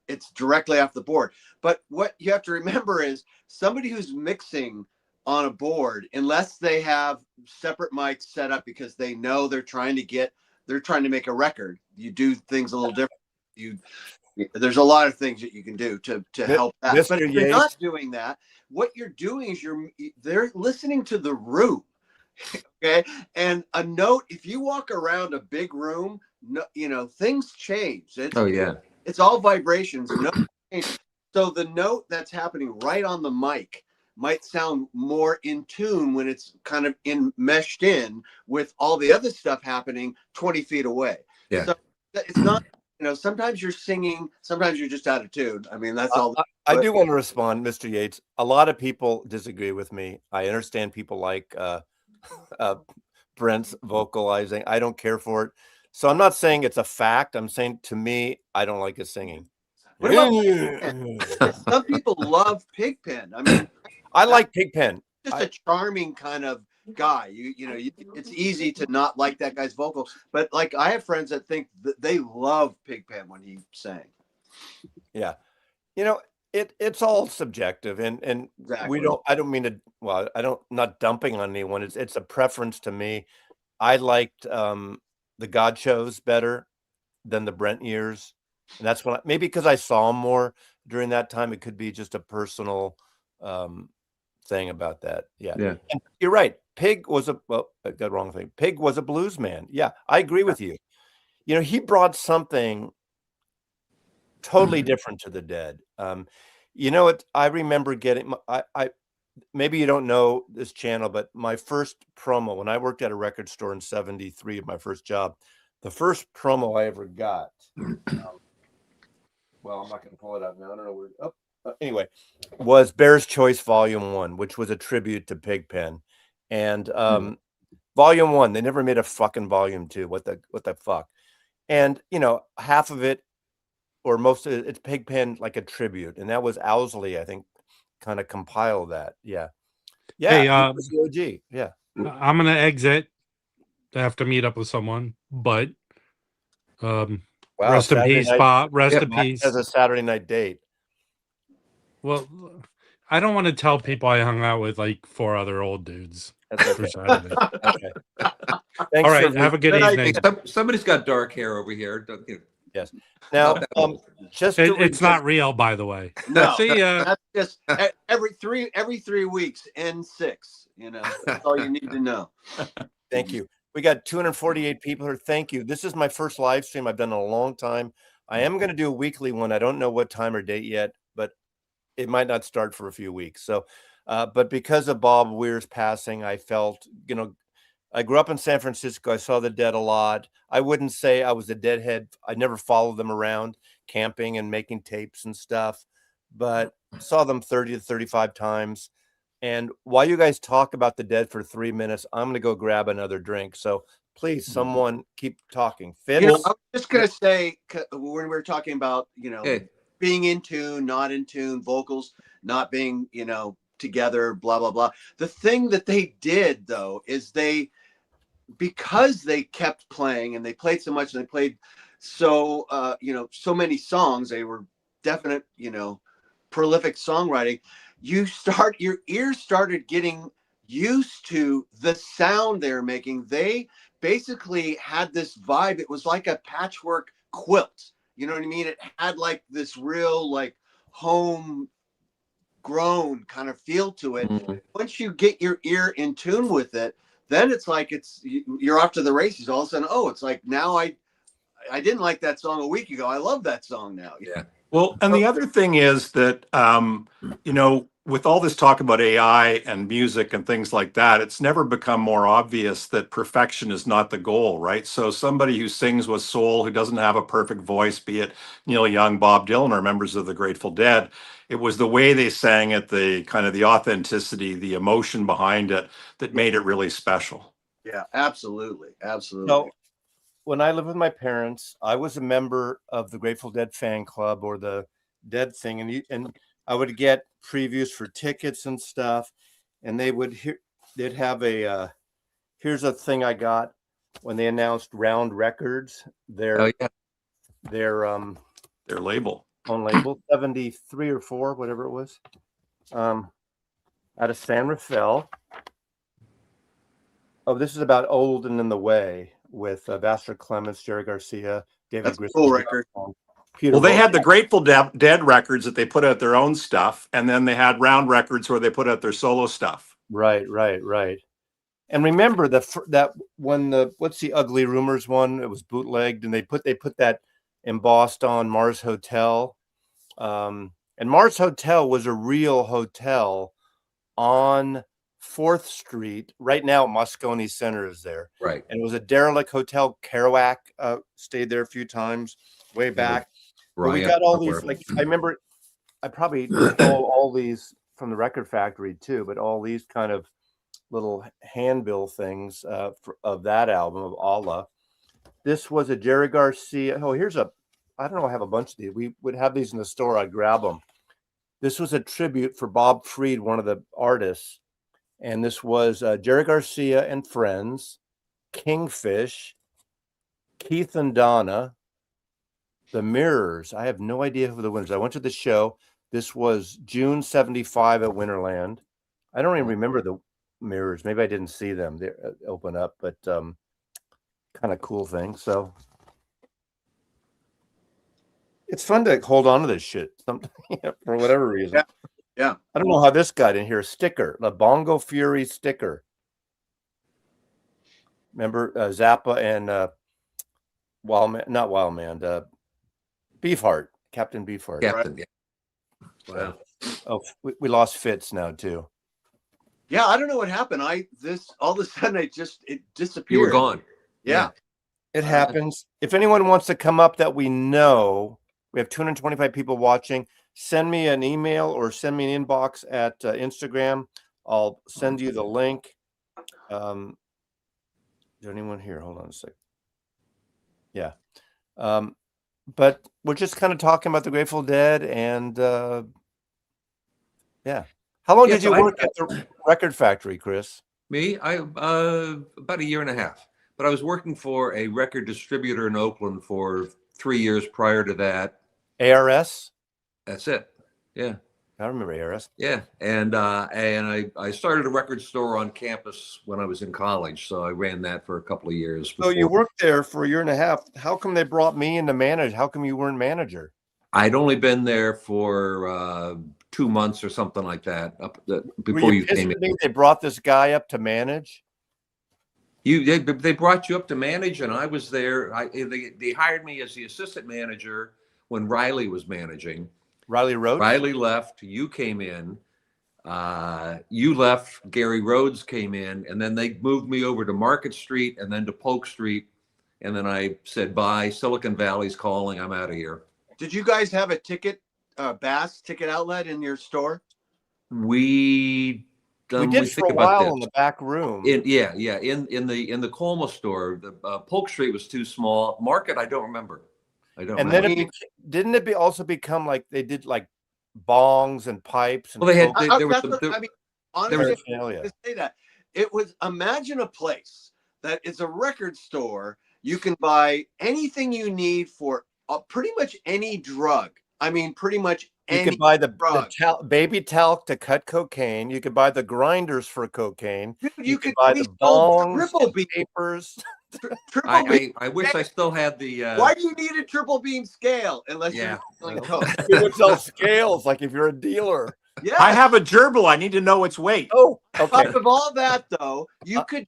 [SPEAKER 4] it's directly off the board. But what you have to remember is somebody who's mixing on a board, unless they have separate mics set up because they know they're trying to make a record, you do things a little different. There's a lot of things that you can do to help that. But if you're not doing that, what you're doing is they're listening to the room. Okay. And a note, if you walk around a big room, things change. It's all vibrations. So the note that's happening right on the mic might sound more in tune when it's kind of meshed in with all the other stuff happening 20 feet away.
[SPEAKER 5] Yeah.
[SPEAKER 4] So it's not sometimes you're singing, sometimes you're just out of tune. I mean, that's all.
[SPEAKER 1] I do want to respond, Mr. Yates. A lot of people disagree with me. I understand people like Brent's vocalizing. I don't care for it. So I'm not saying it's a fact. I'm saying, to me, I don't like his singing.
[SPEAKER 4] What about some people love Pigpen? I mean,
[SPEAKER 1] I like Pigpen.
[SPEAKER 4] Just a charming kind of guy. It's easy to not like that guy's vocal, but like I have friends that think that they love Pigpen when he sang.
[SPEAKER 1] Yeah, it's all subjective, and
[SPEAKER 4] Exactly.
[SPEAKER 1] I don't mean to. Well, not dumping on anyone. It's a preference to me. I liked the God shows better than the Brent years, and that's when maybe because I saw him more during that time. It could be just a personal thing about that. Yeah. And you're right. Pig was I got the wrong thing. Pig was a blues man. Yeah, I agree with you. He brought something totally different to the Dead. I remember getting I maybe you don't know this channel, but my first promo when I worked at a record store in '73, my first job, the first promo I ever got. Well, I'm not going to pull it up now. I don't know where. Anyway, was Bear's Choice Volume 1, which was a tribute to Pigpen, and Volume 1. They never made a fucking Volume 2. What the fuck? And half of it, or most of it, it's Pigpen, like a tribute, and that was Owsley, I think, kind of compiled that. Yeah.
[SPEAKER 2] Hey,
[SPEAKER 1] he was the OG. Yeah.
[SPEAKER 2] I'm gonna exit. I have to meet up with someone, but
[SPEAKER 1] Wow,
[SPEAKER 2] rest in
[SPEAKER 1] Saturday
[SPEAKER 2] peace,
[SPEAKER 1] night.
[SPEAKER 2] Bob. Rest in peace.
[SPEAKER 1] As a Saturday night date.
[SPEAKER 2] Well, I don't want to tell people I hung out with like 4 other old dudes.
[SPEAKER 1] That's
[SPEAKER 2] for
[SPEAKER 1] okay.
[SPEAKER 2] Saturday.
[SPEAKER 1] Okay.
[SPEAKER 2] All
[SPEAKER 1] Thanks
[SPEAKER 2] right.
[SPEAKER 1] for
[SPEAKER 2] Have a good evening.
[SPEAKER 5] Somebody's got dark hair over here.
[SPEAKER 1] Yes. Now, just to
[SPEAKER 2] it's not real, by the way.
[SPEAKER 4] No,
[SPEAKER 2] See ya.
[SPEAKER 4] that's just every 3 weeks, N6. That's all you need to know.
[SPEAKER 1] Thank you. We got 248 people here. Thank you. This is my first live stream I've done in a long time. I am going to do a weekly one. I don't know what time or date yet, but it might not start for a few weeks. So, but because of Bob Weir's passing, I felt, I grew up in San Francisco. I saw the Dead a lot. I wouldn't say I was a Deadhead. I never followed them around camping and making tapes and stuff, but saw them 30 to 35 times. And while you guys talk about the Dead for 3 minutes, I'm going to go grab another drink. So please, someone keep talking. Fitz?
[SPEAKER 4] I was just going to say, when we were talking about, being in tune, not in tune, vocals not being, together, blah, blah, blah. The thing that they did, though, is because they kept playing and they played so much and they played so many songs, they were definite, prolific songwriting. Your ears started getting used to the sound they're making. They basically had this vibe. It was like a patchwork quilt. You know what I mean? It had like this real like home grown kind of feel to it. Once you get your ear in tune with it, then it's like you're off to the races. All of a sudden, it's like now I didn't like that song a week ago. I love that song now.
[SPEAKER 5] Yeah.
[SPEAKER 3] Well, and the other thing is that, with all this talk about AI and music and things like that, it's never become more obvious that perfection is not the goal, right? So somebody who sings with soul, who doesn't have a perfect voice, be it Neil Young, Bob Dylan, or members of the Grateful Dead, it was the way they sang it, the kind of the authenticity, the emotion behind it that made it really special.
[SPEAKER 4] Yeah, absolutely. Absolutely.
[SPEAKER 1] So, when I lived with my parents, I was a member of the Grateful Dead fan club or the Dead thing, and I would get previews for tickets and stuff, and they'd have here's a thing I got when they announced Round Records, their
[SPEAKER 3] label
[SPEAKER 1] on label 73 or 4, whatever it was, out of San Rafael. Oh, this is about Old and in the Way with Vassar Clements, Jerry Garcia, David
[SPEAKER 4] That's
[SPEAKER 1] Griswold.
[SPEAKER 4] cool record.
[SPEAKER 3] Well, they had the Grateful Dead records that they put out their own stuff, and then they had Round Records where they put out their solo stuff.
[SPEAKER 1] Right. And remember that when what's the Ugly Rumors one? It was bootlegged, and they put that embossed on Mars Hotel, and Mars Hotel was a real hotel on 4th Street. Right now, Moscone Center is there.
[SPEAKER 5] Right.
[SPEAKER 1] And it was a derelict hotel. Kerouac stayed there a few times. way back. But we
[SPEAKER 5] Ryan
[SPEAKER 1] got all
[SPEAKER 5] somewhere.
[SPEAKER 1] these, like, I remember I probably stole all these from the Record Factory too, but all these kind of little handbill things of that album of Allah. This was a Jerry Garcia. Oh, here's a, I don't know, I have a bunch of these. We would have these in the store. I'd grab them. This was a tribute for Bob Freed, one of the artists. And this was Jerry Garcia and Friends, Kingfish, Keith and Donna, The Mirrors. I have no idea who the winners. I went to the show. This was June 75 at Winterland. I don't even remember the Mirrors. Maybe I didn't see them open up, but kind of cool thing. So it's fun to hold on to this shit for whatever reason.
[SPEAKER 4] Yeah.
[SPEAKER 1] I don't know how this got in here. Sticker, the Bongo Fury sticker. Remember Zappa and Wildman, not Wildman, Beefheart, Captain Beefheart.
[SPEAKER 5] Captain. Yeah. Wow.
[SPEAKER 1] Oh, we lost Fitz now too.
[SPEAKER 4] Yeah, I don't know what happened. All of a sudden it disappeared.
[SPEAKER 5] You were gone.
[SPEAKER 4] Yeah.
[SPEAKER 1] It happens. If anyone wants to come up that we know, we have 225 people watching. Send me an email or send me an inbox at Instagram. I'll send you the link. Is there anyone here? Hold on a sec. Yeah. But we're just kind of talking about the Grateful Dead and yeah. How long did you work at the Record Factory, Chris?
[SPEAKER 5] Me? About a year and a half. But I was working for a record distributor in Oakland for 3 years prior to that.
[SPEAKER 1] ARS?
[SPEAKER 5] That's it. Yeah.
[SPEAKER 1] I remember ARS.
[SPEAKER 5] Yeah. And I started a record store on campus when I was in college. So I ran that for a couple of years.
[SPEAKER 1] So you worked there for a year and a half. How come they brought me in to manage? How come you weren't manager?
[SPEAKER 5] I'd only been there for 2 months or something like that before you came in.
[SPEAKER 1] They brought this guy up to manage?
[SPEAKER 5] They brought you up to manage, and I was there. They hired me as the assistant manager when Riley was managing.
[SPEAKER 1] Riley Rhodes?
[SPEAKER 5] Riley left. You came in. You left. Gary Rhodes came in, and then they moved me over to Market Street and then to Polk Street. And then I said, bye. Silicon Valley's calling. I'm out of here.
[SPEAKER 4] Did you guys have a Bass ticket outlet in your store?
[SPEAKER 1] We did for a while in the back room.
[SPEAKER 5] In the Colma store. The Polk Street was too small. Market, I don't remember.
[SPEAKER 1] And then didn't it also become like they did like bongs and pipes? And
[SPEAKER 5] well, they had.
[SPEAKER 4] Honestly, to say that it was, imagine a place that is a record store. You can buy anything you need for pretty much any drug. I mean, pretty much any.
[SPEAKER 1] You could buy the baby talc to cut cocaine. You could buy the grinders for cocaine.
[SPEAKER 4] Dude,
[SPEAKER 1] you could buy the bongs,
[SPEAKER 4] triple beam
[SPEAKER 1] papers.
[SPEAKER 5] I wish I still had the.
[SPEAKER 4] Why do you need a triple beam scale unless you're selling coke?
[SPEAKER 1] You would sell scales like if you're a dealer.
[SPEAKER 3] Yeah, I have a gerbil. I need to know its weight.
[SPEAKER 1] Oh, okay.
[SPEAKER 4] On top of all that, though, you could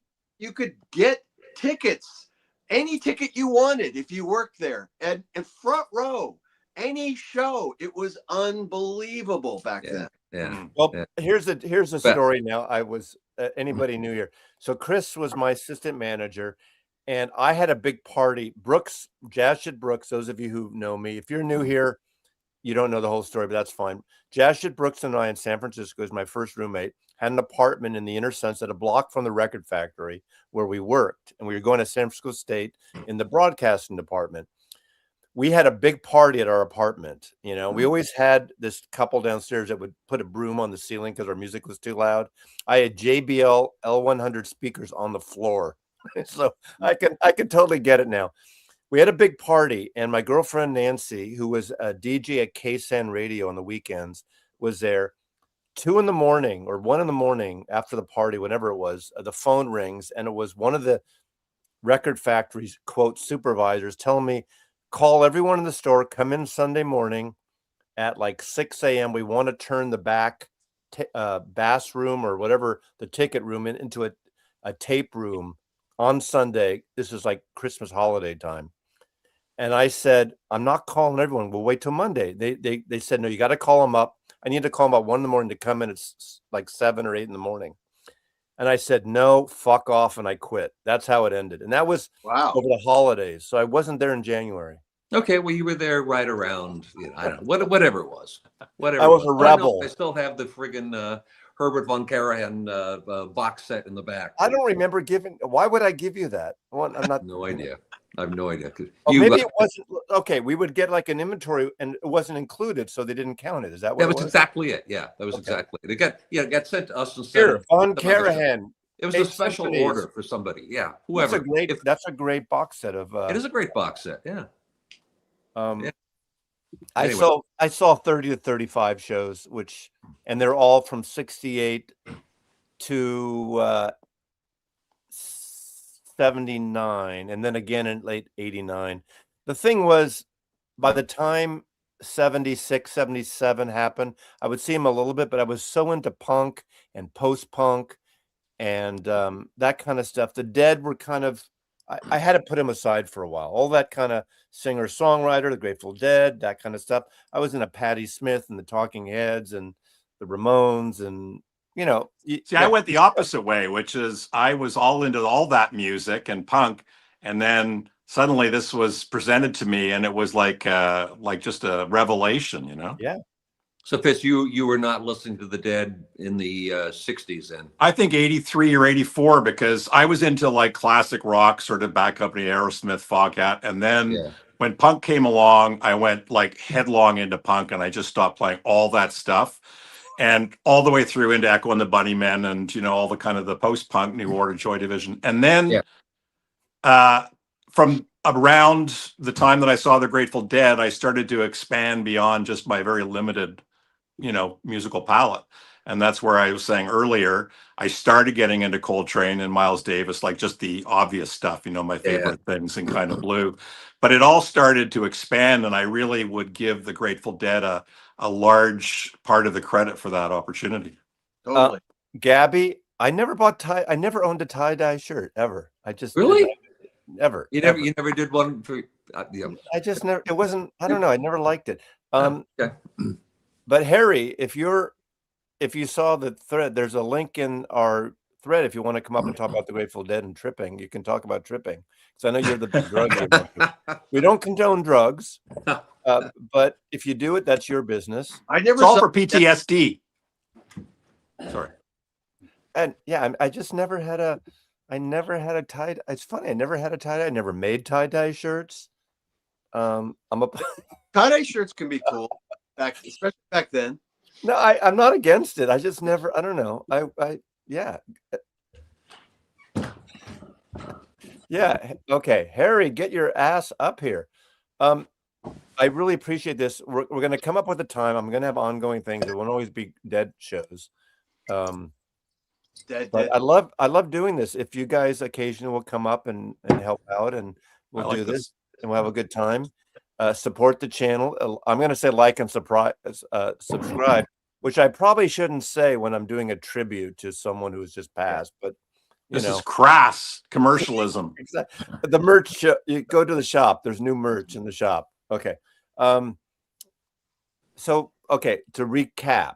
[SPEAKER 4] get tickets, any ticket you wanted if you worked there, and front row. Any show, it was unbelievable back then.
[SPEAKER 5] Yeah.
[SPEAKER 1] Well, here's the story. Now, I was anybody new here. So Chris was my assistant manager, and I had a big party. Brooks, Jashit Brooks. Those of you who know me, if you're new here, you don't know the whole story, but that's fine. Jashit Brooks and I in San Francisco, was my first roommate, had an apartment in the Inner Sunset, a block from the Record Factory where we worked, and we were going to San Francisco State in the broadcasting department. We had a big party at our apartment. You know, we always had this couple downstairs that would put a broom on the ceiling because our music was too loud. I had JBL L100 speakers on the floor. So I can totally get it now. We had a big party, and my girlfriend Nancy, who was a DJ at KSAN Radio on the weekends, was there. 2 a.m. or 1 a.m. after the party, whenever it was, the phone rings, and it was one of the Record Factory's quote supervisors telling me, call everyone in the store, come in Sunday morning at like 6 a.m. We want to turn the back bass room or whatever, the ticket room into a tape room on Sunday. This is like Christmas holiday time. And I said, I'm not calling everyone. We'll wait till Monday. They said, no, you got to call them up. I need to call them about 1 a.m. to come in. It's like 7 or 8 a.m. And I said, no, fuck off. And I quit. That's how it ended. And that was over the holidays. So I wasn't there in January.
[SPEAKER 5] Okay, well, you were there right around, I don't know, whatever it was. Whatever
[SPEAKER 1] I
[SPEAKER 5] it
[SPEAKER 1] was
[SPEAKER 5] was.
[SPEAKER 1] a
[SPEAKER 5] Oh, I know,
[SPEAKER 1] rebel.
[SPEAKER 5] I still have the friggin' Herbert von Karajan box set in the back.
[SPEAKER 1] I don't remember giving. Why would I give you that? Well, I'm not.
[SPEAKER 5] No idea. I have no idea. 'Cause
[SPEAKER 1] Oh,
[SPEAKER 5] you,
[SPEAKER 1] maybe it wasn't. Okay, we would get like an inventory, and it wasn't included, so they didn't count it. Is that what
[SPEAKER 5] that
[SPEAKER 1] it
[SPEAKER 5] was
[SPEAKER 1] was?
[SPEAKER 5] exactly it. Yeah, that was
[SPEAKER 1] Okay.
[SPEAKER 5] exactly it. It got sent to us instead
[SPEAKER 1] Here,
[SPEAKER 5] of
[SPEAKER 1] Von
[SPEAKER 5] some other stuff.
[SPEAKER 1] Karajan.
[SPEAKER 5] It was a
[SPEAKER 1] 8
[SPEAKER 5] special
[SPEAKER 1] symphonies.
[SPEAKER 5] order for somebody. Yeah, whoever.
[SPEAKER 1] That's a great box set of.
[SPEAKER 5] It is a great box set. Yeah.
[SPEAKER 1] Yeah.
[SPEAKER 5] Anyway.
[SPEAKER 1] I saw 30 to 35 shows, and they're all from 68 to 79, and then again in late 89. The thing was, by the time 76, 77 happened, I would see him a little bit, but I was so into punk and post-punk and that kind of stuff. The Dead were kind of, I had to put him aside for a while. All that kind of singer-songwriter, the Grateful Dead, that kind of stuff. I was into Patti Smith and the Talking Heads and the Ramones and,
[SPEAKER 3] See, I went the opposite way, which is I was all into all that music and punk, and then suddenly this was presented to me, and it was like just a revelation,
[SPEAKER 1] Yeah.
[SPEAKER 5] So, Fitz, you were not listening to the Dead in the 60s then?
[SPEAKER 3] I think 83 or 84, because I was into like classic rock, sort of Bad Company, Aerosmith, Foghat, and then when punk came along, I went like headlong into punk, and I just stopped playing all that stuff. And all the way through into Echo and the Bunnymen and, all the kind of the post-punk New Order, Joy Division. And then from around the time that I saw the Grateful Dead, I started to expand beyond just my very limited, musical palette. And that's where I was saying earlier, I started getting into Coltrane and Miles Davis, like just the obvious stuff, my favorite things in Kind of Blue. But it all started to expand, and I really would give the Grateful Dead a large part of the credit for that opportunity.
[SPEAKER 4] Totally.
[SPEAKER 1] Gabby, I never owned a tie-dye shirt ever. I just
[SPEAKER 5] really
[SPEAKER 1] never.
[SPEAKER 5] You never did one for
[SPEAKER 1] I just never. It wasn't. I don't know. I never liked it.
[SPEAKER 5] Okay.
[SPEAKER 1] But Harry, if you saw the thread, there's a link in our thread. If you want to come up and talk about the Grateful Dead and tripping, you can talk about tripping. Because I know you're the big drug user. We don't condone drugs. But if you do it, that's your business.
[SPEAKER 3] It's all for PTSD. Sorry.
[SPEAKER 1] And yeah, I just never had a tie. It's funny. I never had a tie dye. I never made tie dye shirts. I'm a
[SPEAKER 4] tie-dye shirts can be cool especially back then.
[SPEAKER 1] No, I'm not against it. I just never. I don't know. Yeah. Okay, Harry, get your ass up here. I really appreciate this. We're going to come up with a time. I'm going to have ongoing things. It won't always be Dead shows. But I love doing this. If you guys occasionally will come up and help out, and we'll do this, and we'll have a good time. Support the channel. I'm going to say like and subscribe, which I probably shouldn't say when I'm doing a tribute to someone who's just passed. But
[SPEAKER 3] this is crass commercialism.
[SPEAKER 1] Exactly. The merch. You go to the shop. There's new merch in the shop. Okay. So to recap,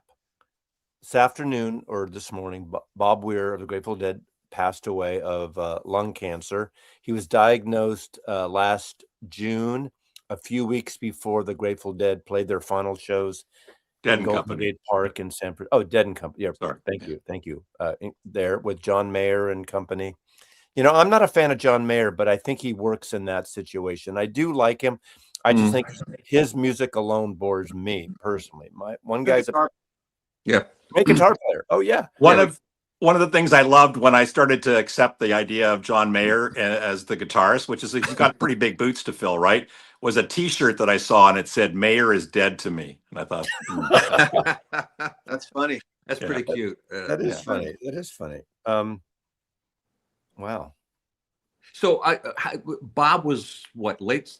[SPEAKER 1] this afternoon or this morning, Bob Weir of the Grateful Dead passed away of lung cancer. He was diagnosed last June, a few weeks before the Grateful Dead played their final shows in Golden Gate Park in San Francisco. Oh, Dead and Company. Yeah, sorry. Thank you. There with John Mayer and company. I'm not a fan of John Mayer, but I think he works in that situation. I do like him. I just think his music alone bores me personally. One guy's great guitar player. Oh yeah.
[SPEAKER 3] One of the things I loved when I started to accept the idea of John Mayer as the guitarist, which is he's got pretty big boots to fill, right? Was a T-shirt that I saw and it said "Mayer is dead to me," and I thought
[SPEAKER 4] that's funny.
[SPEAKER 5] That's pretty cute.
[SPEAKER 1] That is funny. That is funny. Wow.
[SPEAKER 5] So Bob was what, late?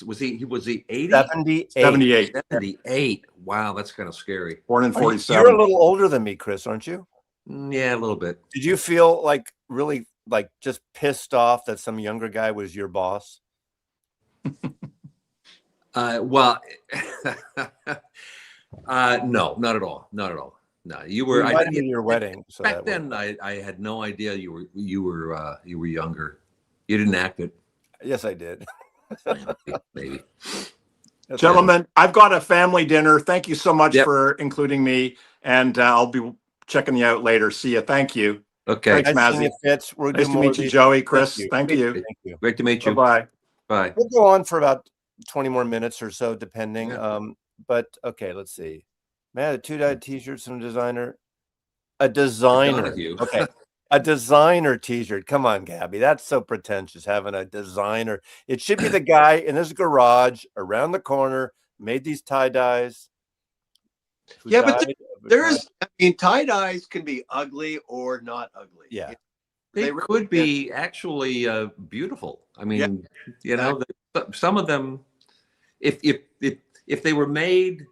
[SPEAKER 5] Was he 80?
[SPEAKER 1] 78.
[SPEAKER 5] 78. Wow, that's kind of scary.
[SPEAKER 3] Born in 47.
[SPEAKER 1] You're a little older than me, Chris, aren't you?
[SPEAKER 5] Yeah, a little bit.
[SPEAKER 1] Did you feel like really like just pissed off that some younger guy was your boss?
[SPEAKER 5] Well, no, not at all. Not at all. No, you were.
[SPEAKER 1] I did your wedding. So
[SPEAKER 5] back then, I had no idea you were younger. You didn't act it.
[SPEAKER 1] Yes, I did.
[SPEAKER 5] Maybe.
[SPEAKER 1] That's
[SPEAKER 3] Gentlemen, I've got a family dinner. Thank you so much
[SPEAKER 5] Yep.
[SPEAKER 3] for including me, and I'll be checking you out later. See you. Thank you.
[SPEAKER 5] Okay.
[SPEAKER 3] Thanks,
[SPEAKER 1] nice seeing
[SPEAKER 3] Mazzy.
[SPEAKER 1] you, Fitz. We'll do
[SPEAKER 3] Nice to
[SPEAKER 1] more
[SPEAKER 3] meet
[SPEAKER 1] of
[SPEAKER 3] you,
[SPEAKER 1] these.
[SPEAKER 3] Joey, Chris. Thank you.
[SPEAKER 1] Thank you.
[SPEAKER 5] Great to meet you.
[SPEAKER 3] Bye-bye.
[SPEAKER 5] Bye.
[SPEAKER 1] We'll go on for about 20 more minutes or so, depending.
[SPEAKER 5] Yeah.
[SPEAKER 1] But okay, let's see. Man, a 2-dyed t-shirt, some designer. A designer.
[SPEAKER 5] Donahue.
[SPEAKER 1] Okay. A designer t-shirt. Come on, Gabby. That's so pretentious, having a designer. It should be the guy in his garage around the corner, made these tie-dyes. who
[SPEAKER 4] Yeah, but
[SPEAKER 1] died of a
[SPEAKER 4] There's, I mean, tie-dyes can be ugly or not ugly.
[SPEAKER 1] Yeah.
[SPEAKER 5] They
[SPEAKER 4] They really
[SPEAKER 5] could be actually beautiful. I mean, you know, some of them, if they were made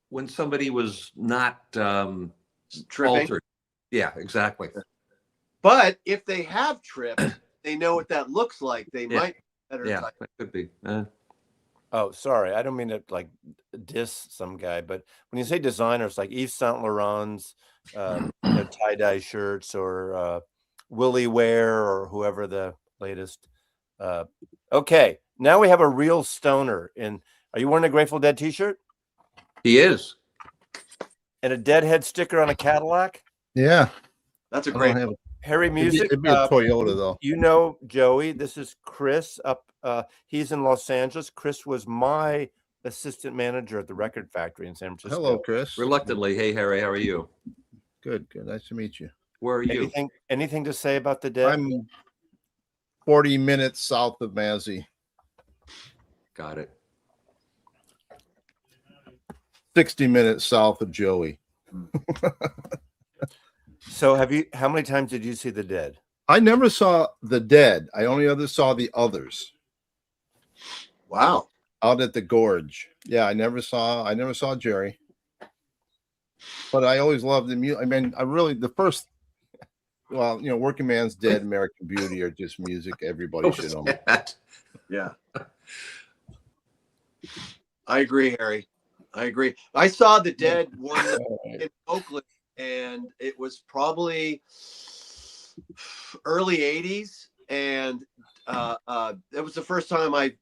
[SPEAKER 5] when somebody was not
[SPEAKER 4] tripping.
[SPEAKER 5] altered, yeah, exactly.
[SPEAKER 4] But if they have tripped, they know what that looks like. They
[SPEAKER 5] Yeah.
[SPEAKER 4] might better.
[SPEAKER 5] Yeah, that could be.
[SPEAKER 1] Oh, sorry. I don't mean to like diss some guy, but when you say designers like Yves Saint Laurent's tie-dye shirts or Willie Wear or whoever the latest. Okay, now we have a real stoner. Are you wearing a Grateful Dead t-shirt?
[SPEAKER 5] He is.
[SPEAKER 1] And a Deadhead sticker on a Cadillac?
[SPEAKER 6] Yeah.
[SPEAKER 4] That's a
[SPEAKER 6] I don't
[SPEAKER 4] great.
[SPEAKER 6] have
[SPEAKER 1] Harry Music.
[SPEAKER 6] It'd be a Toyota though.
[SPEAKER 1] You know Joey. This is Chris up. He's in Los Angeles. Chris was my assistant manager at the record factory in San Francisco.
[SPEAKER 6] Hello, Chris.
[SPEAKER 5] Reluctantly. Hey, Harry, how are you?
[SPEAKER 6] Good, good. Nice to meet you.
[SPEAKER 5] Where are you?
[SPEAKER 1] Anything to say about the Dead?
[SPEAKER 6] I'm 40 minutes south of Mazzy.
[SPEAKER 5] Got it.
[SPEAKER 6] 60 minutes south of Joey.
[SPEAKER 1] So how many times did you see the Dead?
[SPEAKER 6] I never saw the Dead. I only ever saw the others
[SPEAKER 4] Wow.
[SPEAKER 6] out at the Gorge. Yeah, I never saw Jerry. But I always loved the music. I mean, Working Man's Dead, American Beauty are just music everybody should know.
[SPEAKER 4] Yeah. I agree, Harry. I agree. I saw the Dead one in Oakland, and it was probably early 80s. And it was the first time I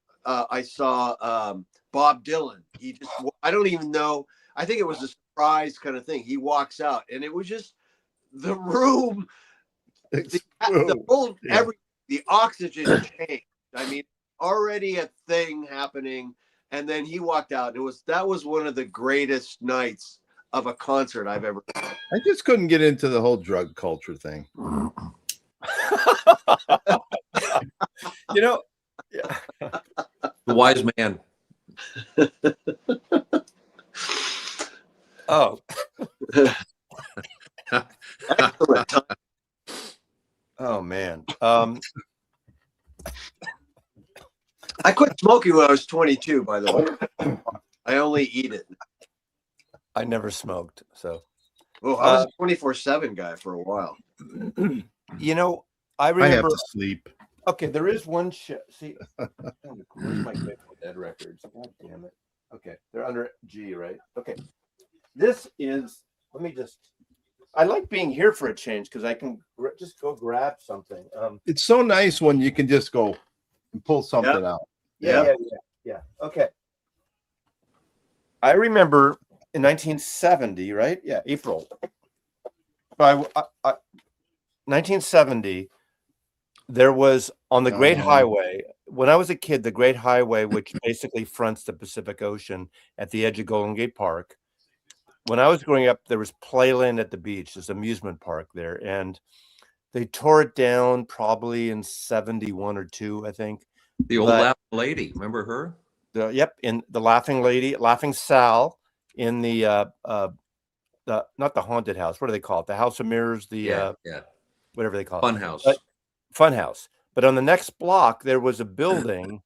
[SPEAKER 4] saw Bob Dylan. I don't even know. I think it was a surprise kind of thing. He walks out, and it was just the room, the oxygen changed. I mean, already a thing happening, and then he walked out. That was one of the greatest nights of a concert I've ever seen.
[SPEAKER 6] I just couldn't get into the whole drug culture thing.
[SPEAKER 1] Yeah.
[SPEAKER 5] The wise man.
[SPEAKER 1] Oh. Oh man.
[SPEAKER 4] I quit smoking when I was 22, by the way. I only eat it.
[SPEAKER 1] I never smoked, so.
[SPEAKER 4] Well, I was a 24/7 guy for a while.
[SPEAKER 1] I remember.
[SPEAKER 6] I have to sleep.
[SPEAKER 1] Okay, there is one show. See, where's my Grateful Dead records? God damn it. Okay, they're under G, right? Okay. This is, I like being here for a change because I can just go grab something.
[SPEAKER 6] It's so nice when you can just go and pull something out.
[SPEAKER 1] Yeah. Okay. I remember in 1970, right? Yeah, April. 1970, there was on the Great Highway. When I was a kid, the Great Highway, which basically fronts the Pacific Ocean at the edge of Golden Gate Park. When I was growing up, there was Playland at the beach, this amusement park there, and they tore it down probably in 71 or 2, I think.
[SPEAKER 5] The old laughing lady, remember her?
[SPEAKER 1] In the Laughing Lady, Laughing Sal, in the not the haunted house. What do they call it? The House of Mirrors, whatever they call it. Funhouse. But on the next block, there was a building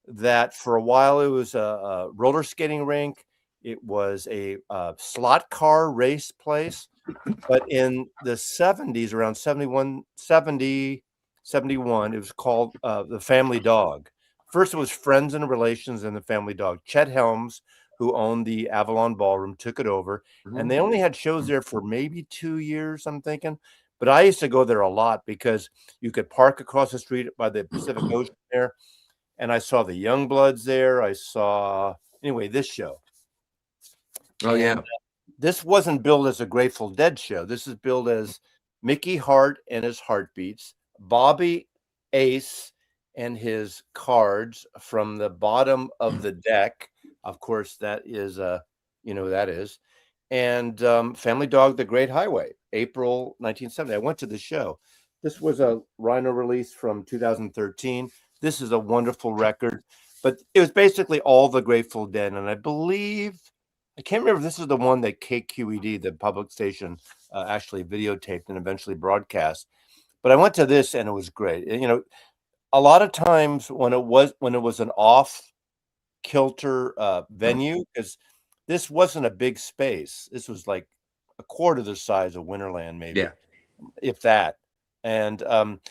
[SPEAKER 1] that for a while it was a roller skating rink. It was a slot car race place. But in the 70s, around 71, it was called the Family Dog. First, it was Friends and Relations and the Family Dog. Chet Helms, who owned the Avalon Ballroom, took it over. And they only had shows there for maybe 2 years, I'm thinking. But I used to go there a lot because you could park across the street by the Pacific Ocean there. and I saw the Youngbloods there. I saw this show.
[SPEAKER 5] Oh yeah.
[SPEAKER 1] And this wasn't billed as a Grateful Dead show. This is billed as Mickey Hart and his Heartbeats, Bobby Ace and his Cards from the bottom of the deck. Of course, that is you know who that is. And Family Dog, The Great Highway, April 1970. I went to the show. This was a Rhino release from 2013. This is a wonderful record, but it was basically all the Grateful Dead. And I believe, I can't remember if this is the one that KQED, the public station, actually videotaped and eventually broadcast. But I went to this and it was great. You know, a lot of times when it was an off kilter venue, because this wasn't a big space. This was like a quarter the size of Winterland, maybe, if that. And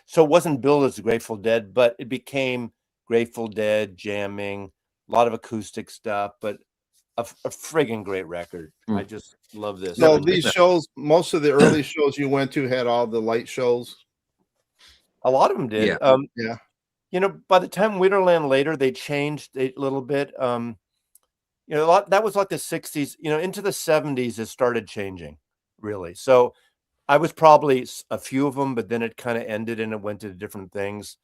[SPEAKER 1] so it wasn't billed as the Grateful Dead, but it became Grateful Dead jamming, a lot of acoustic stuff, but a friggin' great record. I just love this.
[SPEAKER 6] So these shows, most of the early shows you went to had all the light shows.
[SPEAKER 1] A lot of them did.
[SPEAKER 6] Yeah.
[SPEAKER 1] You know, by the time Winterland later, they changed a little bit. You know, that was like the 60s, you know, into the 70s, it started changing, really. So I was probably a few of them, but then it kind of ended and it went to different things.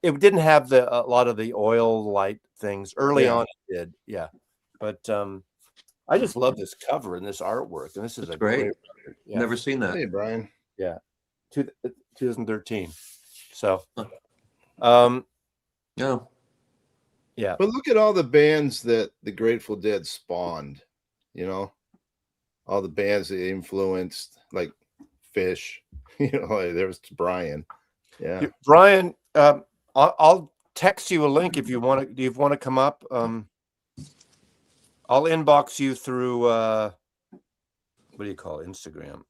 [SPEAKER 1] It didn't have a lot of the oil light things. Early on it did, yeah. But I just love this cover and this artwork. And this is great record. Yeah.
[SPEAKER 5] Never seen that.
[SPEAKER 6] Hey, Brian.
[SPEAKER 1] Yeah. 2013. So,
[SPEAKER 5] no.
[SPEAKER 1] Yeah.
[SPEAKER 6] But look at all the bands that the Grateful Dead spawned, you know, all the bands they influenced, like Fish, you know, like there was Brian. Yeah.
[SPEAKER 1] Brian, I'll text you a link if you want to. Do you want to come up? I'll inbox you through what do you call it? Instagram.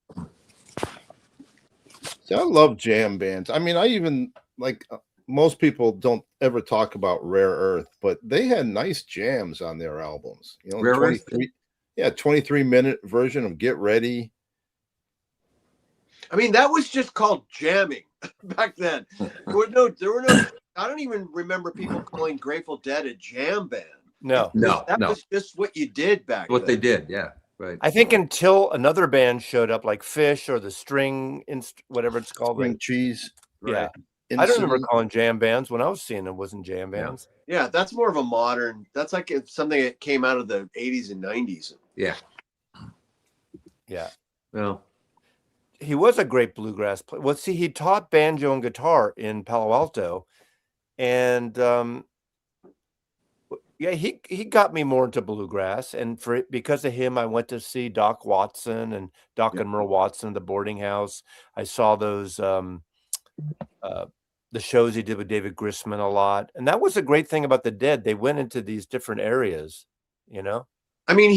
[SPEAKER 6] See, I love jam bands. I mean, I even like most people don't ever talk about Rare Earth, but they had nice jams on their albums. You know,
[SPEAKER 5] Rare
[SPEAKER 6] 23, yeah, 23-minute version of Get Ready.
[SPEAKER 4] I mean, that was just called jamming back then. There were no. I don't even remember people calling Grateful Dead a jam band.
[SPEAKER 1] No.
[SPEAKER 4] That was just what you did back then.
[SPEAKER 5] What they did, yeah. Right.
[SPEAKER 1] I think until another band showed up, like Fish or the String, whatever it's called.
[SPEAKER 6] String Cheese.
[SPEAKER 1] Yeah. I don't remember calling jam bands when I was seeing them. Wasn't jam bands.
[SPEAKER 4] Yeah, that's more of a modern. That's like something that came out of the 80s and 90s.
[SPEAKER 5] Yeah.
[SPEAKER 1] Yeah.
[SPEAKER 5] Well,
[SPEAKER 1] he was a great bluegrass player. Well, see, he taught banjo and guitar in Palo Alto, and yeah, he got me more into bluegrass. And because of him, I went to see Doc Watson and Doc and Merle Watson at the boarding house. I saw those the shows he did with David Grisman a lot, and that was a great thing about the Dead. They went into these different areas, you know.
[SPEAKER 4] I mean,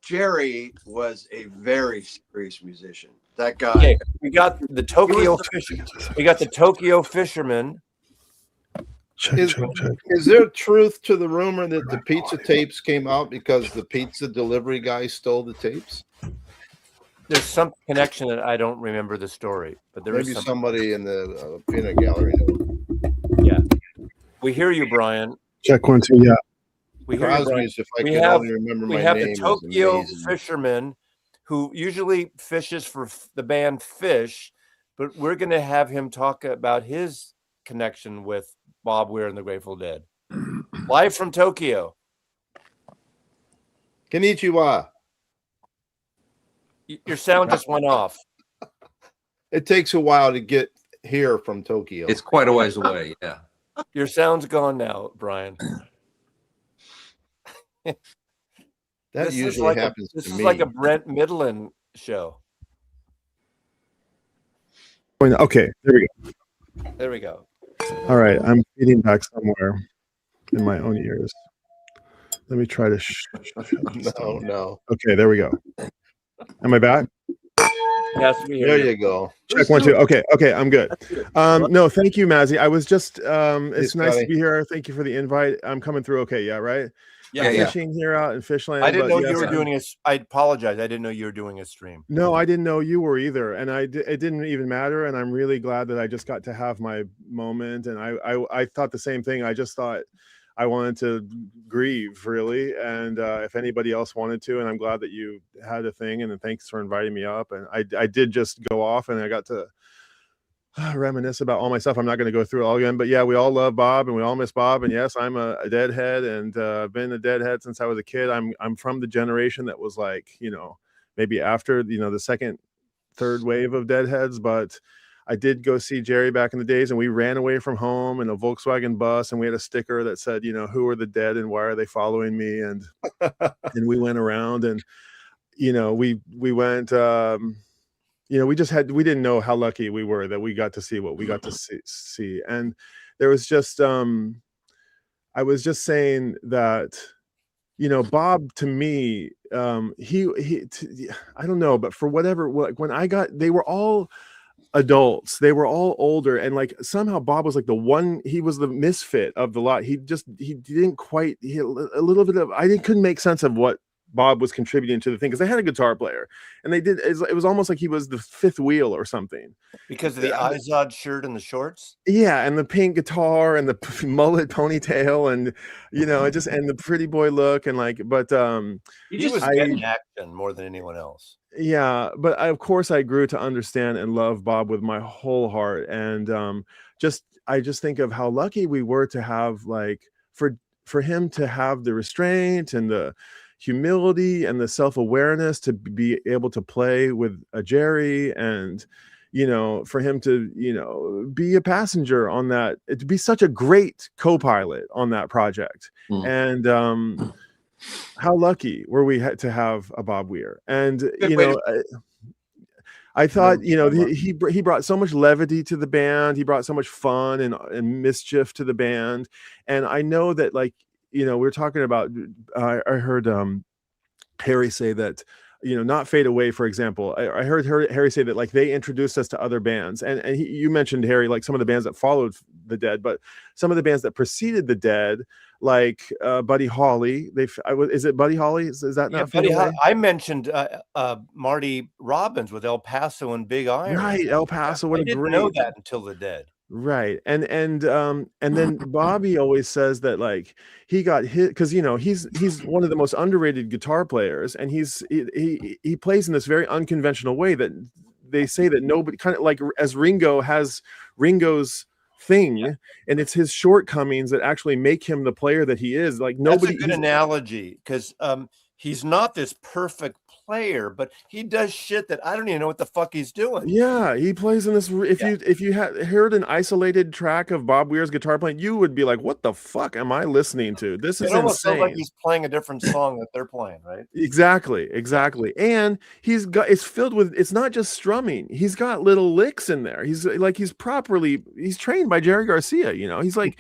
[SPEAKER 4] Jerry was a very serious musician. That guy.
[SPEAKER 1] Yeah, we got the Tokyo Fisherman.
[SPEAKER 6] Is there truth to the rumor that the pizza tapes came out because the pizza delivery guy stole the tapes?
[SPEAKER 1] There's some connection that I don't remember the story, but there is
[SPEAKER 6] somebody in the peanut gallery.
[SPEAKER 1] Yeah, we hear you, Brian.
[SPEAKER 7] Check 1 2. Yeah,
[SPEAKER 6] we hear you, Brian. If I can only remember my name. We have the
[SPEAKER 1] Tokyo Fisherman, who usually fishes for the band Fish, but we're going to have him talk about his connection with Bob Weir and the Grateful Dead. Live from Tokyo.
[SPEAKER 6] Konnichiwa.
[SPEAKER 1] Your sound just went off.
[SPEAKER 6] It takes a while to get here from Tokyo.
[SPEAKER 5] It's quite a ways away, yeah.
[SPEAKER 1] Your sound's gone now, Brian.
[SPEAKER 6] That usually happens to me.
[SPEAKER 1] This is like a Brent Midland show.
[SPEAKER 7] Okay, there we go.
[SPEAKER 1] There we go.
[SPEAKER 7] All right, I'm feeding back somewhere in my own ears. Let me try to.
[SPEAKER 6] No.
[SPEAKER 7] Okay, there we go. Am I back?
[SPEAKER 1] Yes,
[SPEAKER 6] there you go.
[SPEAKER 7] Check 1 2. Okay, I'm good. No, thank you, Mazzy. I was just. It's nice to be here. Thank you for the invite. I'm coming through. Okay, yeah, right.
[SPEAKER 5] Yeah, yeah.
[SPEAKER 7] fishing here out in Fishland.
[SPEAKER 1] I didn't
[SPEAKER 7] but
[SPEAKER 1] know
[SPEAKER 7] yes,
[SPEAKER 1] you were
[SPEAKER 7] I'm-
[SPEAKER 1] doing I apologize. I didn't know you were doing a stream.
[SPEAKER 7] No, I didn't know you were either, and it didn't even matter. And I'm really glad that I just got to have my moment. And I thought the same thing. I just thought I wanted to grieve, really, and if anybody else wanted to, and I'm glad that you had a thing. And thanks for inviting me up. And I did just go off, and I got to reminisce about all my stuff. I'm not going to go through it all again, but yeah, we all love Bob and we all miss Bob. And yes, I'm a Deadhead, and I've been a Deadhead since I was a kid. I'm from the generation that was like, maybe after, the second, third wave of Deadheads, but I did go see Jerry back in the days, and we ran away from home in a Volkswagen bus, and we had a sticker that said, who are the dead and why are they following me? And and we went around, and we went we didn't know how lucky we were that we got to see what we got to see. And there was just I was just saying that Bob, to me, I don't know, but for whatever, when they were all adults, they were all older, and like somehow Bob was like he was the misfit of the lot. He didn't quite, a little bit of, couldn't make sense of what Bob was contributing to the thing, because they had a guitar player, and it was almost like he was the fifth wheel or something,
[SPEAKER 1] because of the Izod shirt and the shorts.
[SPEAKER 7] Yeah, and the pink guitar and the mullet ponytail, and and the pretty boy look, and like, but
[SPEAKER 1] he was getting action more than anyone else.
[SPEAKER 7] Yeah, but of course I grew to understand and love Bob with my whole heart, and I just think of how lucky we were to have, like, for him to have the restraint and the humility and the self-awareness to be able to play with a Jerry, and for him to be a passenger on that, to be such a great co-pilot on that project. And how lucky were we to have a Bob Weir? And I thought, he brought so much levity to the band. He brought so much fun and mischief to the band. And I know that, like, we're talking about, I heard Harry say that, not Fade Away, for example. I heard Harry say that, like, they introduced us to other bands. And you mentioned, Harry, like some of the bands that followed the Dead, but some of the bands that preceded the Dead, like Buddy Holly. Is it Buddy Holly? Is that not Fade Away?
[SPEAKER 1] I mentioned Marty Robbins with El Paso and Big Iron.
[SPEAKER 7] Right, El Paso. What
[SPEAKER 1] I
[SPEAKER 7] a
[SPEAKER 1] didn't
[SPEAKER 7] great
[SPEAKER 1] know that until the Dead.
[SPEAKER 7] Right. And then Bobby always says that, like, he got hit because he's one of the most underrated guitar players, and he plays in this very unconventional way that they say that nobody, kind of like as Ringo has Ringo's thing, and it's his shortcomings that actually make him the player that he is. Like, nobody.
[SPEAKER 1] That's a good analogy, because he's not this perfect player, but he does shit that I don't even know what the fuck he's doing.
[SPEAKER 7] Yeah, he plays in this. If you had heard an isolated track of Bob Weir's guitar playing, you would be like, "What the fuck am I listening to? This is
[SPEAKER 1] almost
[SPEAKER 7] insane."
[SPEAKER 1] like he's playing a different song that they're playing, right?
[SPEAKER 7] Exactly. And it's filled with. It's not just strumming. He's got little licks in there. He's trained by Jerry Garcia. He's like,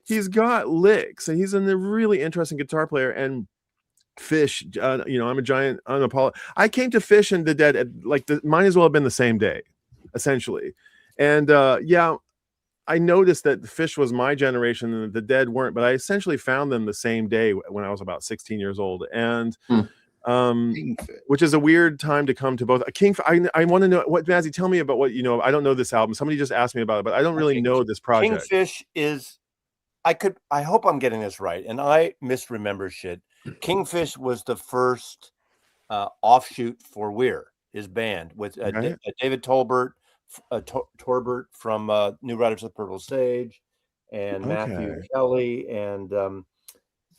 [SPEAKER 7] he's got licks, and he's a really interesting guitar player. And Fish, I'm a giant I came to Fish and the Dead at, like, might as well have been the same day, essentially. And I noticed that Fish was my generation and the Dead weren't, but I essentially found them the same day when I was about 16 years old. And which is a weird time to come to both. I want to know what, Mazzy, tell me about what I don't know this album. Somebody just asked me about it, but I don't really know this project.
[SPEAKER 1] Kingfish is, I hope I'm getting this right, and I misremember shit. Kingfish was the first offshoot for Weir, his band, with David Torbert from New Riders of the Purple Sage, and Matthew Kelly, and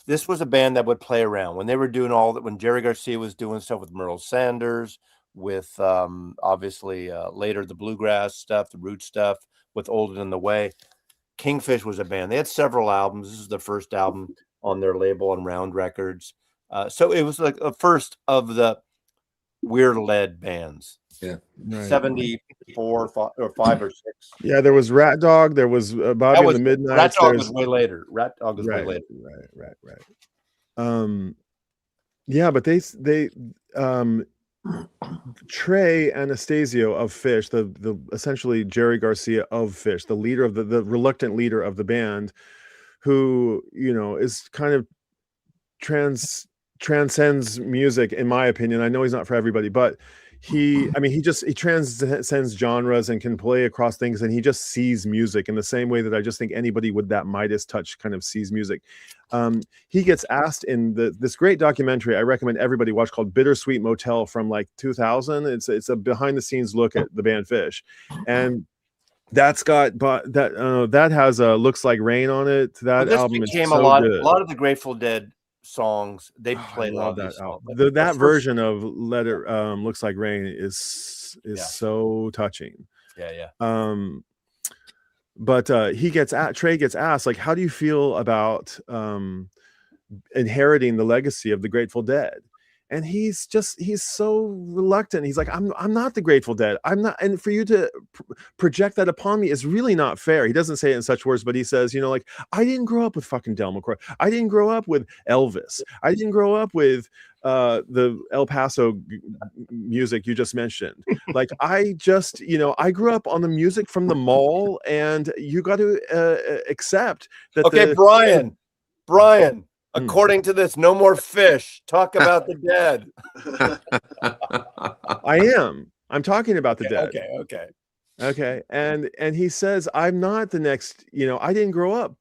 [SPEAKER 1] this was a band that would play around when they were doing all that. When Jerry Garcia was doing stuff with Merle Sanders, with obviously later the bluegrass stuff, the root stuff, with Olden in the Way. Kingfish was a band. They had several albums. This is the first album on their label on Round Records. So it was like the first of the Weir-led bands.
[SPEAKER 5] Yeah.
[SPEAKER 7] Right.
[SPEAKER 1] 74 or 5 or 6.
[SPEAKER 7] Yeah, there was Rat Dog. There was Bobby and the Midnights.
[SPEAKER 1] Rat Dog was way later. Rat Dog was way later.
[SPEAKER 7] Right. Yeah, but they Trey Anastasio of Fish, the essentially Jerry Garcia of Fish, the leader of the reluctant leader of the band, who is kind of transcends music, in my opinion. I know he's not for everybody, but he transcends genres and can play across things, and he just sees music in the same way that I just think anybody with that Midas touch kind of sees music. He gets asked in this great documentary I recommend everybody watch called Bittersweet Motel from like 2000. It's a behind the scenes look at the band Fish, and that's got that has a Looks Like Rain on it. That album is so good.
[SPEAKER 1] A lot of the Grateful Dead songs they played.
[SPEAKER 7] I love that album. That version of Looks Like Rain is so touching.
[SPEAKER 1] Yeah.
[SPEAKER 7] But Trey gets asked, like, how do you feel about inheriting the legacy of the Grateful Dead? And he's so reluctant. He's like, I'm not the Grateful Dead. I'm not. And for you to project that upon me is really not fair. He doesn't say it in such words, but he says, like, I didn't grow up with fucking Del McCoy. I didn't grow up with Elvis. I didn't grow up with the El Paso music you just mentioned. Like, I just, I grew up on the music from the mall, and you got to accept that.
[SPEAKER 1] Okay, Brian. According to this, no more Fish. Talk about the Dead.
[SPEAKER 7] I'm talking about the Dead. Okay. And he says, I'm not the next, I didn't grow up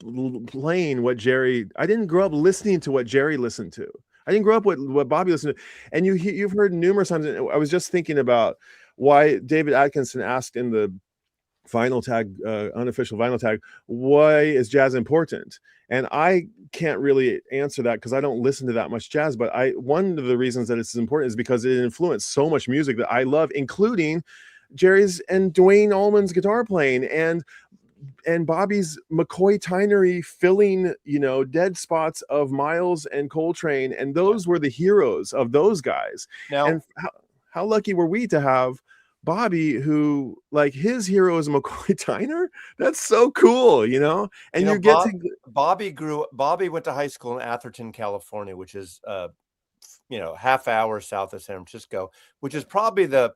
[SPEAKER 7] playing I didn't grow up listening to what Jerry listened to. I didn't grow up with what Bobby listened to. And you've heard numerous times. I was just thinking about why David Atkinson asked in the vinyl tag, unofficial vinyl tag, why is jazz important? And I can't really answer that because I don't listen to that much jazz. But one of the reasons that it's important is because it influenced so much music that I love, including Jerry's and Dwayne Allman's guitar playing and Bobby's McCoy Tynery filling, dead spots of Miles and Coltrane. And those were the heroes of those guys.
[SPEAKER 1] Now,
[SPEAKER 7] and how lucky were we to have Bobby, who, like, his hero is McCoy Tyner? That's so cool, And
[SPEAKER 1] Bobby went to high school in Atherton, California, which is half hour south of San Francisco, which is probably the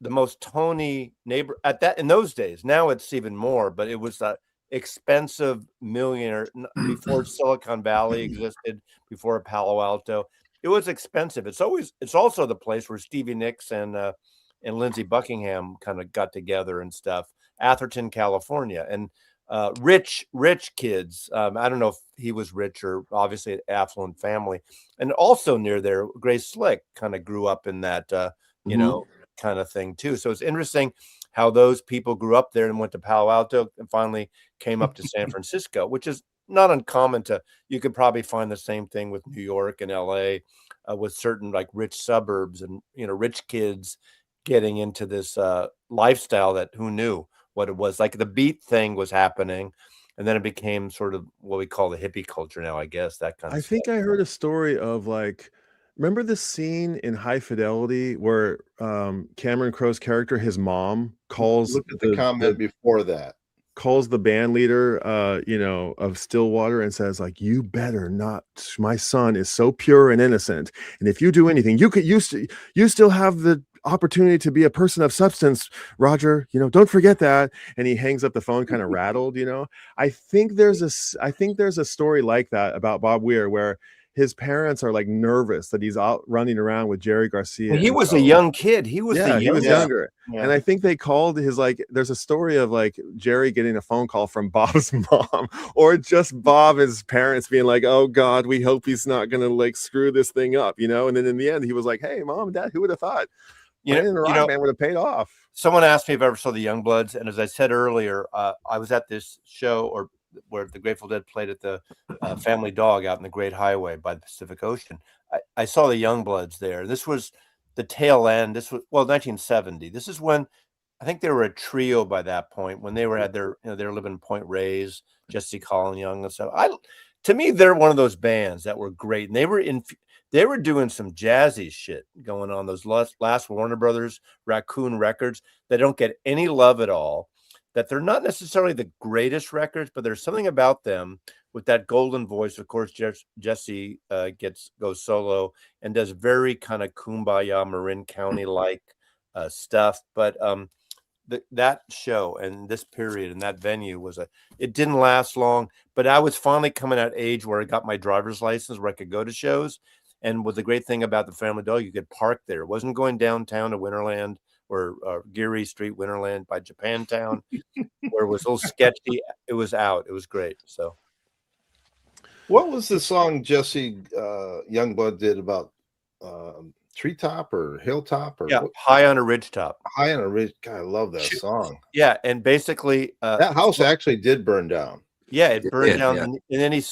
[SPEAKER 1] most Tony neighbor in those days. Now it's even more, but it was the expensive millionaire before Silicon Valley existed, before Palo Alto. It was expensive. It's also the place where Stevie Nicks and Lindsey Buckingham kind of got together and stuff. Atherton, California, and rich kids. I don't know if he was rich or obviously an affluent family. And also near there, Grace Slick kind of grew up in that, kind of thing too. So it's interesting how those people grew up there and went to Palo Alto and finally came up to San Francisco, which is not uncommon you could probably find the same thing with New York and LA, with certain like rich suburbs and, rich kids getting into this lifestyle that who knew what it was. Like the beat thing was happening, and then it became sort of what we call the hippie culture now, I guess, that kind of stuff.
[SPEAKER 7] I think I heard a story of, like, remember the scene in High Fidelity where Cameron Crowe's character, his mom, calls
[SPEAKER 6] the comment before that.
[SPEAKER 7] Calls the band leader, of Stillwater and says, like, you better not, my son is so pure and innocent. And if you do anything, you still have the opportunity to be a person of substance, Roger, don't forget that. And he hangs up the phone kind of rattled. I think there's a story like that about Bob Weir where his parents are like nervous that he's out running around with Jerry Garcia.
[SPEAKER 1] Well, he was a young kid. He was
[SPEAKER 7] younger. Yeah. And I think they called there's a story of like Jerry getting a phone call from Bob's mom, or just Bob, his parents being like, oh God, we hope he's not going to like screw this thing up, And then in the end, he was like, hey, Mom, Dad, who would have thought? Man would have paid off.
[SPEAKER 1] Someone asked me if I ever saw the Youngbloods. And as I said earlier, I was at this show where the Grateful Dead played at the Family Dog out in the Great Highway by the Pacific Ocean. I saw the Youngbloods there. This was the tail end. This was 1970. This is when I think they were a trio by that point, when they were they were living in Point Reyes, Jesse Colin Young and stuff. To me, they're one of those bands that were great, and they were doing some jazzy shit going on. Those last Warner Brothers Raccoon records that don't get any love at all. That they're not necessarily the greatest records, but there's something about them with that golden voice. Of course, Jesse goes solo and does very kind of Kumbaya, Marin County like stuff. But that show and this period and that venue was it didn't last long, but I was finally coming at age where I got my driver's license where I could go to shows. And what the great thing about the Family Dog, you could park there. It wasn't going downtown to Winterland or Geary Street, Winterland by Japantown, where it was a little sketchy. It was out. It was great. So,
[SPEAKER 6] What was the song Jesse Youngblood did about treetop or hilltop or
[SPEAKER 1] High on a Ridgetop?
[SPEAKER 6] High on a Ridge? God, I love that song.
[SPEAKER 1] Yeah, and basically
[SPEAKER 6] that house actually did burn down.
[SPEAKER 1] Yeah, it burned down, and then he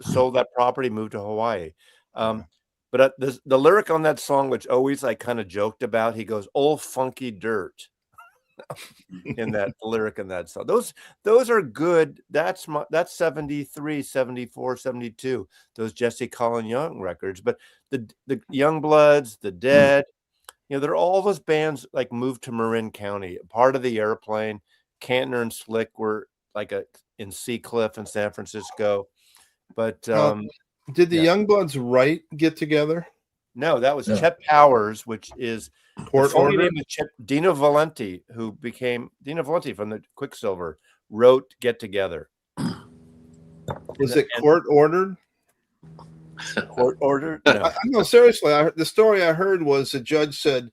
[SPEAKER 1] sold that property, moved to Hawaii. But the lyric on that song, which always I kind of joked about, he goes, "Old funky dirt." In that lyric in that song. Those are good. That's 73, 74, 72. Those Jesse Colin Young records. But the Youngbloods, the Dead, they're all those bands like moved to Marin County, part of the Airplane. Cantner and Slick were like in Seacliff in San Francisco. But
[SPEAKER 6] did the Youngbloods get together?
[SPEAKER 1] No, that was Chet Powers, which is
[SPEAKER 6] Court Order.
[SPEAKER 1] Dino Valenti, who became Dino Valenti from the Quicksilver, wrote "Get Together."
[SPEAKER 6] Is it court ordered?
[SPEAKER 1] Court ordered?
[SPEAKER 6] No, no, seriously. The story I heard was the judge said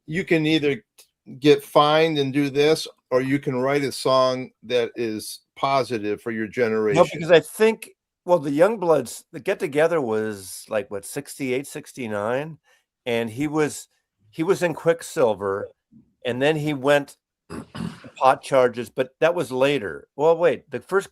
[SPEAKER 6] you can either get fined and do this, or you can write a song that is positive for your generation.
[SPEAKER 1] No, because I think. Well, the Youngbloods, the Get Together was like 68, 69, and he was in Quicksilver, and then he went pot charges, but that was later. Well, wait, the first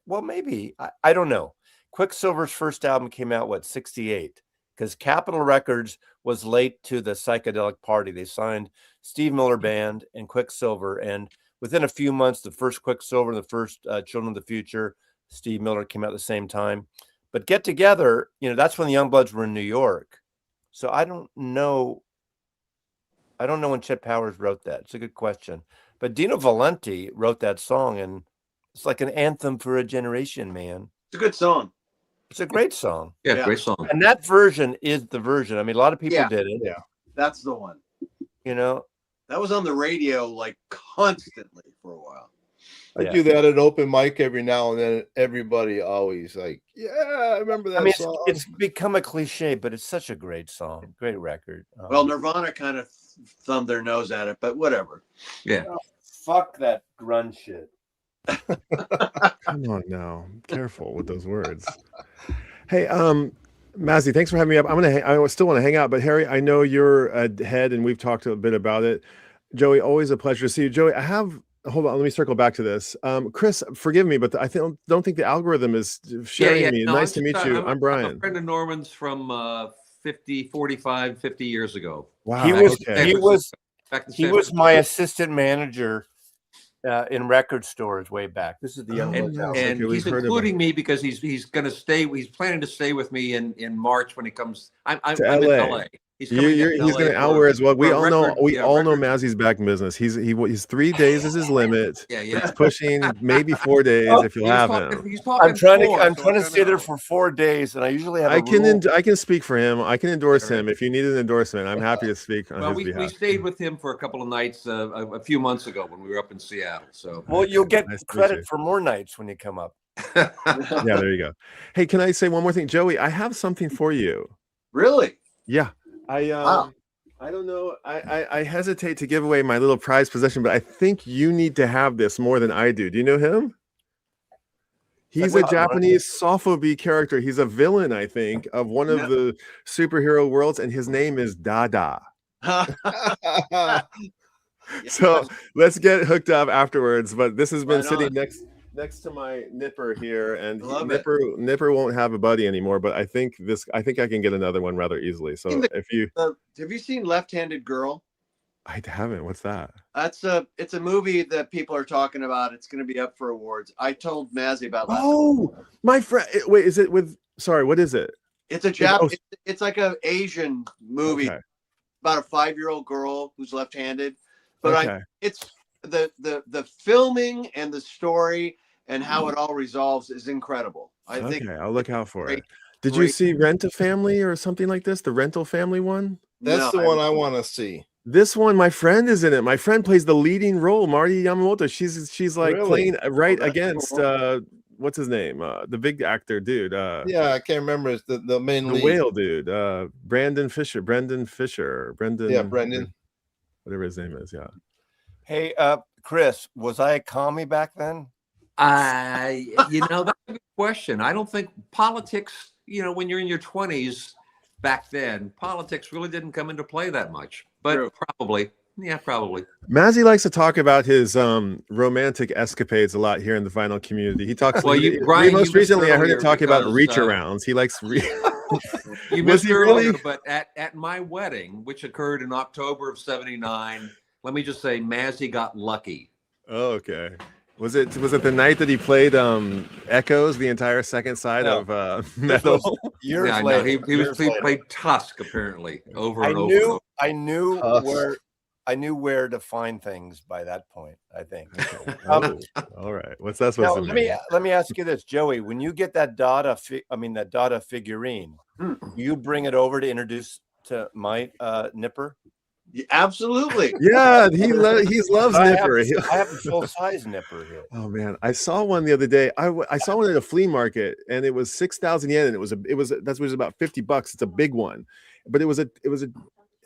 [SPEAKER 1] maybe I don't know. Quicksilver's first album came out 68, because Capitol Records was late to the psychedelic party. They signed Steve Miller Band and Quicksilver, and within a few months, the first Quicksilver, the first Children of the Future, Steve Miller came out at the same time. But Get Together, that's when the Youngbloods were in New York. So I don't know when Chet Powers wrote that. It's a good question. But Dino Valenti wrote that song, and it's like an anthem for a generation, man.
[SPEAKER 4] It's a good song.
[SPEAKER 1] It's a great song.
[SPEAKER 5] Yeah, great song.
[SPEAKER 1] And that version is the version. I mean, a lot of people did it.
[SPEAKER 4] Yeah, that's the one.
[SPEAKER 1] That
[SPEAKER 4] was on the radio like constantly for a while.
[SPEAKER 6] I do that at open mic every now and then. Everybody always like, I remember that song.
[SPEAKER 1] It's become a cliche, but it's such a great song, great record.
[SPEAKER 4] Well, Nirvana kind of thumbed their nose at it, but whatever.
[SPEAKER 5] Yeah.
[SPEAKER 1] Fuck that grunge shit.
[SPEAKER 7] Come on now, careful with those words. Hey, Mazzy, thanks for having me up. I still want to hang out, but Harry, I know you're a head, and we've talked a bit about it. Joey, always a pleasure to see you. Joey, hold on, let me circle back to this. Chris, forgive me, but I don't think the algorithm is sharing me. No, nice to meet you. I'm Brian.
[SPEAKER 5] I'm a friend of Norman's from 50 years ago.
[SPEAKER 7] Wow.
[SPEAKER 1] He was my assistant manager in record stores way back. This is the young
[SPEAKER 5] and he's including me because he's going to stay. He's planning to stay with me in March when he comes. I'm in LA. He's going
[SPEAKER 7] to hour as well. We all know Mazzy's back in business. He's 3 days is his limit.
[SPEAKER 5] Yeah.
[SPEAKER 7] It's pushing maybe 4 days if you'll have him.
[SPEAKER 1] I'm trying to stay there for 4 days, and I usually have.
[SPEAKER 7] I can speak for him. I can endorse him if you need an endorsement. I'm happy to speak on his behalf.
[SPEAKER 5] We stayed with him for a couple of nights a few months ago when we were up in Seattle. So
[SPEAKER 1] you'll get credit for more nights when you come up.
[SPEAKER 7] Yeah, there you go. Hey, can I say one more thing, Joey? I have something for you.
[SPEAKER 4] Really?
[SPEAKER 7] Yeah. I don't know. I hesitate to give away my little prized possession, but I think you need to have this more than I do. Do you know him? He's a Japanese sofubi character. He's a villain, I think, of one of the superhero worlds, and his name is Dada. So let's get hooked up afterwards. But this has been sitting next to my Nipper here, and Nipper won't have a buddy anymore, but I think I can get another one rather easily. So
[SPEAKER 4] have you seen Left-Handed Girl?
[SPEAKER 7] I haven't. What's that?
[SPEAKER 4] It's a movie that people are talking about. It's going to be up for awards. I told Mazzy about last
[SPEAKER 7] night. My friend. Wait, is it with? Sorry, what is it?
[SPEAKER 4] It's a it's like an Asian movie about a 5-year-old girl who's left-handed. But it's the filming and the story and how it all resolves is incredible. I think
[SPEAKER 7] I'll look out for it. Did you see Rent a Family or something like this? The Rental Family one?
[SPEAKER 6] That's the one I want to see.
[SPEAKER 7] This one, my friend is in it. My friend plays the leading role, Marty Yamamoto. She's like
[SPEAKER 6] Really?
[SPEAKER 7] playing right
[SPEAKER 4] that's
[SPEAKER 7] against
[SPEAKER 4] cool.
[SPEAKER 7] what's his name? The big actor dude.
[SPEAKER 6] Yeah, I can't remember. It's the main
[SPEAKER 7] The
[SPEAKER 6] lead.
[SPEAKER 7] whale dude. Brendan Fisher.
[SPEAKER 6] Yeah, Brendan.
[SPEAKER 7] Whatever his name is. Yeah.
[SPEAKER 1] Hey, Chris, was I a commie back then?
[SPEAKER 5] You know, that's a good question. I don't think politics, you know, when you're in your 20s back then, politics really didn't come into play that much. But
[SPEAKER 4] True.
[SPEAKER 5] probably. Yeah, probably.
[SPEAKER 7] Mazzy likes to talk about his romantic escapades a lot here in the vinyl community. He talks.
[SPEAKER 5] Well, Brian,
[SPEAKER 7] most
[SPEAKER 5] you missed
[SPEAKER 7] recently, I heard him
[SPEAKER 5] earlier
[SPEAKER 7] talking about
[SPEAKER 5] because,
[SPEAKER 7] reach arounds. He likes.
[SPEAKER 5] You
[SPEAKER 7] Was
[SPEAKER 5] missed
[SPEAKER 7] he
[SPEAKER 5] earlier,
[SPEAKER 7] really?
[SPEAKER 5] but at my wedding, which occurred in October of '79, let me just say, Mazzy got lucky.
[SPEAKER 7] Oh, okay. Was it the night that he played Echoes, the entire second side
[SPEAKER 1] No.
[SPEAKER 7] of
[SPEAKER 1] This
[SPEAKER 7] Metal?
[SPEAKER 1] was years
[SPEAKER 5] Yeah,
[SPEAKER 1] later.
[SPEAKER 5] he
[SPEAKER 1] years later.
[SPEAKER 5] played Tusk apparently over
[SPEAKER 1] I
[SPEAKER 5] and over. And over.
[SPEAKER 1] I knew where to find things by that point, I think.
[SPEAKER 7] Oh, all right. What's that supposed
[SPEAKER 1] Now,
[SPEAKER 7] to mean?
[SPEAKER 1] let me ask you this, Joey. When you get that Dada figurine, you bring it over to introduce to my Nipper.
[SPEAKER 4] Yeah, absolutely.
[SPEAKER 7] Yeah, he loves Nipper.
[SPEAKER 1] I have a full size Nipper here.
[SPEAKER 7] Oh man, I saw one the other day. I saw one at a flea market, and it was 6,000 yen, and it was about $50. It's a big one, but it was a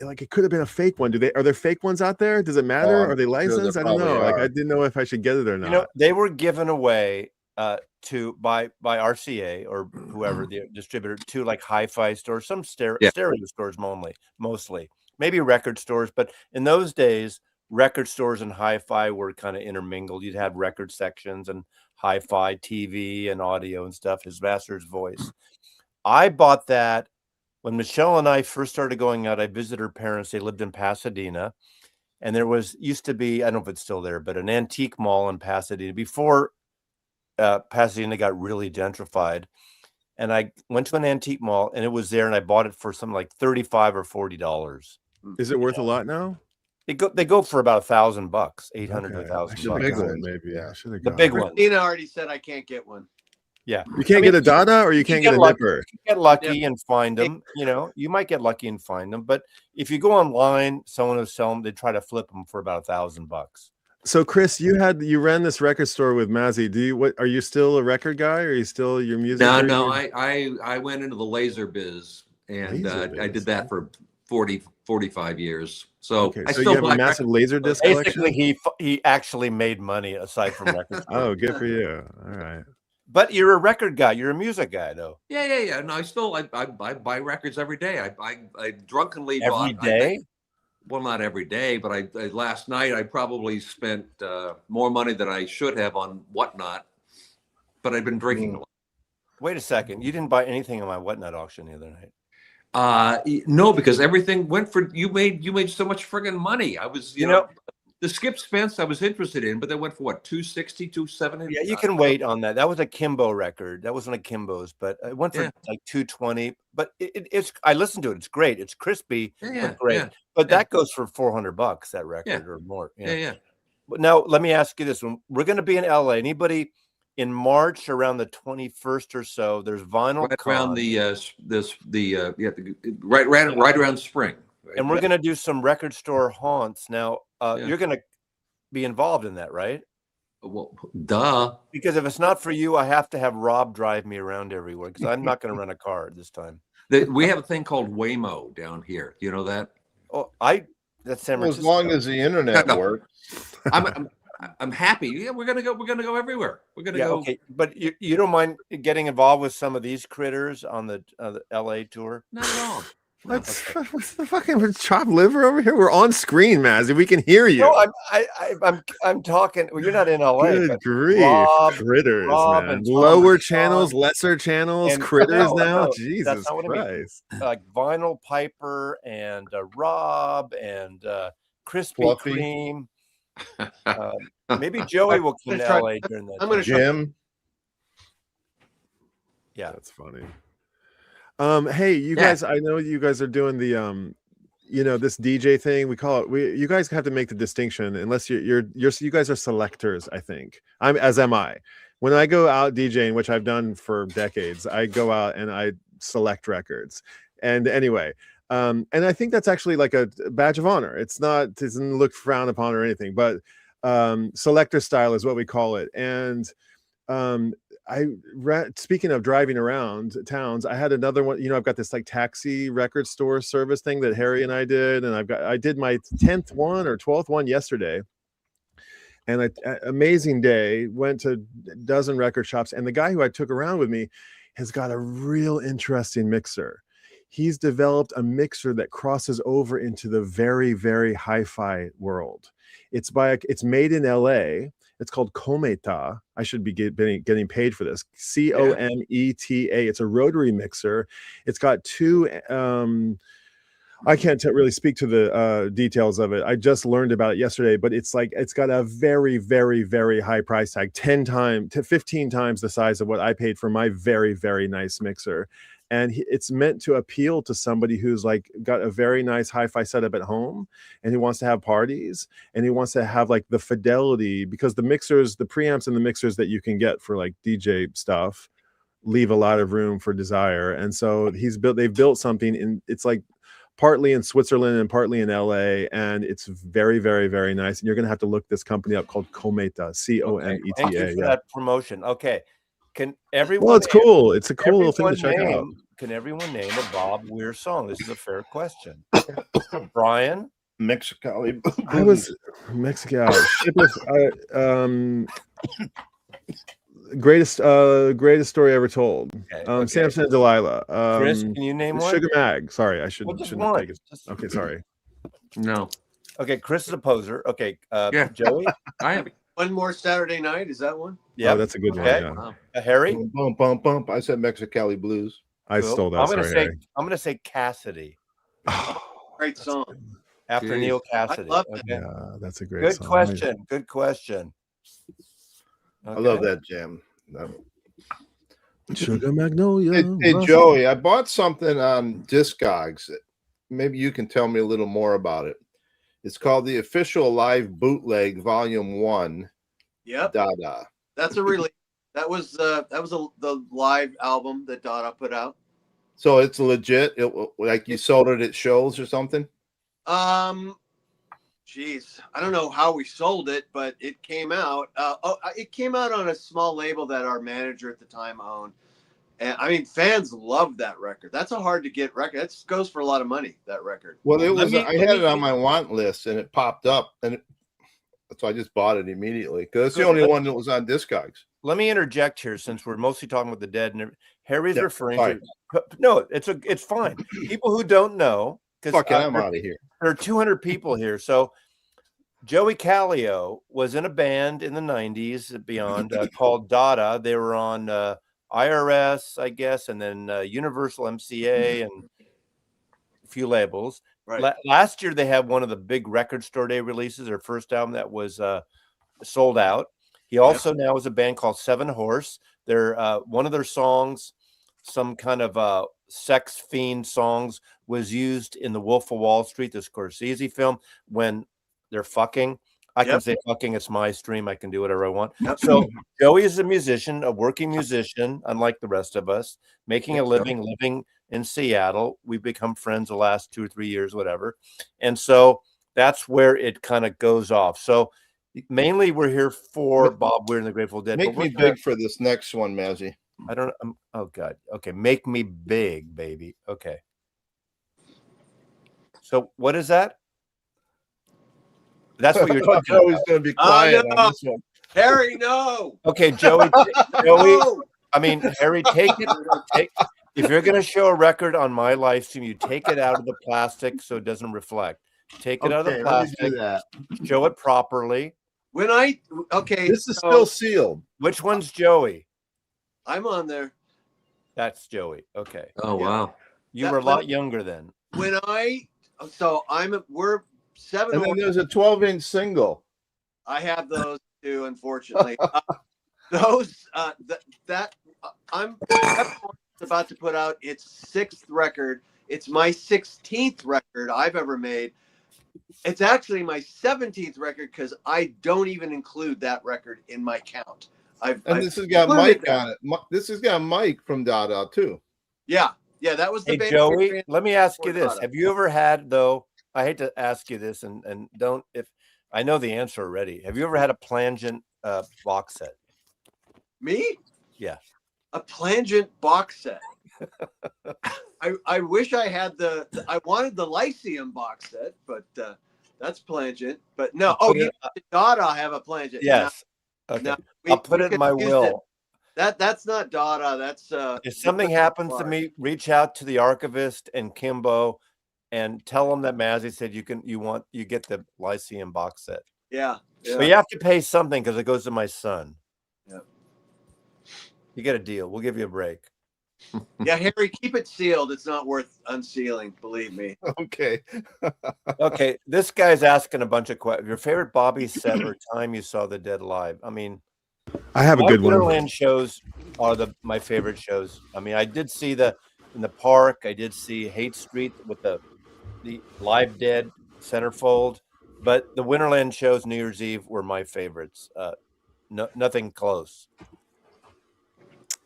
[SPEAKER 7] like it could have been a fake one. Are there fake ones out there? Does it matter?
[SPEAKER 6] I'm
[SPEAKER 7] Are they
[SPEAKER 6] sure there
[SPEAKER 7] licensed? I don't know.
[SPEAKER 6] probably
[SPEAKER 7] Like
[SPEAKER 6] are.
[SPEAKER 7] I didn't know if I should get it or not.
[SPEAKER 1] You know, they were given away by RCA or whoever the distributor to like hi-fi stores, some stereo stores mostly, maybe record stores. But in those days, record stores and hi-fi were kind of intermingled. You'd have record sections and hi-fi TV and audio and stuff. His master's voice. I bought that when Michelle and I first started going out. I visited her parents. They lived in Pasadena. And there used to be, I don't know if it's still there, but an antique mall in Pasadena before Pasadena got really gentrified. And I went to an antique mall and it was there, and I bought it for something like $35 or $40.
[SPEAKER 7] Is it worth a lot now?
[SPEAKER 1] They go for about $1,000, 800 to
[SPEAKER 7] Okay.
[SPEAKER 1] 1,000
[SPEAKER 7] I should've
[SPEAKER 1] bucks.
[SPEAKER 7] got it, maybe. Yeah, I should have
[SPEAKER 1] The
[SPEAKER 7] got
[SPEAKER 1] big
[SPEAKER 7] it.
[SPEAKER 1] one.
[SPEAKER 4] Christina already said I can't get one.
[SPEAKER 1] Yeah,
[SPEAKER 7] You can't get a Dada, or you can't get a
[SPEAKER 1] lucky.
[SPEAKER 7] Nipper.
[SPEAKER 1] You get lucky and find them. You know, you might get lucky and find them, but if you go online, someone will sell them. They try to flip them for about $1,000.
[SPEAKER 7] So Chris, you ran this record store with Mazzy. Are you still a record guy, or are you still your music?
[SPEAKER 5] No, I went into the laser biz, and
[SPEAKER 7] Laser biz.
[SPEAKER 5] I did that for 45 years. So
[SPEAKER 7] Okay,
[SPEAKER 5] I
[SPEAKER 7] so
[SPEAKER 5] still
[SPEAKER 7] you have a
[SPEAKER 5] buy
[SPEAKER 7] massive laser disc
[SPEAKER 1] Basically,
[SPEAKER 7] collection.
[SPEAKER 1] he actually made money aside from records.
[SPEAKER 7] Oh, good for you. All right.
[SPEAKER 1] But you're a record guy. You're a music guy, though.
[SPEAKER 5] Yeah. No, I buy records every day. I drunkenly
[SPEAKER 1] Every
[SPEAKER 5] bought
[SPEAKER 1] day?
[SPEAKER 5] well, not every day, but I last night I probably spent more money than I should have on whatnot. But I've been drinking a lot.
[SPEAKER 1] Wait a second. You didn't buy anything on my whatnot auction the other night.
[SPEAKER 5] No, because everything went for you made so much friggin' money. I was you know the Skip Spence I was interested in, but they went for what, 260, 270?
[SPEAKER 1] Yeah, you can wait on that. That was a Kimbo record. That wasn't a Kimbo's, but it went for like 220. But it's I listened to it. It's great. It's crispy, but great.
[SPEAKER 5] Yeah,
[SPEAKER 1] but that goes for $400, that record or more.
[SPEAKER 5] yeah.
[SPEAKER 1] But now let me ask you this one. We're going to be in LA. Anybody in March around the 21st or so, there's Vinyl
[SPEAKER 5] Right
[SPEAKER 1] Con,
[SPEAKER 5] around right around spring. Right?
[SPEAKER 1] and we're going to do some record store haunts. Now, you're going to be involved in that, right?
[SPEAKER 5] Well, duh.
[SPEAKER 1] Because if it's not for you, I have to have Rob drive me around everywhere because I'm not going to rent a car this time.
[SPEAKER 5] We have a thing called Waymo down here. You know that?
[SPEAKER 1] Oh, that's San
[SPEAKER 6] Well, as
[SPEAKER 1] Francisco.
[SPEAKER 6] long as the internet
[SPEAKER 5] No.
[SPEAKER 6] works.
[SPEAKER 5] I'm happy. Yeah, we're gonna go everywhere. We're gonna go.
[SPEAKER 1] Okay, but you don't mind getting involved with some of these critters on the LA tour?
[SPEAKER 5] Not at all.
[SPEAKER 7] What's the fucking chopped liver over here? We're on screen, Mazzy. We can hear you.
[SPEAKER 1] No, I'm talking. Well, you're not in LA.
[SPEAKER 7] Good
[SPEAKER 1] but
[SPEAKER 7] grief, critters,
[SPEAKER 1] Rob
[SPEAKER 7] man.
[SPEAKER 1] and Tom
[SPEAKER 7] Lower
[SPEAKER 1] and
[SPEAKER 7] channels,
[SPEAKER 1] Sean
[SPEAKER 7] lesser channels,
[SPEAKER 1] and-
[SPEAKER 7] critters
[SPEAKER 1] no,
[SPEAKER 7] now.
[SPEAKER 1] no,
[SPEAKER 7] Jesus
[SPEAKER 1] that's not what I mean.
[SPEAKER 7] Christ.
[SPEAKER 1] like Vinyl Piper and Rob and Krispy
[SPEAKER 6] Fluffy.
[SPEAKER 1] Kreme. Maybe Joey will come to
[SPEAKER 4] try-
[SPEAKER 1] LA during that.
[SPEAKER 4] I'm gonna
[SPEAKER 1] time.
[SPEAKER 6] Jim.
[SPEAKER 1] Yeah.
[SPEAKER 7] That's funny. Hey, you guys, I know you guys are doing the this DJ thing. We call it you guys have to make the distinction unless you guys are selectors, I think. As am I. When I go out DJing, which I've done for decades, I go out and I select records. And anyway, And I think that's actually like a badge of honor. It doesn't look frowned upon or anything, but selector style is what we call it. And speaking of driving around towns, I had another one. I've got this like taxi record store service thing that Harry and I did, and I did my 10th one or 12th one yesterday. And amazing day. Went to a dozen record shops, and the guy who I took around with me has got a real interesting mixer. He's developed a mixer that crosses over into the very, very hi-fi world. It's made in LA. It's called Cometa. I should be getting paid for this. Cometa. It's a rotary mixer. It's got two. I can't really speak to the details of it. I just learned about it yesterday, but it's got a very, very, very high price tag, 15 times the size of what I paid for my very, very nice mixer. And it's meant to appeal to somebody who's like got a very nice hi-fi setup at home and who wants to have parties and who wants to have like the fidelity, because the preamps and the mixers that you can get for like DJ stuff leave a lot of room for desire. And so they've built something, and it's like partly in Switzerland and partly in LA, and it's very, very, very nice. And you're going to have to look this company up called Cometa, Cometa.
[SPEAKER 1] Thank you for that promotion. Okay. Can everyone?
[SPEAKER 7] Well, it's cool. It's a cool little thing to check out.
[SPEAKER 1] Can everyone name a Bob Weir song? This is a fair question. Brian?
[SPEAKER 6] Mexicali.
[SPEAKER 7] I was Mexican. Greatest story ever told. Okay. Samson and Delilah.
[SPEAKER 1] Chris, can you name one?
[SPEAKER 7] Sugar Mag. Sorry, I shouldn't
[SPEAKER 1] take
[SPEAKER 7] it. Okay, sorry.
[SPEAKER 5] No.
[SPEAKER 1] Okay, Chris is a poser. Okay, yeah. Joey?
[SPEAKER 5] I am.
[SPEAKER 4] One More Saturday Night, is that one?
[SPEAKER 1] Yeah,
[SPEAKER 7] that's a good one. Yeah.
[SPEAKER 1] Harry?
[SPEAKER 6] Bump, bump, bump. I said Mexicali Blues.
[SPEAKER 7] I stole that.
[SPEAKER 1] I'm gonna say Cassidy.
[SPEAKER 4] Great song.
[SPEAKER 1] After Neil Cassidy.
[SPEAKER 4] I love it.
[SPEAKER 7] Yeah, that's a great song.
[SPEAKER 1] Good question.
[SPEAKER 6] Okay. I love that jam.
[SPEAKER 7] Sugar Magnolia.
[SPEAKER 6] Hey Joey, I bought something on Discogs. Maybe you can tell me a little more about it. It's called the Official Live Bootleg Volume 1.
[SPEAKER 4] Yep.
[SPEAKER 6] Dada.
[SPEAKER 4] That's a release. That was the live album that Dada put out.
[SPEAKER 6] So it's legit. Like you sold it at shows or something?
[SPEAKER 4] Geez, I don't know how we sold it, but it came out. It came out on a small label that our manager at the time owned. And I mean, fans love that record. That's a hard to get record. That goes for a lot of money, that record.
[SPEAKER 6] Well, I had it on my want list and it popped up, and so I just bought it immediately because it's the only one that was on Discogs.
[SPEAKER 1] Let me interject here, since we're mostly talking with the Dead, and Harry's referring to. No, it's fine. People who don't know, because
[SPEAKER 6] I'm out of here.
[SPEAKER 1] There are 200 people here, so Joey Callio was in a band in the 90s beyond called Dada. They were on IRS, I guess, and then Universal MCA and a few labels.
[SPEAKER 4] Right.
[SPEAKER 1] Last year, they had one of the big record store day releases, their first album that was sold out. He also now has a band called Seven Horse. They're one of their songs, some kind of sex fiend songs, was used in The Wolf of Wall Street, the Scorsese film, when they're fucking. I can say fucking, it's my stream. I can do whatever I want. So Joey is a musician, a working musician, unlike the rest of us, making a living in Seattle. We've become friends the last 2 or 3 years, whatever. And so that's where it kind of goes off. So mainly we're here for Bob Weir and the Grateful Dead.
[SPEAKER 6] Make me big for this next one, Mazzy.
[SPEAKER 1] I don't know. Oh, God. Okay. Make me big, baby. Okay. So what is that? That's what you're talking about.
[SPEAKER 6] Joey's going to be quiet on this one.
[SPEAKER 4] Harry, no.
[SPEAKER 1] Okay, Joey. I mean, Harry, take it. If you're going to show a record on my live stream, you take it out of the plastic so it doesn't reflect. Take it out of the plastic. Show it properly.
[SPEAKER 6] This is still sealed.
[SPEAKER 1] Which one's Joey?
[SPEAKER 4] I'm on there.
[SPEAKER 1] That's Joey. Okay.
[SPEAKER 5] Oh, wow.
[SPEAKER 1] You were a lot younger then.
[SPEAKER 4] We're 7.
[SPEAKER 6] And then there's a 12-inch single.
[SPEAKER 4] I have those too, unfortunately. I'm about to put out its 6th record. It's my 16th record I've ever made. It's actually my 17th record because I don't even include that record in my count.
[SPEAKER 6] This has got Mike on it. This has got Mike from Dada too.
[SPEAKER 4] Yeah. Yeah, that was the
[SPEAKER 1] Hey,
[SPEAKER 4] band.
[SPEAKER 1] Joey, let me ask you
[SPEAKER 4] before
[SPEAKER 1] this.
[SPEAKER 4] Dada.
[SPEAKER 1] Have you ever had, though, I hate to ask you this and don't, if I know the answer already. Have you ever had a plangent box set?
[SPEAKER 4] Me?
[SPEAKER 1] Yeah.
[SPEAKER 4] A plangent box set. I wish I had I wanted the Lyceum box set, but that's plangent. But no.
[SPEAKER 1] I'll
[SPEAKER 4] Oh,
[SPEAKER 1] put
[SPEAKER 4] you
[SPEAKER 1] it-
[SPEAKER 4] Dada have a plangent.
[SPEAKER 1] Yes.
[SPEAKER 4] No,
[SPEAKER 1] Okay.
[SPEAKER 4] no,
[SPEAKER 1] I'll put
[SPEAKER 4] we
[SPEAKER 1] it in my
[SPEAKER 4] confused it.
[SPEAKER 1] will.
[SPEAKER 4] That's not Dada. That's
[SPEAKER 1] If something happens to me, reach out to the archivist and Kimbo and tell them that Mazzy said you get the Lyceum box set.
[SPEAKER 4] Yeah.
[SPEAKER 1] But you have to pay something because it goes to my son.
[SPEAKER 4] Yeah.
[SPEAKER 1] You get a deal. We'll give you a break.
[SPEAKER 4] Yeah, Harry, keep it sealed. It's not worth unsealing, believe me.
[SPEAKER 6] Okay.
[SPEAKER 1] Okay, this guy's asking a bunch of questions. Your favorite Bobby set or time you saw the Dead live? I mean,
[SPEAKER 7] I have a
[SPEAKER 1] my
[SPEAKER 7] good one.
[SPEAKER 1] Winterland shows are my favorite shows. I mean, I did see in the park. I did see Hate Street with the live Dead centerfold, but the Winterland shows New Year's Eve were my favorites. Nothing close.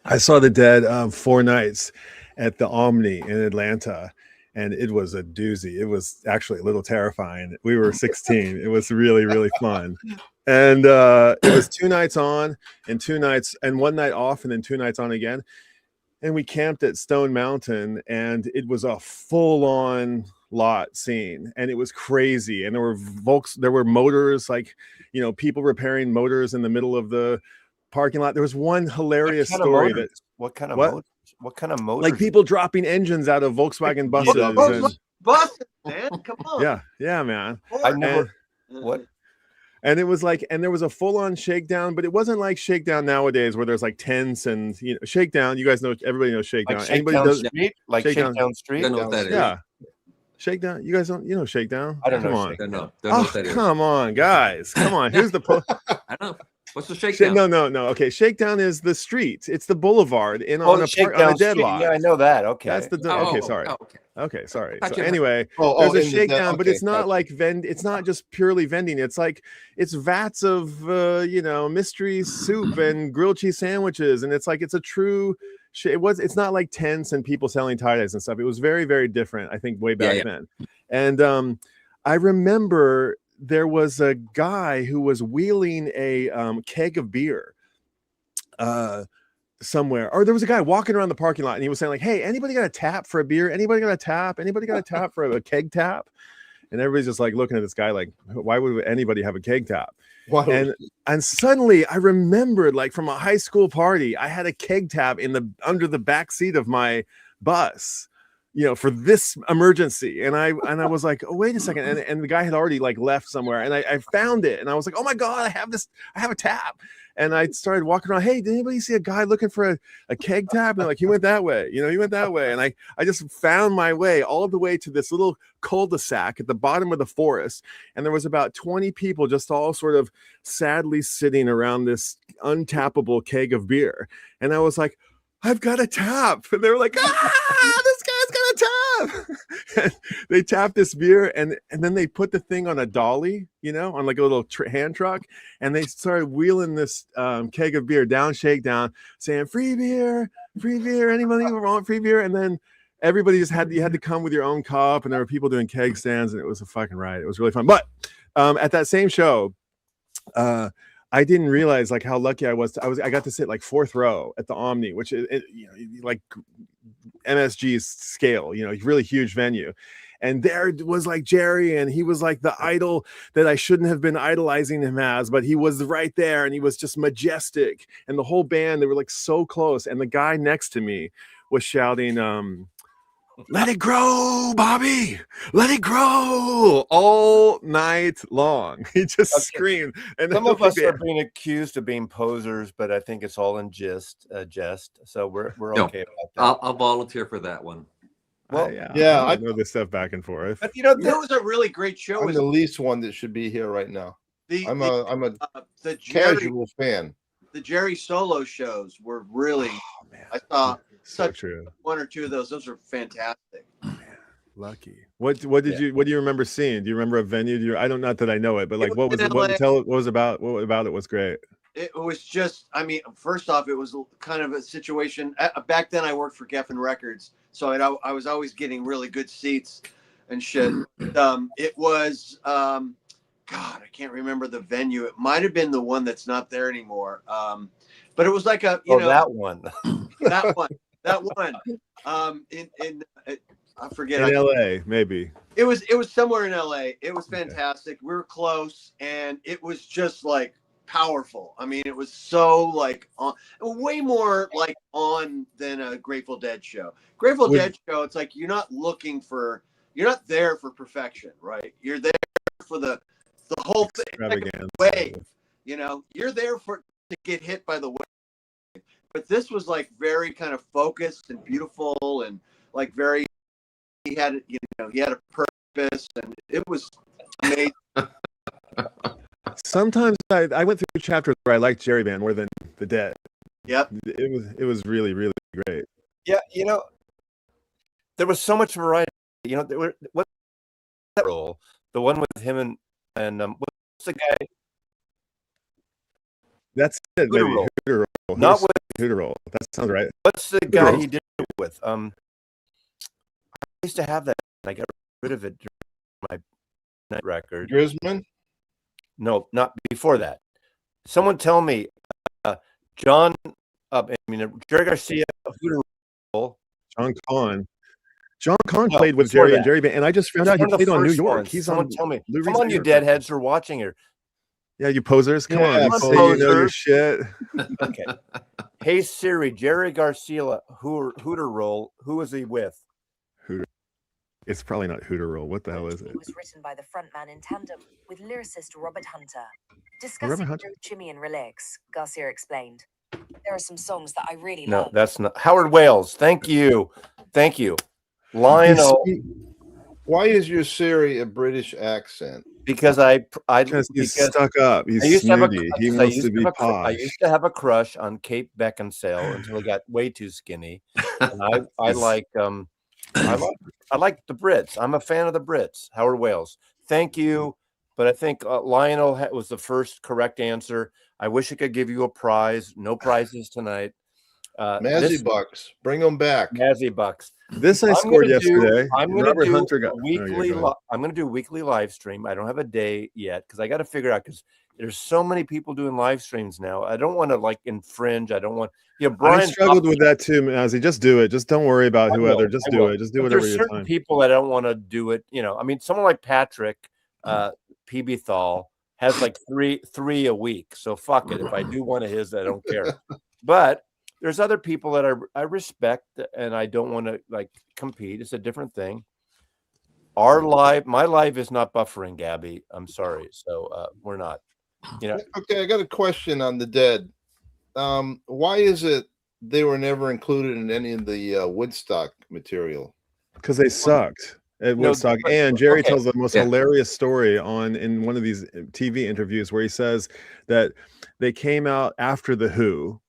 [SPEAKER 7] I saw the Dead 4 nights at the Omni in Atlanta, and it was a doozy. It was actually a little terrifying. We were 16. It was really, really fun. And it was 2 nights on and 2 nights and 1 night off and then 2 nights on again. And we camped at Stone Mountain, and it was a full-on lot scene, and it was crazy. And there were motors, like, you know, people repairing motors in the middle of the parking lot. There was one hilarious story that
[SPEAKER 1] what kind of motors?
[SPEAKER 7] Like people dropping engines out of Volkswagen buses. And,
[SPEAKER 4] Buses, man, come on.
[SPEAKER 7] yeah, man.
[SPEAKER 1] I never. What?
[SPEAKER 7] And it was like, and there was a full-on shakedown, but it wasn't like shakedown nowadays where there's like tents and, you know, shakedown. You guys know, everybody knows shakedown.
[SPEAKER 1] Like
[SPEAKER 7] Anybody
[SPEAKER 1] Shakedown
[SPEAKER 7] does
[SPEAKER 1] Street? Like
[SPEAKER 7] Shakedown.
[SPEAKER 1] Shakedown Street?
[SPEAKER 5] Don't know what that is.
[SPEAKER 7] Yeah. Shakedown. You guys don't, you know, shakedown.
[SPEAKER 1] I don't
[SPEAKER 7] Come
[SPEAKER 1] know.
[SPEAKER 7] on.
[SPEAKER 5] Don't know
[SPEAKER 7] Oh,
[SPEAKER 5] what that is.
[SPEAKER 7] come on, guys. Come on. Here's the
[SPEAKER 5] I don't know. What's the shakedown?
[SPEAKER 7] No. Okay, shakedown is the street. It's the boulevard on a
[SPEAKER 1] Shakedown
[SPEAKER 7] dead
[SPEAKER 1] Street.
[SPEAKER 7] lot.
[SPEAKER 1] Yeah, I know that. Okay.
[SPEAKER 7] That's the okay. Sorry.
[SPEAKER 5] Okay.
[SPEAKER 7] Sorry.
[SPEAKER 5] Thought
[SPEAKER 7] So
[SPEAKER 5] you-
[SPEAKER 7] anyway,
[SPEAKER 6] Oh,
[SPEAKER 7] there's a
[SPEAKER 6] in the
[SPEAKER 7] shakedown, but
[SPEAKER 6] okay,
[SPEAKER 7] it's not
[SPEAKER 6] gotcha.
[SPEAKER 7] like it's not just purely vending. It's like it's vats of you know, mystery soup and grilled cheese sandwiches, and it's like it's a true. It's not like tents and people selling tie-dyes and stuff. It was very, very different, I think, way back then. And I remember there was a guy who was wheeling a keg of beer somewhere, or there was a guy walking around the parking lot, and he was saying like, "Hey, anybody got a tap for a beer? Anybody got a tap? Anybody got a tap for a keg tap?" And everybody's just like looking at this guy like, "Why would anybody have a keg tap?" And suddenly I remembered, like, from a high school party, I had a keg tap under the back seat of my bus, you know, for this emergency. And I was like, "Oh, wait a second." And the guy had already like left somewhere, and I found it, and I was like, "Oh my God, I have a tap." And I started walking around. "Hey, did anybody see a guy looking for a keg tap?" And they're like, "He went that way, you know, he went that way." And I just found my way all the way to this little cul-de-sac at the bottom of the forest. And there was about 20 people just all sort of sadly sitting around this untappable keg of beer. And I was like, "I've got a tap." And they were like, "Ah, this guy's got a tap." And they tapped this beer, and then they put the thing on a dolly, you know, on like a little hand truck. And they started wheeling this keg of beer down Shakedown, saying, "Free beer, anybody want free beer?" And then everybody just you had to come with your own cup, and there were people doing keg stands, and it was a fucking riot. It was really fun. But at that same show, I didn't realize like how lucky I was. I got to sit like 4th row at the Omni, which is, you know, like MSG's scale, you know, really huge venue. And there was like Jerry, and he was like the idol that I shouldn't have been idolizing him as, but he was right there, and he was just majestic. And the whole band, they were like so close. And the guy next to me was shouting, "Let it grow, Bobby, let it grow," all night long. He just screamed. And
[SPEAKER 1] some of us are being accused of being posers, but I think it's all in jest. So we're
[SPEAKER 5] No,
[SPEAKER 1] okay about that.
[SPEAKER 5] I'll volunteer for that one.
[SPEAKER 1] Well,
[SPEAKER 7] I know this stuff back and forth.
[SPEAKER 1] But you know,
[SPEAKER 4] That was a really great show.
[SPEAKER 6] I'm the least one that should be here right now. I'm a
[SPEAKER 4] the Jerry
[SPEAKER 6] casual fan.
[SPEAKER 4] the Jerry solo shows were really.
[SPEAKER 7] Oh, man.
[SPEAKER 4] I saw
[SPEAKER 7] So
[SPEAKER 4] such
[SPEAKER 7] true.
[SPEAKER 4] 1 or 2 of those. Those were fantastic.
[SPEAKER 7] Lucky. What do you remember seeing? Do you remember a venue? I don't, not that I know it, but like
[SPEAKER 4] was
[SPEAKER 7] what was
[SPEAKER 4] in
[SPEAKER 7] it? What
[SPEAKER 4] LA.
[SPEAKER 7] tell what was about? What about it was great?
[SPEAKER 4] it was just, I mean, first off, it was kind of a situation. Back then, I worked for Geffen Records, so I was always getting really good seats and shit. It was, God, I can't remember the venue. It might have been the one that's not there anymore. But it was like a, you know,
[SPEAKER 1] that one.
[SPEAKER 4] that one, that one. I forget.
[SPEAKER 7] In LA, maybe.
[SPEAKER 4] It was somewhere in LA. It was fantastic. We were close, and it was just like powerful. I mean, it was so like on, way more like on than a Grateful Dead show. Dead show, it's like you're not there for perfection, right? You're there for the whole thing, like a wave. You know, you're there to get hit by the wave. But this was like very kind of focused and beautiful, and like very. He had a purpose, and it was amazing.
[SPEAKER 7] Sometimes I went through chapters where I liked Jerry Band more than the Dead.
[SPEAKER 4] Yep.
[SPEAKER 7] It was really, really great.
[SPEAKER 1] Yeah, you know, there was so much variety. You know, what's that role? The one with him and what's the guy?
[SPEAKER 7] That's it.
[SPEAKER 1] Hooter
[SPEAKER 7] Maybe
[SPEAKER 1] Roll.
[SPEAKER 7] Hooter Roll.
[SPEAKER 1] Not with
[SPEAKER 7] Hooter Roll. That sounds right.
[SPEAKER 1] what's the guy he did it with? I used to have that. I got rid of it during my night record.
[SPEAKER 6] Grisman?
[SPEAKER 1] No, not before that. Someone tell me, John. I mean, Jerry Garcia, Hooter Roll.
[SPEAKER 7] John Conn. John Conn
[SPEAKER 1] No,
[SPEAKER 7] played with
[SPEAKER 1] before
[SPEAKER 7] Jerry
[SPEAKER 1] that.
[SPEAKER 7] and Jerry Band, and I just found out he
[SPEAKER 1] One of the
[SPEAKER 7] played on New
[SPEAKER 1] first
[SPEAKER 7] York.
[SPEAKER 1] ones.
[SPEAKER 7] He's
[SPEAKER 1] Someone
[SPEAKER 7] on.
[SPEAKER 1] tell me.
[SPEAKER 7] Lou
[SPEAKER 1] Come
[SPEAKER 7] Reed's
[SPEAKER 1] on,
[SPEAKER 7] New
[SPEAKER 1] you
[SPEAKER 7] York.
[SPEAKER 1] deadheads who are watching here.
[SPEAKER 7] Yeah, you posers. Come
[SPEAKER 6] Yeah,
[SPEAKER 7] on. You
[SPEAKER 1] I'm
[SPEAKER 7] say
[SPEAKER 1] a
[SPEAKER 7] you know your
[SPEAKER 1] poser.
[SPEAKER 7] shit.
[SPEAKER 1] Okay. Hey Siri, Jerry Garcia, Hooter Roll. Who was he with?
[SPEAKER 7] Hooter. It's probably not Hooter Roll. What the hell is it?
[SPEAKER 8] It was written by the frontman in tandem with lyricist Robert Hunter. Discussing
[SPEAKER 7] Hunter?
[SPEAKER 8] Jimmy and Relax, Garcia explained. There are some songs that I really
[SPEAKER 1] No,
[SPEAKER 8] love.
[SPEAKER 1] that's not Howard Wales. Thank you. Lionel.
[SPEAKER 6] Why is your Siri a British accent?
[SPEAKER 1] Because
[SPEAKER 7] He's stuck up. He's
[SPEAKER 1] I used to have
[SPEAKER 7] snooty. He wants to be
[SPEAKER 1] I
[SPEAKER 7] posh.
[SPEAKER 1] used to have a crush on Kate Beckinsale until he got way too skinny. And I like the Brits. I'm a fan of the Brits. Howard Wales. Thank you. But I think Lionel was the first correct answer. I wish I could give you a prize. No prizes tonight.
[SPEAKER 6] Mazzy Bucks, bring them back.
[SPEAKER 1] Mazzy Bucks.
[SPEAKER 7] This I
[SPEAKER 1] I'm
[SPEAKER 7] scored
[SPEAKER 1] gonna do-
[SPEAKER 7] yesterday.
[SPEAKER 1] I'm going
[SPEAKER 7] Robert
[SPEAKER 1] to do
[SPEAKER 7] Hunter got
[SPEAKER 1] weekly.
[SPEAKER 7] go ahead.
[SPEAKER 1] I'm going to do weekly live stream. I don't have a day yet because I got to figure out because there's so many people doing live streams now. I don't want to like infringe. I don't want. Brian
[SPEAKER 7] I struggled with that too, Mazzy. Just do it. Just don't worry about
[SPEAKER 1] I
[SPEAKER 7] whoever.
[SPEAKER 1] will,
[SPEAKER 7] Just
[SPEAKER 1] I
[SPEAKER 7] do
[SPEAKER 1] will.
[SPEAKER 7] it. Just do
[SPEAKER 1] But
[SPEAKER 7] whatever
[SPEAKER 1] there's
[SPEAKER 7] your
[SPEAKER 1] certain
[SPEAKER 7] time.
[SPEAKER 1] people that don't want to do it. I mean, someone like Patrick PB Thal has like three a week. So fuck it. If I do one of his, I don't care. But there's other people that I respect and I don't want to like compete. It's a different thing. My live is not buffering, Gabby. I'm sorry. So we're not.
[SPEAKER 6] Okay, I got a question on the Dead. Why is it they were never included in any of the Woodstock material?
[SPEAKER 7] Because they sucked at
[SPEAKER 1] No,
[SPEAKER 7] Woodstock.
[SPEAKER 1] but-
[SPEAKER 7] And Jerry
[SPEAKER 1] okay.
[SPEAKER 7] tells the most hilarious story in one of these TV interviews where he says that they came out after the Who.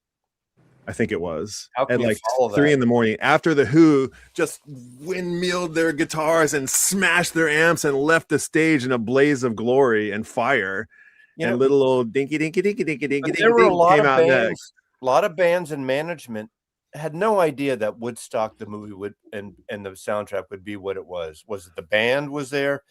[SPEAKER 7] I think it was
[SPEAKER 1] How can
[SPEAKER 7] at
[SPEAKER 1] you
[SPEAKER 7] like
[SPEAKER 1] follow
[SPEAKER 7] 3
[SPEAKER 1] that?
[SPEAKER 7] in the morning after the Who just windmilled their guitars and smashed their amps and left the stage in a blaze of glory and fire. And little old dinky dinky dinky dinky dinky
[SPEAKER 1] But
[SPEAKER 7] dinky
[SPEAKER 1] there were a lot
[SPEAKER 7] came
[SPEAKER 1] of
[SPEAKER 7] out
[SPEAKER 1] bands.
[SPEAKER 7] next.
[SPEAKER 1] A lot of bands and management had no idea that Woodstock the movie would and the soundtrack would be what it was. Was it the band was there?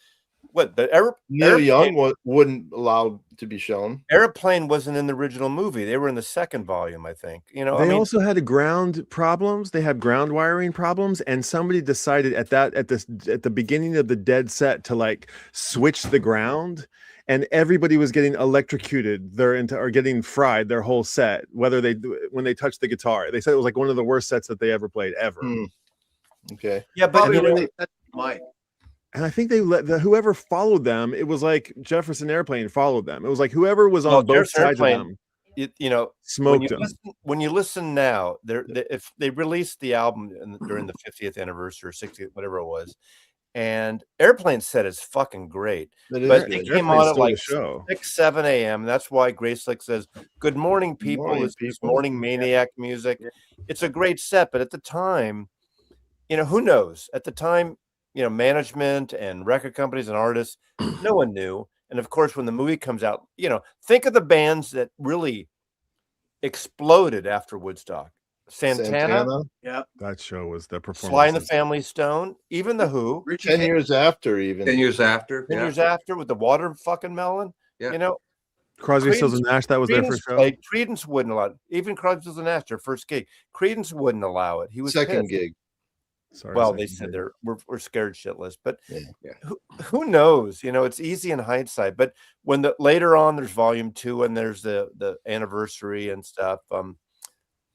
[SPEAKER 1] What the
[SPEAKER 6] Neil Young wouldn't allow to be shown.
[SPEAKER 1] Airplane wasn't in the original movie. They were in the second volume, I think.
[SPEAKER 7] They also had ground problems. They had ground wiring problems, and somebody decided at the beginning of the Dead set to like switch the ground, and everybody was getting electrocuted. Or getting fried their whole set. When they touched the guitar, they said it was like one of the worst sets that they ever played ever.
[SPEAKER 6] Okay.
[SPEAKER 1] Yeah, but
[SPEAKER 4] Mike.
[SPEAKER 7] And I think they let whoever followed them. It was like Jefferson Airplane followed them. It was like whoever was on both
[SPEAKER 1] Jefferson
[SPEAKER 7] sides
[SPEAKER 1] Airplane,
[SPEAKER 7] of them.
[SPEAKER 1] smoked
[SPEAKER 7] them.
[SPEAKER 1] When you listen now, if they released the album during the 50th anniversary or 60th, whatever it was, and Airplane set is fucking great, but they came on at like 6, 7 a.m. That's why Grace Slick says, "Good morning, people." It's morning maniac music. It's a great set, but at the time, who knows? At the time, management and record companies and artists, no one knew. And of course, when the movie comes out, think of the bands that really exploded after Woodstock. Santana,
[SPEAKER 4] Yep.
[SPEAKER 7] That show was the
[SPEAKER 1] Sly and the
[SPEAKER 7] performance.
[SPEAKER 1] Family Stone, even the Who.
[SPEAKER 4] Richie
[SPEAKER 6] 10
[SPEAKER 4] Hay-
[SPEAKER 6] years after, even.
[SPEAKER 5] 10 years after.
[SPEAKER 1] 10 years after with the water fucking melon.
[SPEAKER 5] Yeah.
[SPEAKER 1] You know,
[SPEAKER 7] Crosby, Stills and Nash. That was their first show.
[SPEAKER 1] Creedence wouldn't allow it. Even Crosby, Stills and Nash, their first gig. Creedence wouldn't allow it. He was
[SPEAKER 6] Second
[SPEAKER 1] pissed.
[SPEAKER 6] gig.
[SPEAKER 7] Sorry,
[SPEAKER 1] Well,
[SPEAKER 7] second
[SPEAKER 1] they said
[SPEAKER 7] gig.
[SPEAKER 1] we're scared shitless, but
[SPEAKER 6] Yeah.
[SPEAKER 1] who knows? You know, it's easy in hindsight. But when later on there's volume 2 and there's the anniversary and stuff,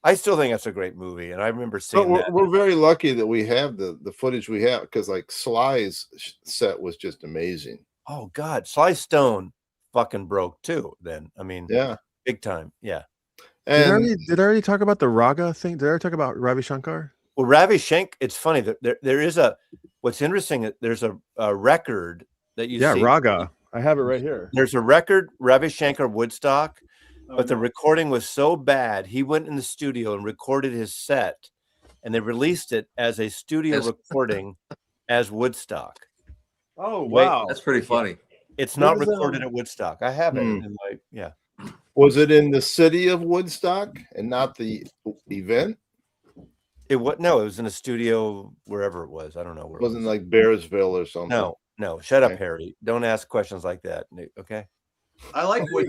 [SPEAKER 1] I still think that's a great movie, and I remember
[SPEAKER 6] But
[SPEAKER 1] seeing that.
[SPEAKER 6] we're very lucky that we have the footage we have, because like Sly's set was just amazing.
[SPEAKER 1] Oh God, Sly Stone fucking broke too. Then I mean,
[SPEAKER 6] Yeah.
[SPEAKER 1] big time. Yeah.
[SPEAKER 6] And
[SPEAKER 7] Did I already talk about the Raga thing? Did I already talk about Ravi Shankar?
[SPEAKER 1] Well, Ravi Shankar. It's funny that there is what's interesting. There's a record that you see.
[SPEAKER 7] Raga. I have it right here.
[SPEAKER 1] There's a record, Ravi Shankar Woodstock,
[SPEAKER 4] Oh,
[SPEAKER 1] but the
[SPEAKER 4] no.
[SPEAKER 1] recording was so bad. He went in the studio and recorded his set, and they released it as a studio
[SPEAKER 5] Yes.
[SPEAKER 1] recording as Woodstock.
[SPEAKER 7] Oh
[SPEAKER 1] Wait,
[SPEAKER 7] wow.
[SPEAKER 5] That's pretty funny.
[SPEAKER 1] It's
[SPEAKER 7] What
[SPEAKER 1] not
[SPEAKER 7] is that?
[SPEAKER 1] recorded at Woodstock. I have it.
[SPEAKER 6] Hmm.
[SPEAKER 1] In my, yeah.
[SPEAKER 6] was it in the city of Woodstock and not the event?
[SPEAKER 1] It was in a studio wherever it was. I don't know where
[SPEAKER 6] It wasn't
[SPEAKER 1] it was.
[SPEAKER 6] like Bearsville or something.
[SPEAKER 1] No. Shut up,
[SPEAKER 6] Okay.
[SPEAKER 1] Harry. Don't ask questions like that. Okay.
[SPEAKER 4] I like what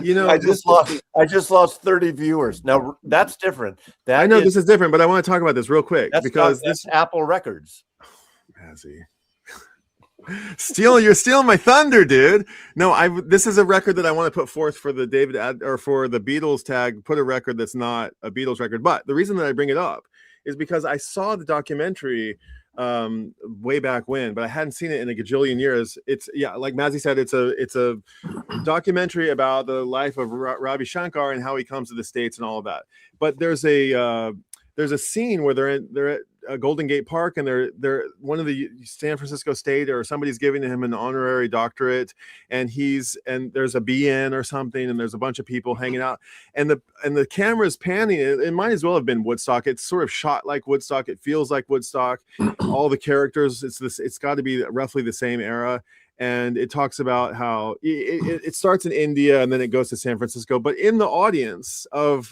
[SPEAKER 7] You know,
[SPEAKER 1] I just lost 30 viewers. Now that's different. That
[SPEAKER 7] I know this is different, but I want to talk about this real quick because
[SPEAKER 1] that's Apple Records.
[SPEAKER 7] Mazzy. You're stealing my thunder, dude. No, this is a record that I want to put forth for the for the Beatles tag. Put a record that's not a Beatles record. But the reason that I bring it up is because I saw the documentary way back when, but I hadn't seen it in a gajillion years. It's like Mazzy said, it's a documentary about the life of Ravi Shankar and how he comes to the States and all of that. But there's a scene where they're at Golden Gate Park, and they're one of the San Francisco State or somebody's giving him an honorary doctorate, and there's a BN or something, and there's a bunch of people hanging out, and the camera's panning. It might as well have been Woodstock. It's sort of shot like Woodstock. It feels like Woodstock. All the characters, it's got to be roughly the same era. And it talks about how it starts in India and then it goes to San Francisco. But in the audience while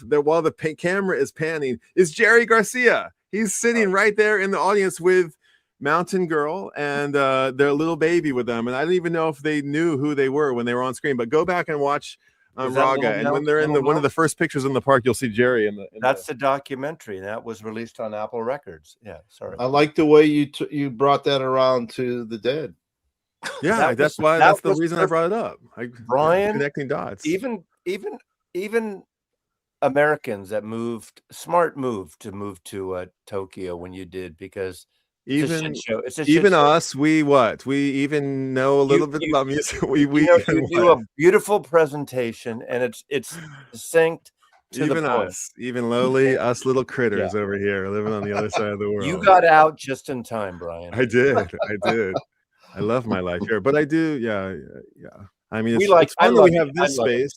[SPEAKER 7] the camera is panning, is Jerry Garcia. He's sitting right there in the audience with Mountain Girl and their little baby with them. And I don't even know if they knew who they were when they were on screen. But go back and watch Raga. And when they're in one of the first pictures in the park, you'll see Jerry
[SPEAKER 1] That's the documentary, and that was released on Apple Records. Yeah, sorry.
[SPEAKER 6] I like the way you brought that around to the Dead.
[SPEAKER 7] Yeah, that's the reason I brought it up.
[SPEAKER 1] Brian,
[SPEAKER 7] connecting dots.
[SPEAKER 1] Even Americans that smart move to Tokyo when you did, because it's a shit show. It's a shit show.
[SPEAKER 7] Us, we even know a little bit about music. We
[SPEAKER 1] you do a beautiful presentation, and it's succinct to the point.
[SPEAKER 7] Us, even lowly us little critters over here living on the other side of the world.
[SPEAKER 1] You got out just in time, Brian.
[SPEAKER 7] I did. I love my life here, but I do. Yeah. I mean, it's fun that we have this space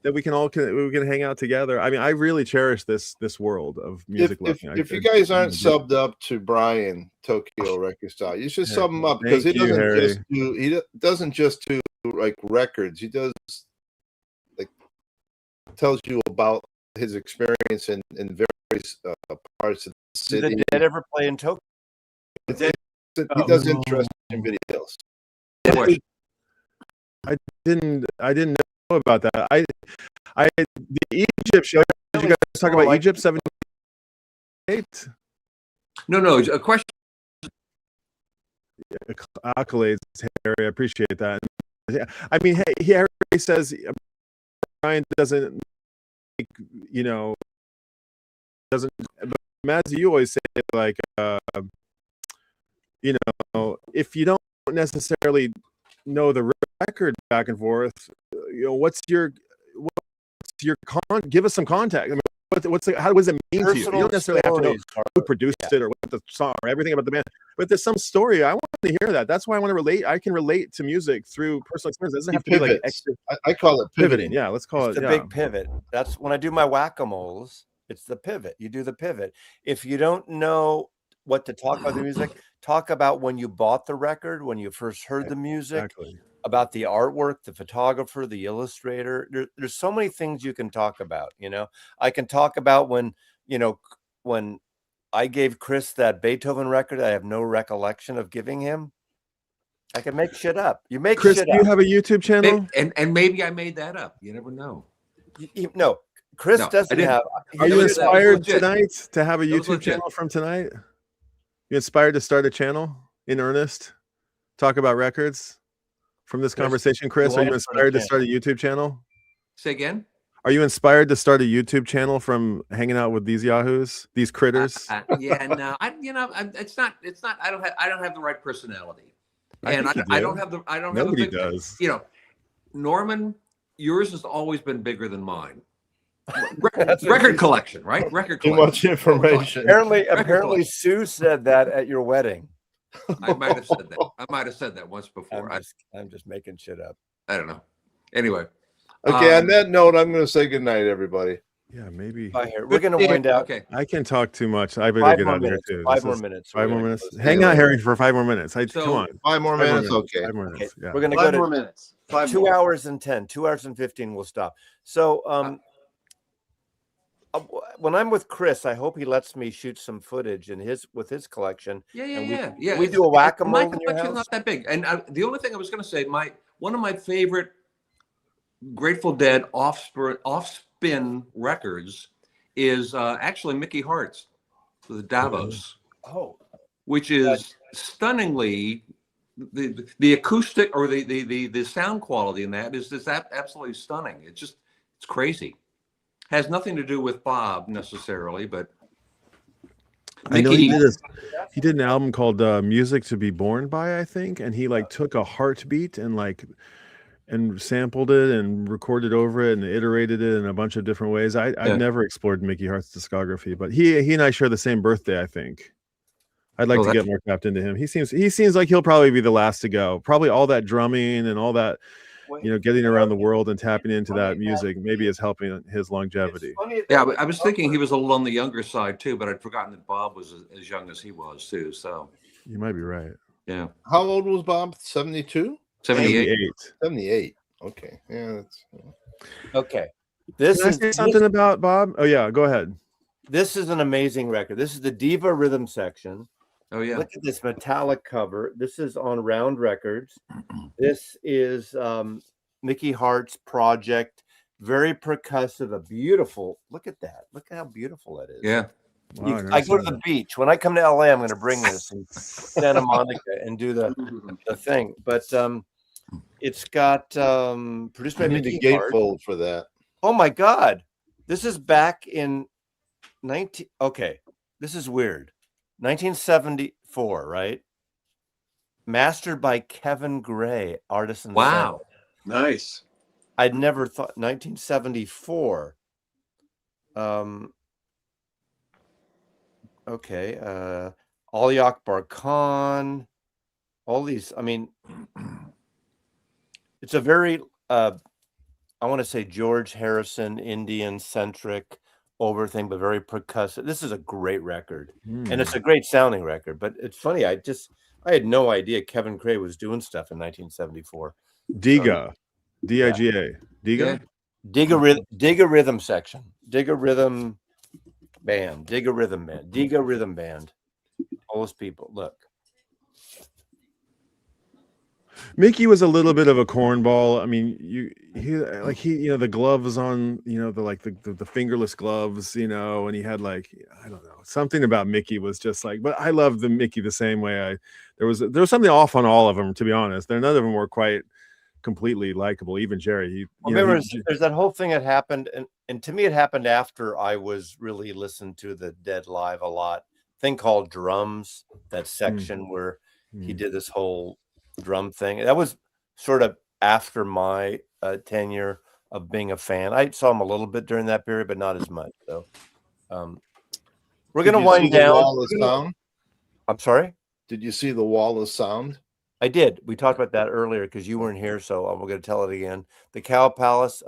[SPEAKER 7] that we can hang out together. I mean, I really cherish this world of music.
[SPEAKER 6] If you guys aren't subbed up to Brian Tokyo Record Style, you should sub him up, because he doesn't just do like records. He does tells you about his experience in various parts of the city.
[SPEAKER 1] Did the Dead ever play in Tokyo?
[SPEAKER 6] He does interesting videos.
[SPEAKER 7] I didn't know about that. The Egypt show. Did you guys talk about Egypt 78?
[SPEAKER 5] No. A question.
[SPEAKER 7] Accolades, Harry. I appreciate that. I mean, hey, Harry says Brian doesn't, doesn't. But Mazzy, you always say if you don't necessarily know the record back and forth, give us some context. I mean, how does it mean to you? You don't necessarily have to know who produced it or what the song or everything about the band, but there's some story. I want to hear that. That's why I want to relate. I can relate to music through personal experience. It doesn't have to be like extra.
[SPEAKER 6] I call it pivoting.
[SPEAKER 7] Yeah, let's call
[SPEAKER 1] it's
[SPEAKER 7] it
[SPEAKER 1] the big pivot. That's when I do my whack-a-moles. It's the pivot. You do the pivot. If you don't know what to talk about the music, talk about when you bought the record, when you first heard the music.
[SPEAKER 7] Exactly.
[SPEAKER 1] about the artwork, the photographer, the illustrator. There's so many things you can talk about. I can talk about when I gave Chris that Beethoven record. I have no recollection of giving him. I can make shit up. You make
[SPEAKER 7] Chris,
[SPEAKER 1] shit
[SPEAKER 7] do you
[SPEAKER 1] up.
[SPEAKER 7] have a YouTube channel?
[SPEAKER 5] And maybe I made that up. You never know.
[SPEAKER 1] No, Chris
[SPEAKER 5] No, I
[SPEAKER 1] doesn't
[SPEAKER 5] didn't.
[SPEAKER 1] have.
[SPEAKER 7] Are you
[SPEAKER 5] That was
[SPEAKER 7] inspired
[SPEAKER 5] legit.
[SPEAKER 7] tonight to have a
[SPEAKER 5] That was
[SPEAKER 7] YouTube
[SPEAKER 5] legit.
[SPEAKER 7] channel from tonight? You inspired to start a channel in earnest? Talk about records from this
[SPEAKER 1] Chris,
[SPEAKER 7] conversation, Chris?
[SPEAKER 1] you
[SPEAKER 7] Are you
[SPEAKER 1] wanna start a
[SPEAKER 7] inspired to
[SPEAKER 1] channel?
[SPEAKER 7] start a YouTube channel?
[SPEAKER 5] Say again.
[SPEAKER 7] Are you inspired to start a YouTube channel from hanging out with these yahoos, these critters?
[SPEAKER 5] Yeah, no, it's not. I don't have the right personality, and
[SPEAKER 7] think you
[SPEAKER 5] I
[SPEAKER 7] do.
[SPEAKER 5] don't have the. I don't
[SPEAKER 7] Nobody
[SPEAKER 5] have a big,
[SPEAKER 7] does.
[SPEAKER 5] Norman, yours has always been bigger than mine. Record collection, right? Record
[SPEAKER 6] Too
[SPEAKER 5] collection.
[SPEAKER 6] much information.
[SPEAKER 1] Apparently, Sue said that at your wedding.
[SPEAKER 5] I might have said that. I might have said that once before.
[SPEAKER 1] I'm just making shit up.
[SPEAKER 5] I don't know. Anyway.
[SPEAKER 6] Okay, on that note, I'm going to say goodnight, everybody.
[SPEAKER 7] Yeah, maybe.
[SPEAKER 1] Bye here. We're going to wind out.
[SPEAKER 5] Okay.
[SPEAKER 7] I can talk too much. I better
[SPEAKER 1] 5
[SPEAKER 7] get
[SPEAKER 1] more
[SPEAKER 7] out of here
[SPEAKER 1] minutes.
[SPEAKER 7] too.
[SPEAKER 1] 5
[SPEAKER 7] This
[SPEAKER 1] more
[SPEAKER 7] is-
[SPEAKER 1] minutes.
[SPEAKER 7] 5
[SPEAKER 1] We're
[SPEAKER 7] more
[SPEAKER 1] gonna
[SPEAKER 7] minutes.
[SPEAKER 1] close.
[SPEAKER 7] Hang out, Harry, for 5 more minutes. Come on.
[SPEAKER 6] 5 more
[SPEAKER 7] 5 more
[SPEAKER 6] minutes, okay.
[SPEAKER 7] 5 more
[SPEAKER 1] Okay,
[SPEAKER 7] minutes. Yeah.
[SPEAKER 1] we're going to
[SPEAKER 4] 5
[SPEAKER 1] go
[SPEAKER 4] more
[SPEAKER 1] to
[SPEAKER 4] minutes. 5
[SPEAKER 1] 2
[SPEAKER 4] more.
[SPEAKER 1] hours and 10, 2 hours and 15. We'll stop. So, when I'm with Chris, I hope he lets me shoot some footage with his collection.
[SPEAKER 5] Yeah.
[SPEAKER 1] We do a whack-a-mole
[SPEAKER 5] My
[SPEAKER 1] in your
[SPEAKER 5] collection's
[SPEAKER 1] house?
[SPEAKER 5] not that big. And the only thing I was going to say, one of my favorite Grateful Dead off-spin records is actually Mickey Hart's, the Davos,
[SPEAKER 1] Oh,
[SPEAKER 5] which is stunningly the acoustic or the sound quality in that is just absolutely stunning. It's crazy. Has nothing to do with Bob necessarily, but
[SPEAKER 7] I know he
[SPEAKER 5] Mickey.
[SPEAKER 7] he did an album called Music to Be Born By, I think, and he took a heartbeat and sampled it and recorded over it and iterated it in a bunch of different ways. I've never explored Mickey Hart's discography, but he and I share the same birthday, I think. I'd like to get more tapped into him. He seems like he'll probably be the last to go. Probably all that drumming and all that, getting around the world and tapping into that music maybe is helping his longevity.
[SPEAKER 5] Yeah, I was thinking he was a little on the younger side too, but I'd forgotten that Bob was as young as he was too. So
[SPEAKER 7] you might be right.
[SPEAKER 5] Yeah.
[SPEAKER 6] How old was Bob? 72?
[SPEAKER 5] 78.
[SPEAKER 6] 78. Okay. Yeah. That's...
[SPEAKER 1] okay.
[SPEAKER 7] Can I say something about Bob? Oh yeah, go ahead.
[SPEAKER 1] This is an amazing record. This is the Diva Rhythm section.
[SPEAKER 5] Oh yeah.
[SPEAKER 1] Look at this metallic cover. This is on Round Records. This is Mickey Hart's project. Very percussive, a beautiful. Look at that. Look at how beautiful it is.
[SPEAKER 5] Yeah.
[SPEAKER 7] Wow,
[SPEAKER 1] I go to the beach. When I come to LA, I'm going to bring this in Santa Monica and do the thing. But it's got produced by
[SPEAKER 6] I need the
[SPEAKER 1] Mickey Hart.
[SPEAKER 6] gatefold for that.
[SPEAKER 1] Oh my God. This is back in 19. Okay. This is weird. 1974, right? Mastered by Kevin Gray, artisan.
[SPEAKER 5] Wow.
[SPEAKER 4] Nice.
[SPEAKER 1] I'd never thought 1974. Okay. Ali Akbar Khan. All these. I mean, it's a very I want to say George Harrison, Indian centric over thing, but very percussive. This is a great record, and it's a great sounding record. But it's funny, I had no idea Kevin Gray was doing stuff in 1974.
[SPEAKER 7] Diga, D-I-G-A, Diga,
[SPEAKER 1] Diga Rhythm section, Diga Rhythm band, Diga Rhythm band. All those people. Look,
[SPEAKER 7] Mickey was a little bit of a cornball. I mean, he the gloves on, the fingerless gloves, and he had I don't know, something about Mickey was just but I love the Mickey the same way. There was something off on all of them, to be honest. None of them were quite completely likable. Even Jerry.
[SPEAKER 1] There's that whole thing that happened, and to me, it happened after I was really listened to the Dead live a lot. Thing called Drums, that section where he did this whole drum thing. That was sort of after my tenure of being a fan. I saw him a little bit during that period, but not as much. So we're going to wind down.
[SPEAKER 6] Wall of Sound?
[SPEAKER 1] I'm sorry?
[SPEAKER 6] Did you see the Wall of Sound?
[SPEAKER 1] I did. We talked about that earlier because you weren't here, so I'm going to tell it again. The Cow Palace,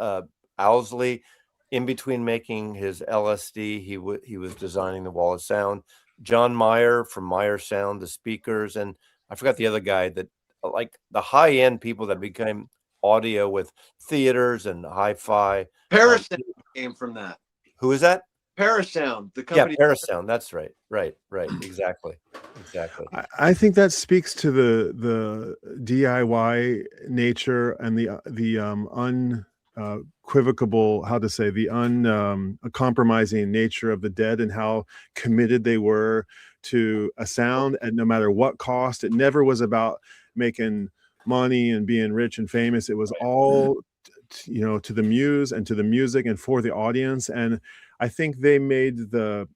[SPEAKER 1] Owsley, in between making his LSD, he was designing the Wall of Sound. John Meyer from Meyer Sound, the speakers, and I forgot the other guy that like the high end people that became audio with theaters and hi-fi.
[SPEAKER 4] Parasound came from that.
[SPEAKER 1] Who is that?
[SPEAKER 4] Parasound, the company.
[SPEAKER 1] Yeah, Parasound. That's right. Right. Exactly.
[SPEAKER 7] I think that speaks to the DIY nature and the unequivocable, how to say, the uncompromising nature of the Dead, and how committed they were to a sound, and no matter what cost. It never was about making money and being rich and famous. It was all to the muse and to the music and for the audience. And I think they made the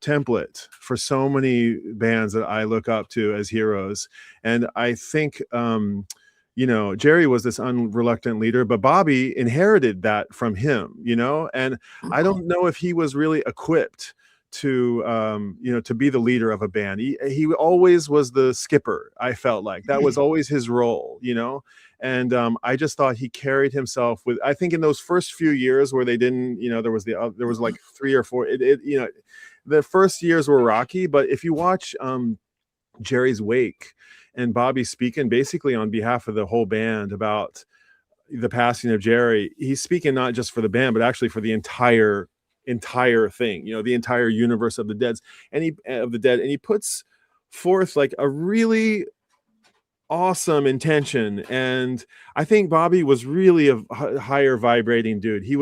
[SPEAKER 7] template for so many bands that I look up to as heroes. And I think Jerry was this unreluctant leader, but Bobby inherited that from him, and I don't know if he was really equipped to be the leader of a band. He always was the skipper. I felt like that was always his role, and I just thought he carried himself with, I think in those first few years where they didn't, there was like 3 or 4, the first years were rocky. But if you watch Jerry's wake and Bobby speaking basically on behalf of the whole band about the passing of Jerry, he's speaking not just for the band, but actually for the entire thing, the entire universe of the Dead, and he puts forth like a really awesome intention. And I think Bobby was really a higher vibrating dude. He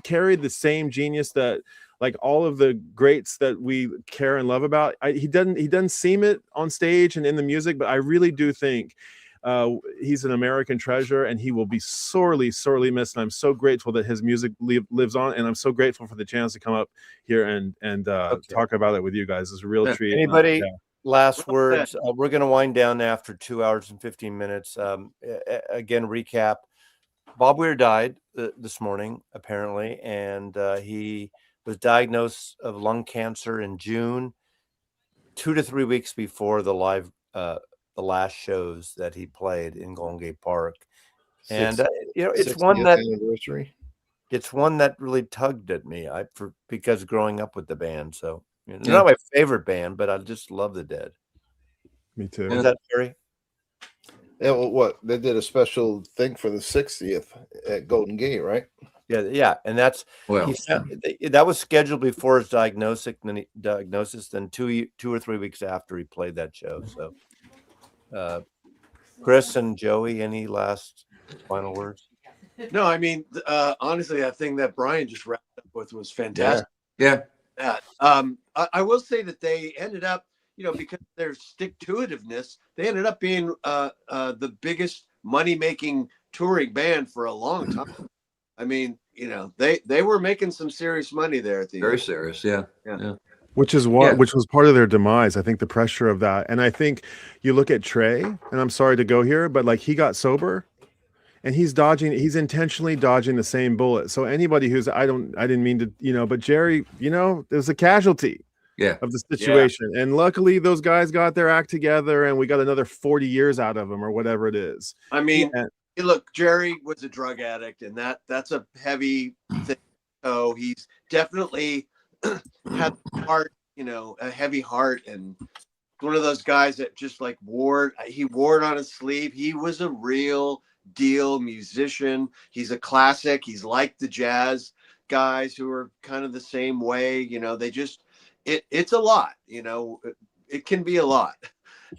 [SPEAKER 7] carried the same genius that like all of the greats that we care and love about. He doesn't seem it on stage and in the music, but I really do think he's an American treasure, and he will be sorely missed. And I'm so grateful that his music lives on, and I'm so grateful for the chance to come up here and talk about it with you guys. It's a real treat.
[SPEAKER 1] Anybody last words? We're going to wind down after 2 hours and 15 minutes. Again, recap: Bob Weir died this morning, apparently, and he was diagnosed of lung cancer in June, 2 to 3 weeks before the last shows that he played in Golden Gate Park. And it's one that
[SPEAKER 6] anniversary.
[SPEAKER 1] It's one that really tugged at me because growing up with the band. So they're not my favorite band, but I just love the Dead.
[SPEAKER 7] Me too.
[SPEAKER 1] Was that Terry?
[SPEAKER 6] Yeah, well, what they did a special thing for the 60th at Golden Gate, right?
[SPEAKER 1] Yeah, and that's that was scheduled before his diagnosis. Then 2 or 3 weeks after he played that show. So, Chris and Joey, any last final words?
[SPEAKER 4] No, I mean, honestly, that thing that Brian just wrapped up with was fantastic.
[SPEAKER 5] Yeah.
[SPEAKER 4] I will say that they ended up, because of their stick-to-itiveness, they ended up being the biggest money-making touring band for a long time. I mean, they were making some serious money there at the
[SPEAKER 5] Very
[SPEAKER 4] end.
[SPEAKER 5] serious, yeah.
[SPEAKER 7] Which was part of their demise. I think the pressure of that. And I think you look at Trey, and I'm sorry to go here, but like he got sober and he's intentionally dodging the same bullet. So anybody who's, I didn't mean to, but Jerry, there's a casualty of the situation. And luckily those guys got their act together and we got another 40 years out of them or whatever it is.
[SPEAKER 4] I mean, look, Jerry was a drug addict, and that's a heavy thing. So he's definitely had heart, a heavy heart, and one of those guys that just like wore it on his sleeve. He was a real deal musician. He's a classic. He's like the jazz guys who are kind of the same way. They just it's a lot. It can be a lot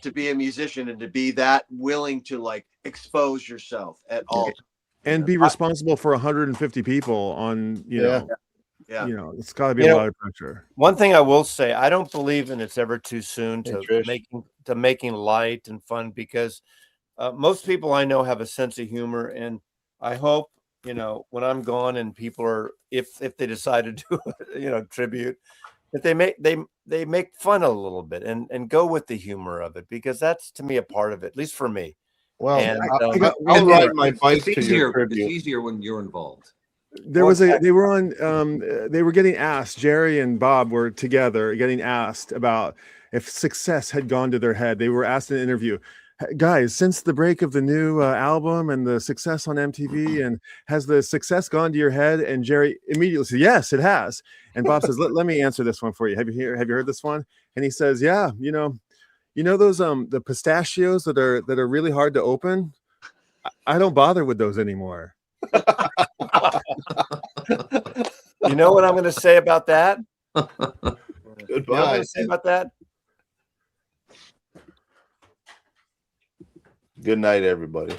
[SPEAKER 4] to be a musician and to be that willing to like expose yourself at all
[SPEAKER 7] and be responsible for 150 people on it's got to be a lot of pressure.
[SPEAKER 1] One thing I will say, I don't believe in it's ever too soon to making light and fun, because most people I know have a sense of humor, and I hope when I'm gone and people are, if they decide to do tribute, that they make fun a little bit and go with the humor of it, because that's, to me, a part of it, at least for me.
[SPEAKER 6] Well,
[SPEAKER 1] I'll
[SPEAKER 6] ride my bike to your
[SPEAKER 5] It's
[SPEAKER 6] tribute.
[SPEAKER 5] easier when you're involved.
[SPEAKER 7] They were getting asked, Jerry and Bob were together getting asked about if success had gone to their head. They were asked in an interview, guys, since the break of the new album and the success on MTV, and has the success gone to your head? And Jerry immediately said, yes, it has. And Bob says, let me answer this one for you. Have you heard this one? And he says, yeah, You know those the pistachios that are really hard to open? I don't bother with those anymore.
[SPEAKER 1] You know what I'm going to say about that? You know what I'm
[SPEAKER 6] Goodbye.
[SPEAKER 1] going to say about that?
[SPEAKER 6] Good night, everybody.